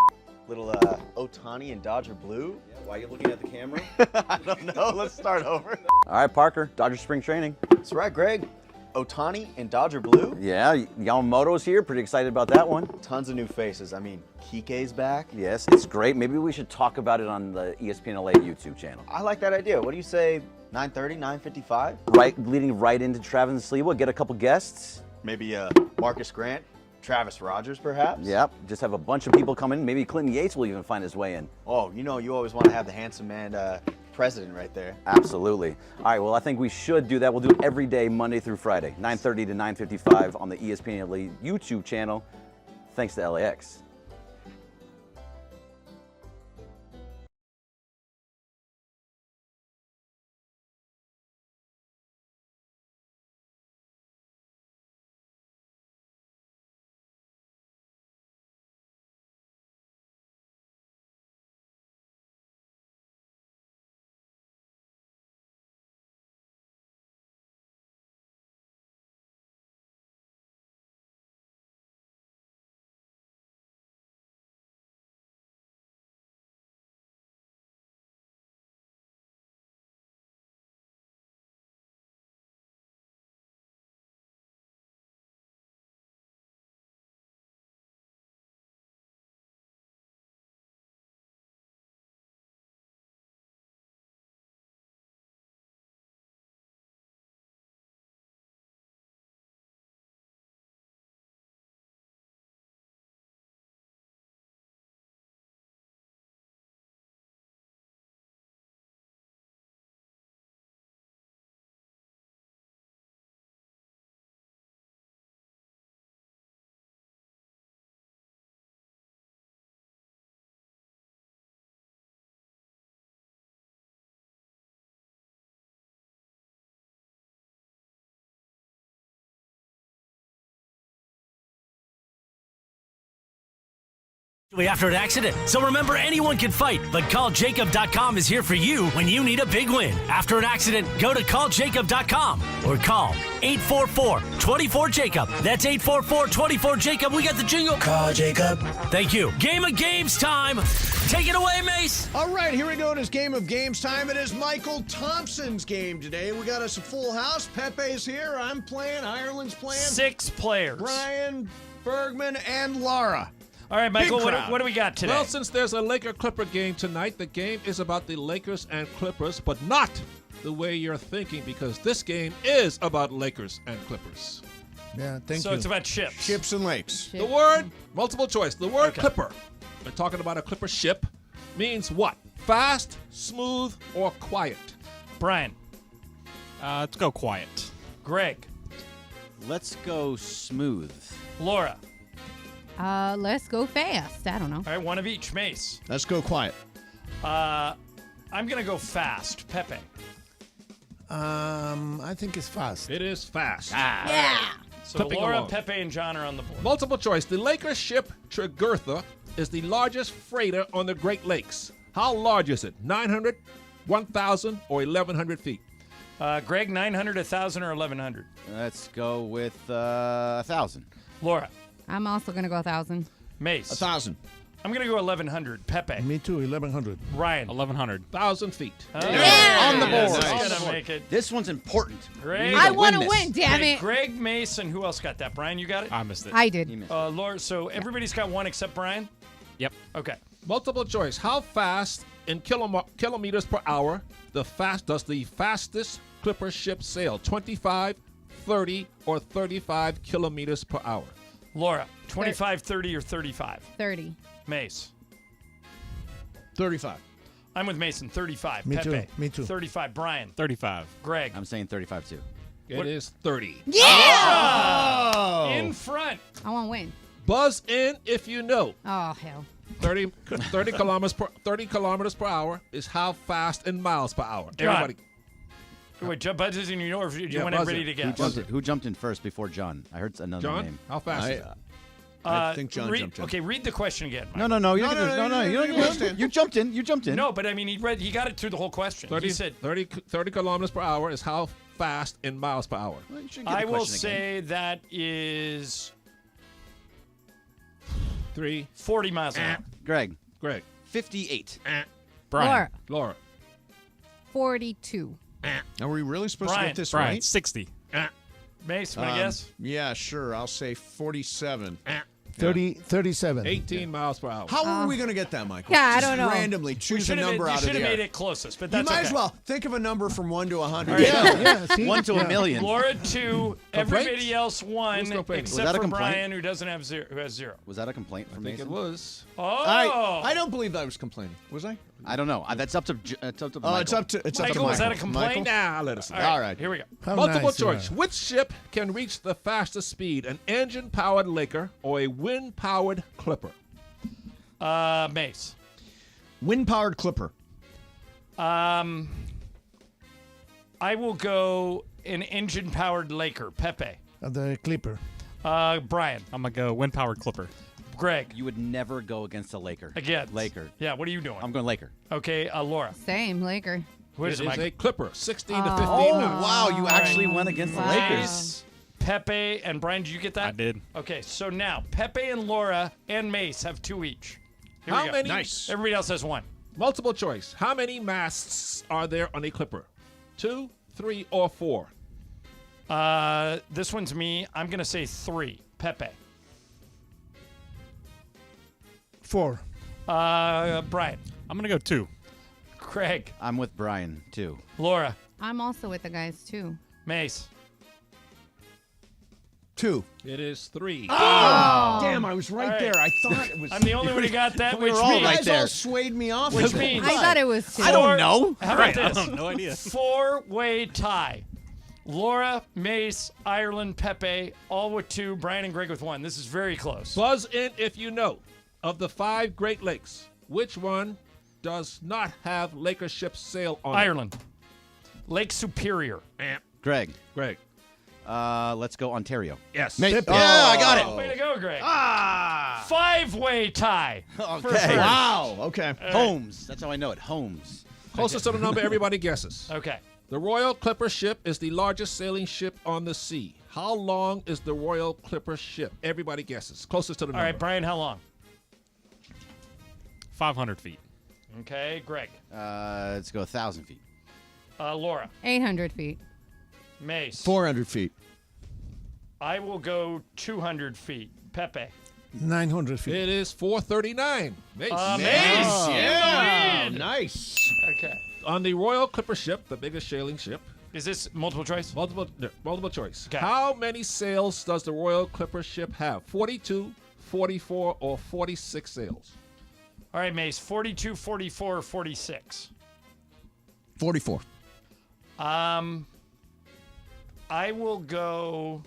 Little Ohtani and Dodger blue. Yeah, why are you looking at the camera? I don't know. Let's start over. All right, Parker. Dodger spring training. That's right, Greg. Ohtani and Dodger blue. Yeah, Yamamoto's here. Pretty excited about that one. Tons of new faces. I mean, Kike's back. Yes, it's great. Maybe we should talk about it on the ESPN LA YouTube channel. I like that idea. What do you say? 9:30, 9:55? Right, leading right into Travis Sliwa. Get a couple guests. Maybe Marcus Grant. Travis Rogers, perhaps? Yep, just have a bunch of people come in. Maybe Clinton Yates will even find his way in. Oh, you know, you always want to have the handsome man president right there. Absolutely. All right, well, I think we should do that. We'll do it every day, Monday through Friday, 9:30 to 9:55 on the ESPN LA YouTube channel. Thanks to LAX. After an accident. So remember, anyone can fight, but calljacob.com is here for you when you need a big win. After an accident, go to calljacob.com or call 844-24-JACOB. That's 844-24-JACOB. We got the jingle. Call Jacob. Thank you. Game of Games time. Take it away, Mace. All right, here we go. It is Game of Games time. It is Michael Thompson's game today. We got us a full house. Pepe's here. I'm playing. Ireland's playing. 6 players. Brian, Bergman, and Laura. All right, Michael, what do we got today? Well, since there's a Laker-Clipper game tonight, the game is about the Lakers and Clippers, but not the way you're thinking, because this game is about Lakers and Clippers. Yeah, thank you. So it's about ships. Ships and lakes. The word, multiple choice, the word Clipper, we're talking about a Clipper ship, means what? Fast, smooth, or quiet? Brian. Let's go quiet. Greg. Let's go smooth. Laura. Let's go fast. I don't know. All right, one of each. Mace. Let's go quiet. I'm going to go fast. Pepe. I think it's fast. It is fast. Yeah. So Clipping Laura, along. Pepe, and John are on the board. Multiple choice. The Lakers ship Tregurtha is the largest freighter on the Great Lakes. How large is it? 900, 1,000, or 1,100 feet? Greg, 900, 1,000, or 1,100? Let's go with 1,000. Laura. I'm also going to go 1,000. Mace. 1,000. I'm going to go 1,100. Pepe. Me too, 1,100. Ryan. 1,100. 1,000 feet. Yeah. On the board. That's gonna make it. This one's important. Greg. I want to this. win, damn Okay, it. Greg, Mace, and who else got that? Brian, you got it? I missed it. I did. Laura, so everybody's got one except Brian? Yep. Okay. Multiple choice. How fast in kilometers per hour does the fastest Clipper ship sail? 25, 30, or 35 kilometers per hour? Laura, 25, 30, or 35? 30. Mace. 35. I'm with Mason, 35. Me Pepe. too, me too. 35. Brian. 35. Greg. I'm saying 35 too. It is 30. Yeah! In front. I want to win. Buzz in if you know. Oh, hell. 30 kilometers per hour is how fast in miles per hour. Everybody. Wait, Buzz is in New York. Do you Yeah, want buzz everybody it. to guess? Who jumped in first before John? I heard another John, name. how fast is it? I think John read, jumped in. Okay, read the question again. No. You don't get You jumped in. You jumped in. No, but I mean, he got it through the whole question. 30, He said 30 kilometers per hour is how fast in miles per hour? Well, you should get the I will question again. say that is 3. 40 miles an hour. Greg. 58. Brian. Laura. 42. Are we really supposed to Brian. get this Brian, right? 60. Mace, my guess? Yeah, sure. I'll say 47. 37. 18 miles per hour. How are we going to get that, Michael? Yeah, I Just don't know. randomly choose a number You out of should the have air. made it closest, but You that's might okay. as well think of a number from 1 to 100. All right. Yeah, see? 1 to a million. Laura 2, everybody else 1, Who's complaining? Was except that a for complaint? Brian, who doesn't have 0, who has 0. Was that a complaint from I think Mason? it was. Oh, I don't believe I was complaining. Was I? I don't know. That's up to. It's up to. Oh, Michael. it's up to Michael, Michael. is that a complaint? Nah, let us know. All right, here we go. How Multiple nice you choice. are. Which ship can reach the fastest speed? An engine-powered Laker or a wind-powered Clipper? Mace. Wind-powered Clipper. I will go an engine-powered Laker. Pepe. The Clipper. Brian. I'm going to go wind-powered Clipper. Greg. You would never go against a Laker. Again. Laker. Yeah, what are you doing? I'm going Laker. Okay, Laura. Same, Laker. What It is is it, Mike? a Clipper. 16 to 15 Oh, knots. wow. You actually went against the Lakers. Mace, Pepe, and Brian, did you get that? I did. Okay, so now Pepe and Laura and Mace have 2 each. Here How we go. many- Nice. Everybody else has 1. Multiple choice. How many masts are there on a Clipper? 2, 3, or 4? This one's me. I'm going to say 3. Pepe. 4. Brian. I'm going to go 2. Craig. I'm with Brian, too. Laura. I'm also with the guys, too. Mace. 2. It is 3. Damn, I was right, All right. there. I thought it was. I'm the only one who got that, We which were all means... You right guys there. all swayed me off. Which with it. means... I thought it was 2. I don't know. How about Right, this? I have no idea. 4-way tie. Laura, Mace, Ireland, Pepe, all with 2. Brian and Greg with 1. This is very close. Buzz in if you know. Of the 5 Great Lakes, which one does not have Laker ships sail on it? Ireland. Lake Superior. Greg. Greg. Let's go Ontario. Yes. Mate, Yeah, I got it. Way to go, Greg. 5-way tie. Okay. For first. Wow. Okay. Holmes. That's how I know it. Holmes. Closest to the number everybody guesses. Okay. The Royal Clipper ship is the largest sailing ship on the sea. How long is the Royal Clipper ship? Everybody guesses. Closest to the All number. right, Brian, how long? 500 feet. Okay, Greg. Let's go 1,000 feet. Laura. 800 feet. Mace. 400 feet. I will go 200 feet. Pepe. 900 feet. It is 439. Mace. Mace. Yeah. In the lead. Nice. Okay. On the Royal Clipper ship, the biggest sailing ship, Is this multiple choice? multiple choice. Okay. How many sails does the Royal Clipper ship have? 42, 44, or 46 sails? All right, Mace. 42, 44, or 46. 44. I will go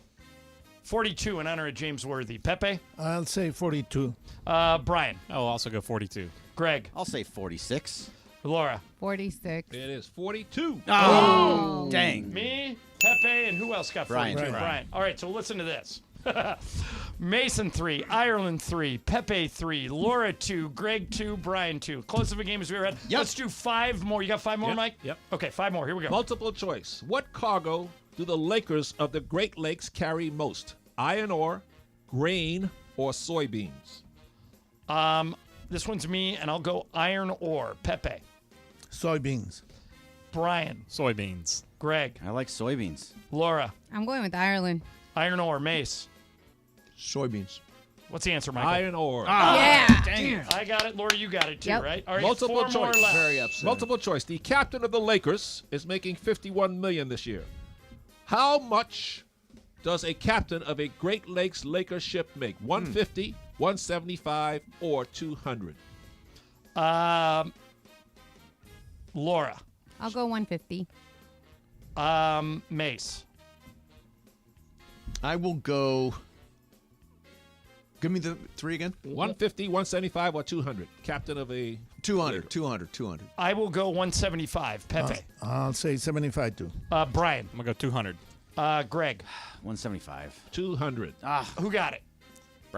42 in honor of James Worthy. Pepe. I'll say 42. Brian. I'll also go 42. Greg. I'll say 46. Laura. 46. It is 42. Oh, dang. Me, Pepe, and who else got 42? Brian. Brian. All right, so listen to this. Mason 3, Ireland 3, Pepe 3, Laura 2, Greg 2, Brian 2. Close of a game as we were at. Yep. Let's do 5 more. You got 5 more, Yep, Mike? yep. Okay, 5 more. Here we go. Multiple choice. What cargo do the Lakers of the Great Lakes carry most? Iron ore, grain, or soybeans? This one's me, and I'll go iron ore. Pepe. Soybeans. Brian. Soybeans. Greg. I like soybeans. Laura. I'm going with Ireland. Iron ore. Mace. Soybeans. What's the answer, Michael? Iron ore. Yeah. Dang it. I got it. Laura, you got it too, Yep. right? All right, Multiple 4 more choice. left. Very upset. Multiple choice. The captain of the Lakers is making $51 million this year. How much does a captain of a Great Lakes Laker ship make? 150, 175, or 200? Laura. I'll go 150. Mace. I will go. Give me the 3 again. 150, 175, or 200? Captain of a 200. 200. I will go 175. Pepe. I'll say 75 too. Brian. I'm going to go 200. Greg. 175. 200. Who got it?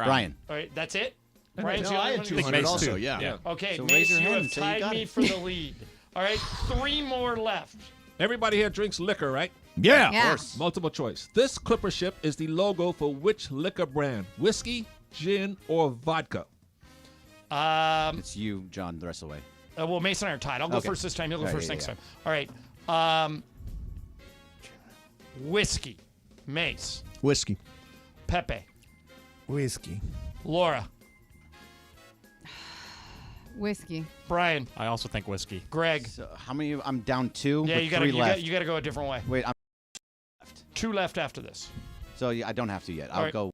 Brian. All right, that's it? No, Brian's the I only had one 200 who's- also, yeah. Okay, So Mace, raise your you hand have and say you tied got me it. for the lead. All right, 3 more left. Everybody here drinks liquor, right? Yeah. Yeah. Of course. Multiple choice. This Clipper ship is the logo for which liquor brand? Whiskey, gin, or vodka? It's you, John, the rest of the way. Well, Mason and I are tied. I'll go Okay. first this time. You'll go Yeah, first yeah, next yeah. time. All right. Whiskey. Mace. Whiskey. Pepe. Whiskey. Laura. Whiskey. Brian. I also think whiskey. Greg. So how many? I'm down 2. Yeah, with you gotta 3 left. you gotta go a different way. Wait, 2 left after this. so I don't have to yet. All I'll right. go.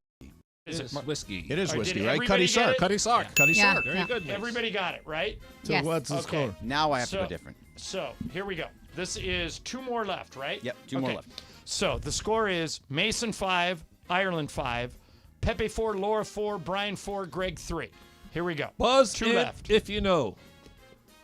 Is it? whiskey. It is All right, whiskey, did right? everybody Cuddy get Sark. it? Cuddy Sark. Cuddy Yeah. Sark. Very Yeah. good, Mace. Everybody got it, right? So Yes. what's the Okay. score? Now I have to So- go different. So here we go. This is 2 more left, right? Yep, 2 more Okay. left. So the score is Mason 5, Ireland 5, Pepe 4, Laura 4, Brian 4, Greg 3. Here we go. Buzz 2 in left. if you know.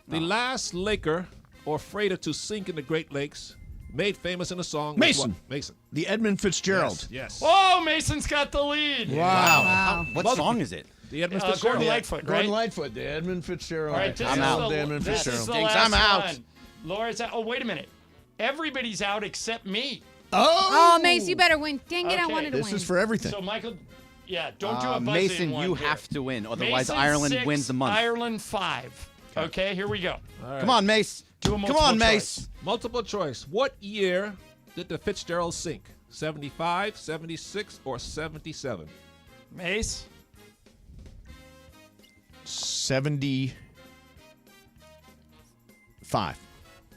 The last Laker or freighter to sink in the Great Lakes, made famous in a song. was Mason. what? Mason. The Edmund Fitzgerald. Yes. Oh, Mason's got the lead. Wow. What song is it? The Edmund Gordon Fitzgerald. Lightfoot, right? Gordon Lightfoot, the Edmund Fitzgerald. All right, this I'm is out. the, The Edmund this is Fitzgerald. the Jinx, last I'm out. one. Laura's out. Oh, wait a minute. Everybody's out except me. Oh, Mace, you better win. Dang it, I Okay. wanted to This win. is for everything. So, Michael, yeah, don't do a buzz Mason, in one you here. have to win. Otherwise, Mason Ireland 6, wins the month. Ireland 5. Okay, here we go. Come on, Mace. Do a Come multiple on, choice. Mace. Multiple choice. What year did the Fitzgerald sink? 75, 76, or 77? Mace? 75.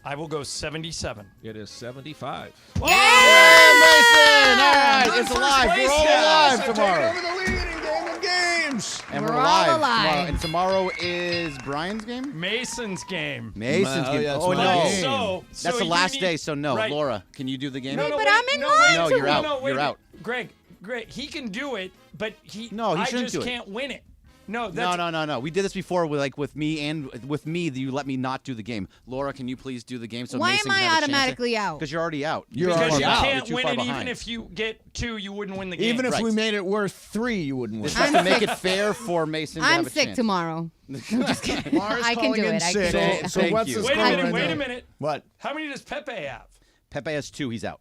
I will go 77. It is 75. Mason! All right, Good it's first alive. place, We're all guys. alive They're tomorrow. taking over the lead in Game of Games. And We're we're all alive alive. tomorrow. And tomorrow is Brian's game? Mason's game. Mason's Oh, game. yeah, it's Oh, my no. game. So That's the you last need- day, so no. Right. Laura, can you do the game? But wait, I'm in no, line wait, No, to you're win. out. No, wait You're a out. minute. Greg, he can do it, but No, he I shouldn't just do it. can't win it. No, that's No. We did this before with me and with me. You let me not do the game. Laura, can you please do the game so Why Mason am I can have a chance automatically out? Because you're already out. You're because already you out. can't You're too win far it. Even behind. if you get 2, you wouldn't win the game. Even if Right. we made it worth 3, you wouldn't win. This is to make it fair for Mason to I'm have a sick chance. tomorrow. I'm just kidding. Laura's I can calling do in it. I sick. can do it. So Thank what's you. the Wait score a minute. right Wait now? a minute. What? How many does Pepe have? Pepe has 2. He's out.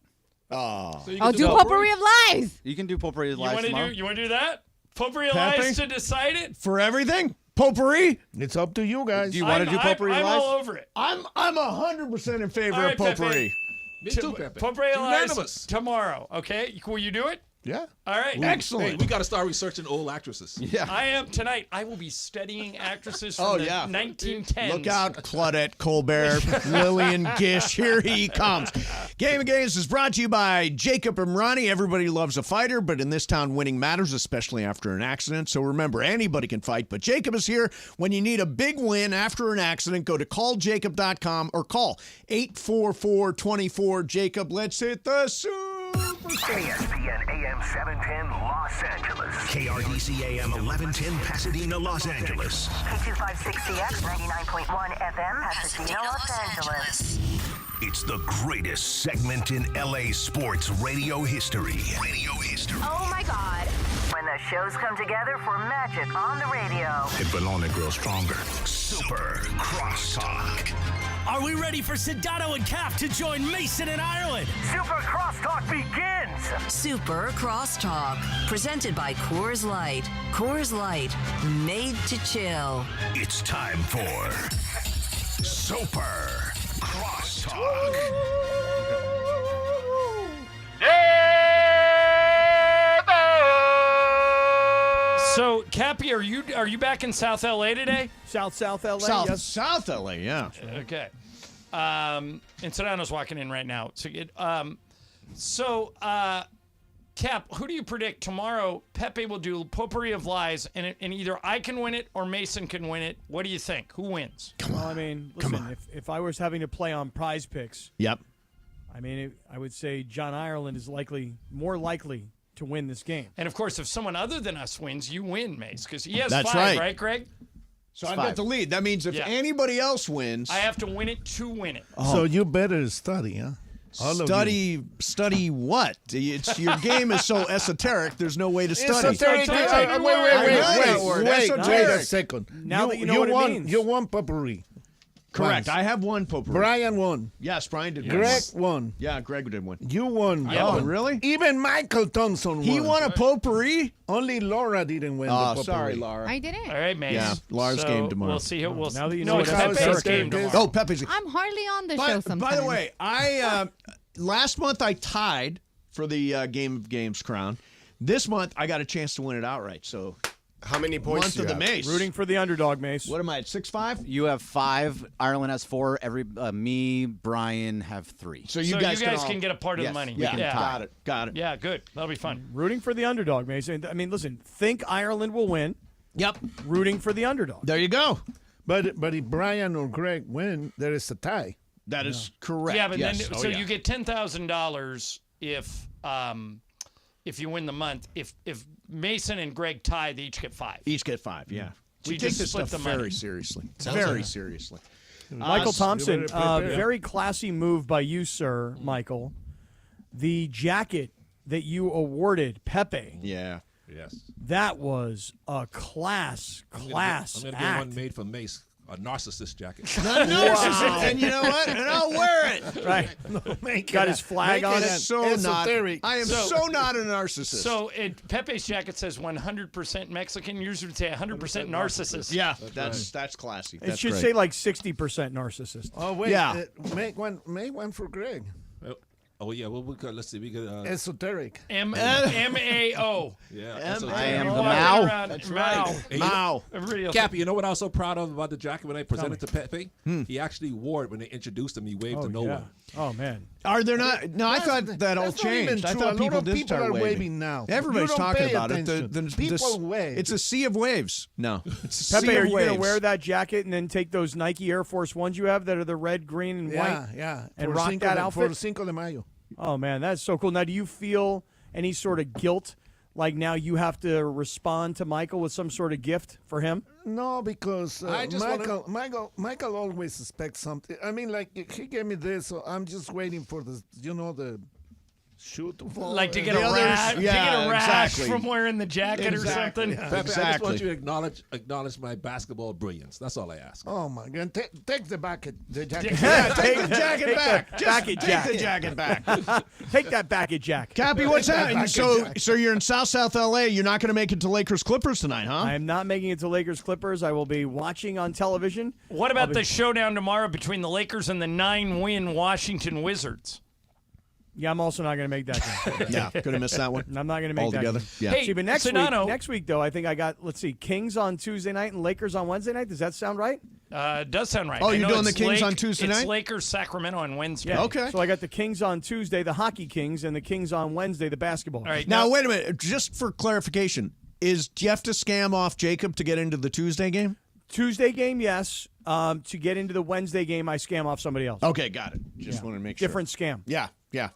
Oh. So you I'll can do Potpourri of Lies. You can do Potpourri You Live want to tomorrow. do? You want to do that? Potpourri Pepe? Lies to decide it. For everything? Potpourri? It's up to you guys. Do you want to do Potpourri I'm Live? all over it. I'm 100% in favor All right, of potpourri. Me too, Pepe. Potpourri Lies Unanimous. tomorrow. Okay, will you do it? Yeah. All right. Hey, Excellent. we got to start researching old actresses. Yeah. I am tonight. I will be studying actresses from Oh, the yeah. 1910s. Look out, Claudette Colbert, Lillian Gish. Here he comes. Game of Games is brought to you by Jacob and Ronnie. Everybody loves a fighter, but in this town, winning matters, especially after an accident. So remember, anybody can fight, but Jacob is here when you need a big win after an accident. Go to calljacob.com or call 844-24-JACOB. Let's hit the Super ESPN AM 710 Los Angeles. KRDC AM 1110 Pasadena, Los Angeles. K256CX 99.1 FM Pasadena, Los Angeles. It's the greatest segment in LA sports radio history. Oh my God. When the shows come together for magic on the radio. It will only grow stronger. Super Crosstalk. Are we ready for Sedano and Cap to join Mason in Ireland? Super Crosstalk begins. Super Crosstalk, presented by Coors Light. Coors Light, made to chill. It's time for Super Crosstalk. So, Cappy, are you back in South LA today? South LA. South LA, yeah. Okay. And Sedano's walking in right now. So, Cap, who do you predict tomorrow? Pepe will do Potpourri of Lies, and either I can win it or Mason can win it. What do you think? Who wins? Well, I mean, listen, if I was having to play on Prize Picks, Yep. I mean, I would say John Ireland is more likely to win this game. And of course, if someone other than us wins, you win, Mace, because he has That's 5, right. Greg? So I've got the lead. That means if Yeah. anybody else wins, I have to win it to win it. So you better study, huh? Study what? Your game is so esoteric. There's no way to study. Esoteric. Wait a second. Now that you know what it means. You won potpourri. Correct. Once. I have one potpourri. Brian won. Yes, Brian did. Greg won. Yeah, Greg did one. You won. Oh, really? Even Michael Thompson won. He won a potpourri? Only Laura didn't win the potpourri. Sorry, Laura. I didn't. All right, Mace. Yeah, Lars game tomorrow. We'll see. We'll now that you know know it's what Pepe's game tomorrow. Oh, Pepe's. I'm hardly on the show sometimes. By the way, I last month I tied for the Game of Games crown. This month I got a chance to win it outright. So how many points month do you of the have? Mace. Rooting for the underdog, Mace. What am I at 6-5? You have 5. Ireland has 4. Me, Brian have 3. So you guys can get a part of the money. Yeah, got it. Yeah, good. That'll be fun. Rooting for the underdog, Mace. I mean, listen. Think Ireland will win. Yep. Rooting for the underdog. There you go. But if Brian or Greg win, there is a tie. That is correct. Yeah, but yes. then you get $10,000 if you win the month. If Mason and Greg tie, they each get 5. Each get 5. Yeah. So we you take just this split stuff the money. very seriously. Seriously. Michael Thompson, very classy move by you, sir, Michael. The jacket that you awarded Pepe. Yeah. Yes. That was a class I'm gonna get act. one made from Mace, a narcissist jacket. Not narcissist, and you know what? And I'll wear it. Right. Got his flag on it. So not. I am so not a narcissist. So Pepe's jacket says 100% Mexican. Yours would say 100% narcissist. Yeah, that's classy. It should say like 60% narcissist. Oh wait. Yeah. Make one for Greg. Oh yeah, well we could. Let's see. We could. Esoteric. M-A-O. Yeah. I am the Mao. That's right. Mao. Cappy, you know what I was so proud of about the jacket when I presented to Pepe? He actually wore it when they introduced him. He waved to no one. Oh man. Are there not? No, I thought that all changed. I thought people did start waving now. Everybody's talking about it. People wave. It's a sea of waves. No. It's a Pepe, sea are of you waves. going to wear that jacket and then take those Nike Air Force Ones you have that are the red, green, and white? Yeah. And rock that outfit? For Cinco de Mayo. Oh, man, that's so cool. Now, do you feel any sort of guilt, like now you have to respond to Michael with some sort of gift for him? No, because Michael always expects something. I mean, like, he gave me this, so I'm just waiting for the shoe to fall. Like to get a rash from wearing the jacket or something. Yeah. Pepe, I just want you to acknowledge my basketball brilliance. That's all I ask. Oh my God! Take the jacket. Take the jacket back. Take the jacket back. Take that baggage jack. Cappy, what's happening? So you're in South LA. You're not going to make it to Lakers Clippers tonight, huh? I am not making it to Lakers Clippers. I will be watching on television. What about the showdown tomorrow between the Lakers and the 9-win Washington Wizards? Yeah, I'm also not going to make that game. Yeah, going to miss that one. I'm not going to make altogether. that Yeah. game. See, but next Sedano. week, though, I think I got, Kings on Tuesday night and Lakers on Wednesday night. Does that sound right? It does sound right. Oh, I you're know doing the it's Kings on Tuesday night? It's Lakers Sacramento on Wednesday. Yeah. Okay. So I got the Kings on Tuesday, the hockey Kings, and the Kings on Wednesday, the basketball. All right. Now, wait a minute. Just for clarification, do you have to scam off Jacob to get into the Tuesday game? Tuesday game, yes. To get into the Wednesday game, I scam off somebody else. Okay, got it. Just want to make sure. Different scam. Yeah.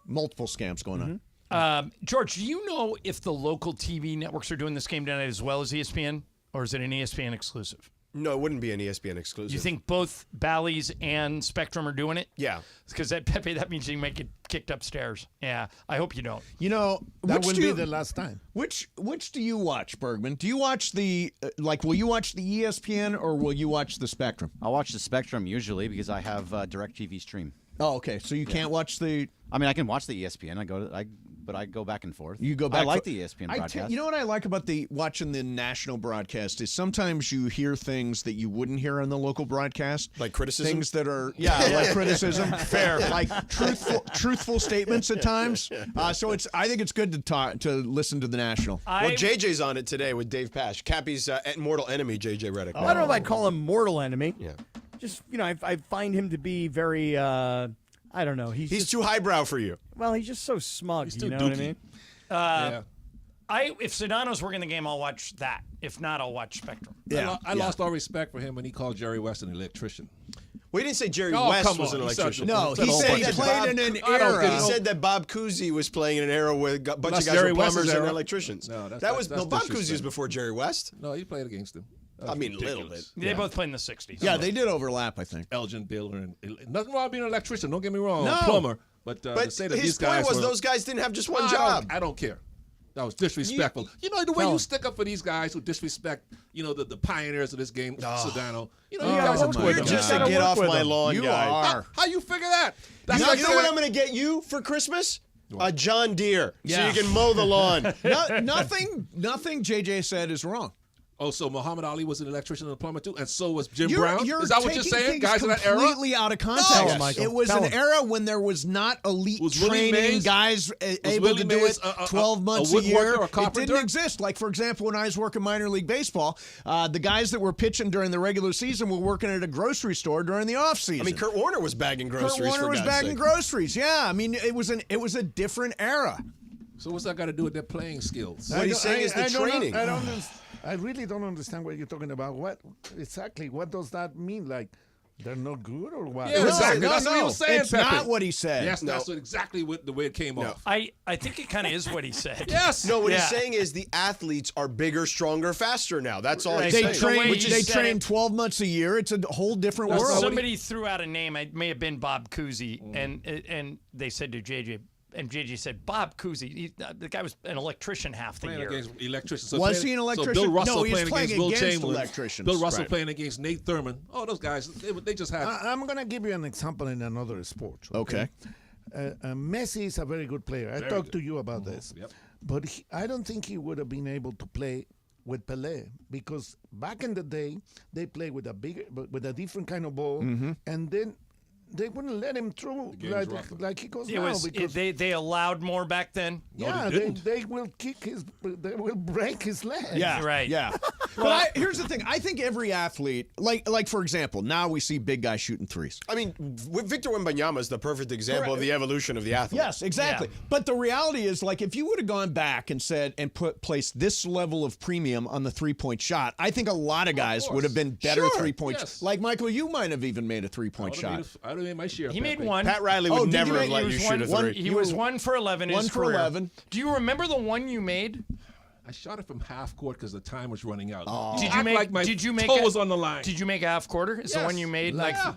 Multiple scams going on. George, do you know if the local TV networks are doing this game tonight as well as ESPN, or is it an ESPN exclusive? No, it wouldn't be an ESPN exclusive. You think both Bally's and Spectrum are doing it? Yeah. Because Pepe, that means you might get kicked upstairs. Yeah, I hope you don't. You know, that wouldn't be the last time. Which do you watch, Bergman? Do you watch the will you watch the ESPN or will you watch the Spectrum? I'll watch the Spectrum usually because I have DirecTV Stream. Oh, okay. So you can't watch the. I mean, I can watch the ESPN. But I go back and forth. You go back. I like the ESPN broadcast. You know what I like about watching the national broadcast is sometimes you hear things that you wouldn't hear on the local broadcast, like criticism. Things that are like criticism, fair, like truthful statements at times. So I think it's good to listen to the national. Well, JJ's on it today with Dave Pash. Cappy's mortal enemy, JJ Redick. I don't know if I'd call him mortal enemy. Yeah. Just I find him to be very. I don't know. He's too highbrow for you. Well, he's just so smug. He's too you know dookie. what I mean? If Sedano's working the game, I'll watch that. If not, I'll watch Spectrum. Yeah. I lost all respect for him when he called Jerry West an electrician. Well, he didn't say Jerry West was an electrician. No, he said he played in an era. He said that Bob Cousy was playing in an era where a bunch of guys were plumbers and electricians. No, Bob Cousy was before Jerry West. No, he played against him. I mean, a little bit. They both played in the 60s. Yeah, they did overlap, I think. Elgin Baylor. And nothing wrong with being an electrician. Don't get me wrong. No. A plumber. But But to say that his these point guys was were, those guys didn't have just one I job. I don't care. That was disrespectful. You know, the way you stick up for these guys who disrespect, the pioneers of this game, Sedano. You guys are You're just a get off my lawn guy. How you figure that? You know what I'm going to get you for Christmas? A John Deere, so you can mow the lawn. Nothing JJ said is wrong. Oh, so Muhammad Ali was an electrician and a plumber too, and so was Jim You're Brown? Is that what you're taking saying? things Guys in that era? completely out of context. No, Michael. It was Tell an him. era when there was not elite Was Willie training, Mays- guys able Willie to do Mays it a 12 months woodworker a year. or a It carpenter? didn't exist. Like, for example, when I was working minor league baseball, the guys that were pitching during the regular season were working at a grocery store during the offseason. I mean, Kurt Warner was bagging groceries. Kurt Warner for was God's bagging sake. groceries. Yeah, I mean, it was a different era. So what's that got to do with their playing skills? What he's saying is the training. I really don't understand what you're talking about. What exactly? What does that mean? Like they're no good or what? Yeah, exactly. That's what he was saying. It's Pepe. not what he said. Yes, that's exactly the way it came off. I think it kind of is what he said. Yes. No, what he's saying is the athletes are bigger, stronger, faster now. That's all he's They saying. train 12 months a year. It's a whole different world. Somebody threw out a name. It may have been Bob Cousy, and they said to JJ. And JJ said, Bob Cousy, the guy was an electrician half the Playing year. against electricians. Was he an electrician? So Bill Russell No, he was playing against playing Will against Chamberlain. electricians. Bill Russell Right. playing against Nate Thurman. Oh, those guys, they just had. I'm going to give you an example in another sport. Okay. Messi is a very good player. I talked to you about this. Yep. But I don't think he would have been able to play with Pelé because back in the day, they played with a different kind of ball. And then they wouldn't let him through like he goes now. Because They allowed more back then. they will they will break his leg. Yeah, right. Yeah. But here's the thing. I think every athlete, like for example, now we see big guys shooting threes. I mean, Victor Wembanyama is the perfect example of the evolution of the athlete. Yes, exactly. Yeah. But the reality is, like, if you would have gone back and said and placed this level of premium on the 3-point shot, I think a lot of guys would have been better 3-point. Yes. Like Michael, you might have even made a 3-point shot. I would have made my share. He made Pepe. one. Pat Riley would did never you have make- let he you was shoot a three. He was 1 for 11 in One his for career. 11. Do you remember the one you made? I shot it from half court because the time was running out. Did you make? Like my did you make? toe was on the line. Did you make a half quarter? Is the Yes. one you made? Yeah.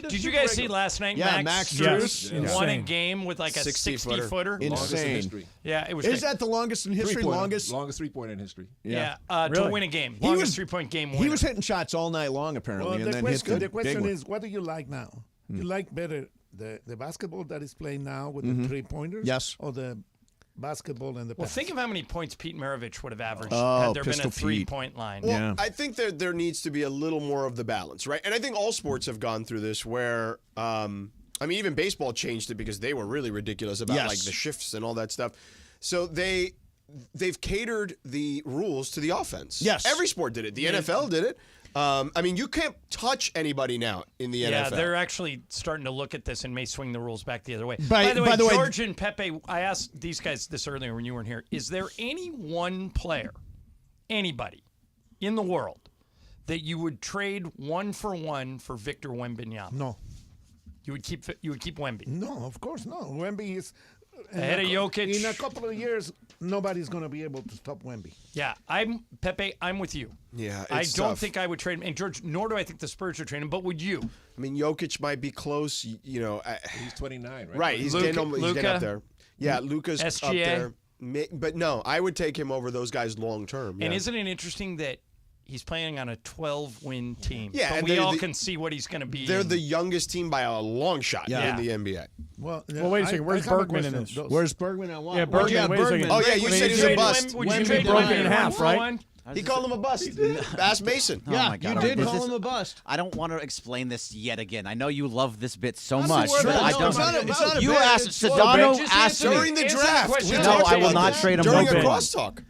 Did you guys see last night? Yeah, Max Max Strus Strus. won a Insane. game with like a 60-footer. Longest in Insane. history. Yeah, it was. Is that the longest in history? Longest 3-pointer in history. Yeah, to Really? win a game. He Longest was- 3-point game winner. He was hitting shots all night long, apparently, Well, and the then question, hit the the question big one. is, what do you like now? You like better the basketball that is playing now with the 3-pointers? Yes. Or the basketball and the Well, pass? think of how many points Pete Maravich would have averaged Oh, had there been Pistol a Pete. 3-point line. Well, I think there needs to be a little more of the balance, right? And I think all sports have gone through this where, I mean, even baseball changed it because they were really ridiculous about Yes. like the shifts and all that stuff. So they've catered the rules to the offense. Yes. Every sport did it. The NFL did it. I mean, you can't touch anybody now in the Yeah, NFL. they're actually starting to look at this and may swing the rules back the other way. By the way, George and Pepe, I asked these guys this earlier when you weren't here. Is there any one player, anybody in the world, that you would trade 1-for-1 for Victor Wembanyama? No. You would keep Wemby. No, of course not. Wemby is Ahead of Jokic. In a couple of years, nobody's going to be able to stop Wemby. Yeah, Pepe, I'm with you. Yeah, I it's don't tough. think I would trade him. And George, nor do I think the Spurs are trading him, but would you? I mean, Jokic might be close. You know, He's 29, right? right? He's getting up there. Yeah, Luka's up SGA. there. But no, I would take him over those guys long term. And isn't it interesting that he's playing on a 12-win team? Yeah, but and we they're all the- can see what he's going to be. They're in. the youngest team by a long shot Yeah. in the NBA. Well, wait a second. Where's I have a Bergman in question. this? Where's Bergman at what? Yeah, Bergman. Yeah, wait a second. Bergman. Oh, yeah, you said he's a bust. Would you Wemby trade broke it Wemby in half, for right? one? He called him a bust. Ask Mason. Oh Yeah, my God. you did This call is- him a bust. I don't want to explain this yet again. I know you love this bit so That's much, the word. but No, I no, don't. it's not a- it's not a You bit. asked It's Sedano just asked me During the Answer the draft. question. We No, talked I will about not that trade him during a over. crosstalk.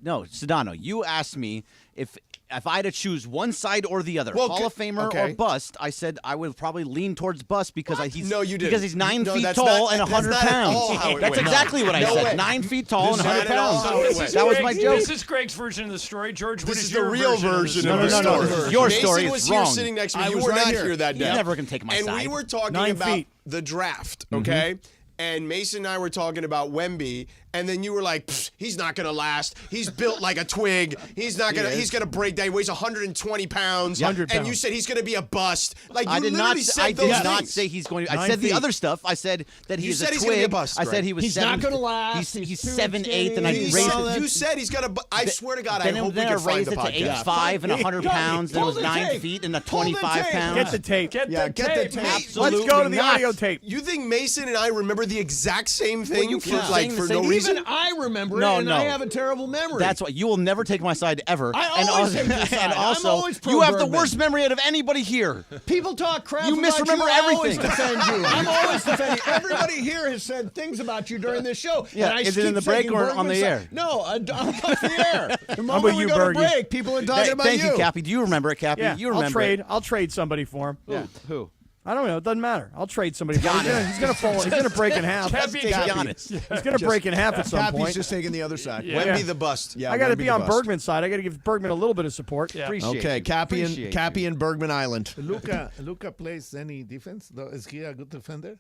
No, Sedano, you asked me if I had to choose one side or the other, Well, Hall of Famer okay. or bust. I said I would probably lean towards bust because he's No, you didn't. because he's 9 No, feet that's tall not- and that's 100 not at all pounds. how it That's went. exactly what I No said. way. 9 feet tall and This is 100 not at all pounds. how it went. That was my joke. This is Greg's version of the story. George, what This is is the your real version version of of the the story? story. Your Mason story is was here wrong. sitting next to me. I You was were right not here. here that day. You never can take my and side. we were talking 9 about feet. the draft, okay? And Mason and I were talking about Wemby, and then you were like, he's not going to last. He's built like a twig. He's not going to. He's going to break down. He weighs 120 pounds. 100 And you pounds. said he's going to be a bust. Like you I did not. said I those did not things. say he's going to. I 9 said the feet. other stuff. I said that he You is said a he's twig. gonna be a bust, I said Greg. he was. He's seven, not gonna last. He's He's too 7'8", and I skinny. raised it. You said he's going to. I swear to God, I hope we then I can find raised the it to podcast. 8'5" and 100 pounds. Then it was Pull the 9 tape. feet and a Pull the 25 tape. pounds. Get the tape. Get the tape. Absolutely Let's go to the not. audio tape. You think Mason and I remember the exact same thing you for keep like saying the for same- no reason? Even I remember No, it, and no. I have a terrible memory. That's why you will never take my side ever. I and always also, take your side. and I'm also always pro you have the Bergman. worst memory out of anybody here. People talk crap You about misremember you. I always everything. defend you. I'm always defending you. Everybody here has said things about you during this show. Yeah, and I is it in keep the break taking or on Bergman's the side. air? No, I'm off the air. The How moment about we you, go to Bergie? break, people are talking about Thank you. you, Cappy. Do you remember it, Cappy? Yeah, You remember I'll trade. it. I'll trade somebody for him. Yeah. Who? I don't know. It doesn't matter. I'll trade somebody. For him. He's gonna fall. He's gonna break in half. Cappy, He's gonna break in half at some Cappy's point. just taking the other side. Yeah. Wemby the bust. Yeah, I got to Wemby be the on bust. Bergman's side. I got to give Bergman a little bit of support. Yeah. Appreciate Okay, you. Cappy Appreciate and Bergman Island. Luka plays any defense? Is he a good defender?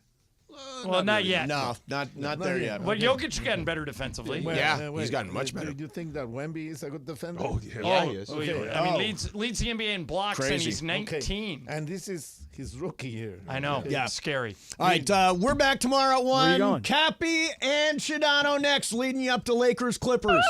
Well, not yet. No, not there yet. But Jokic's gotten better defensively. He's gotten much better. Do you think that Wemby is a good defender? Oh, yeah. Yeah, he is. Oh, yeah. I mean, leads the NBA in blocks, and Crazy. he's 19. And this is his rookie year. I know. Yeah. It's scary. All right, we're back tomorrow at 1. Where you going? Cappy and Shadano next, leading you up to Lakers Clippers.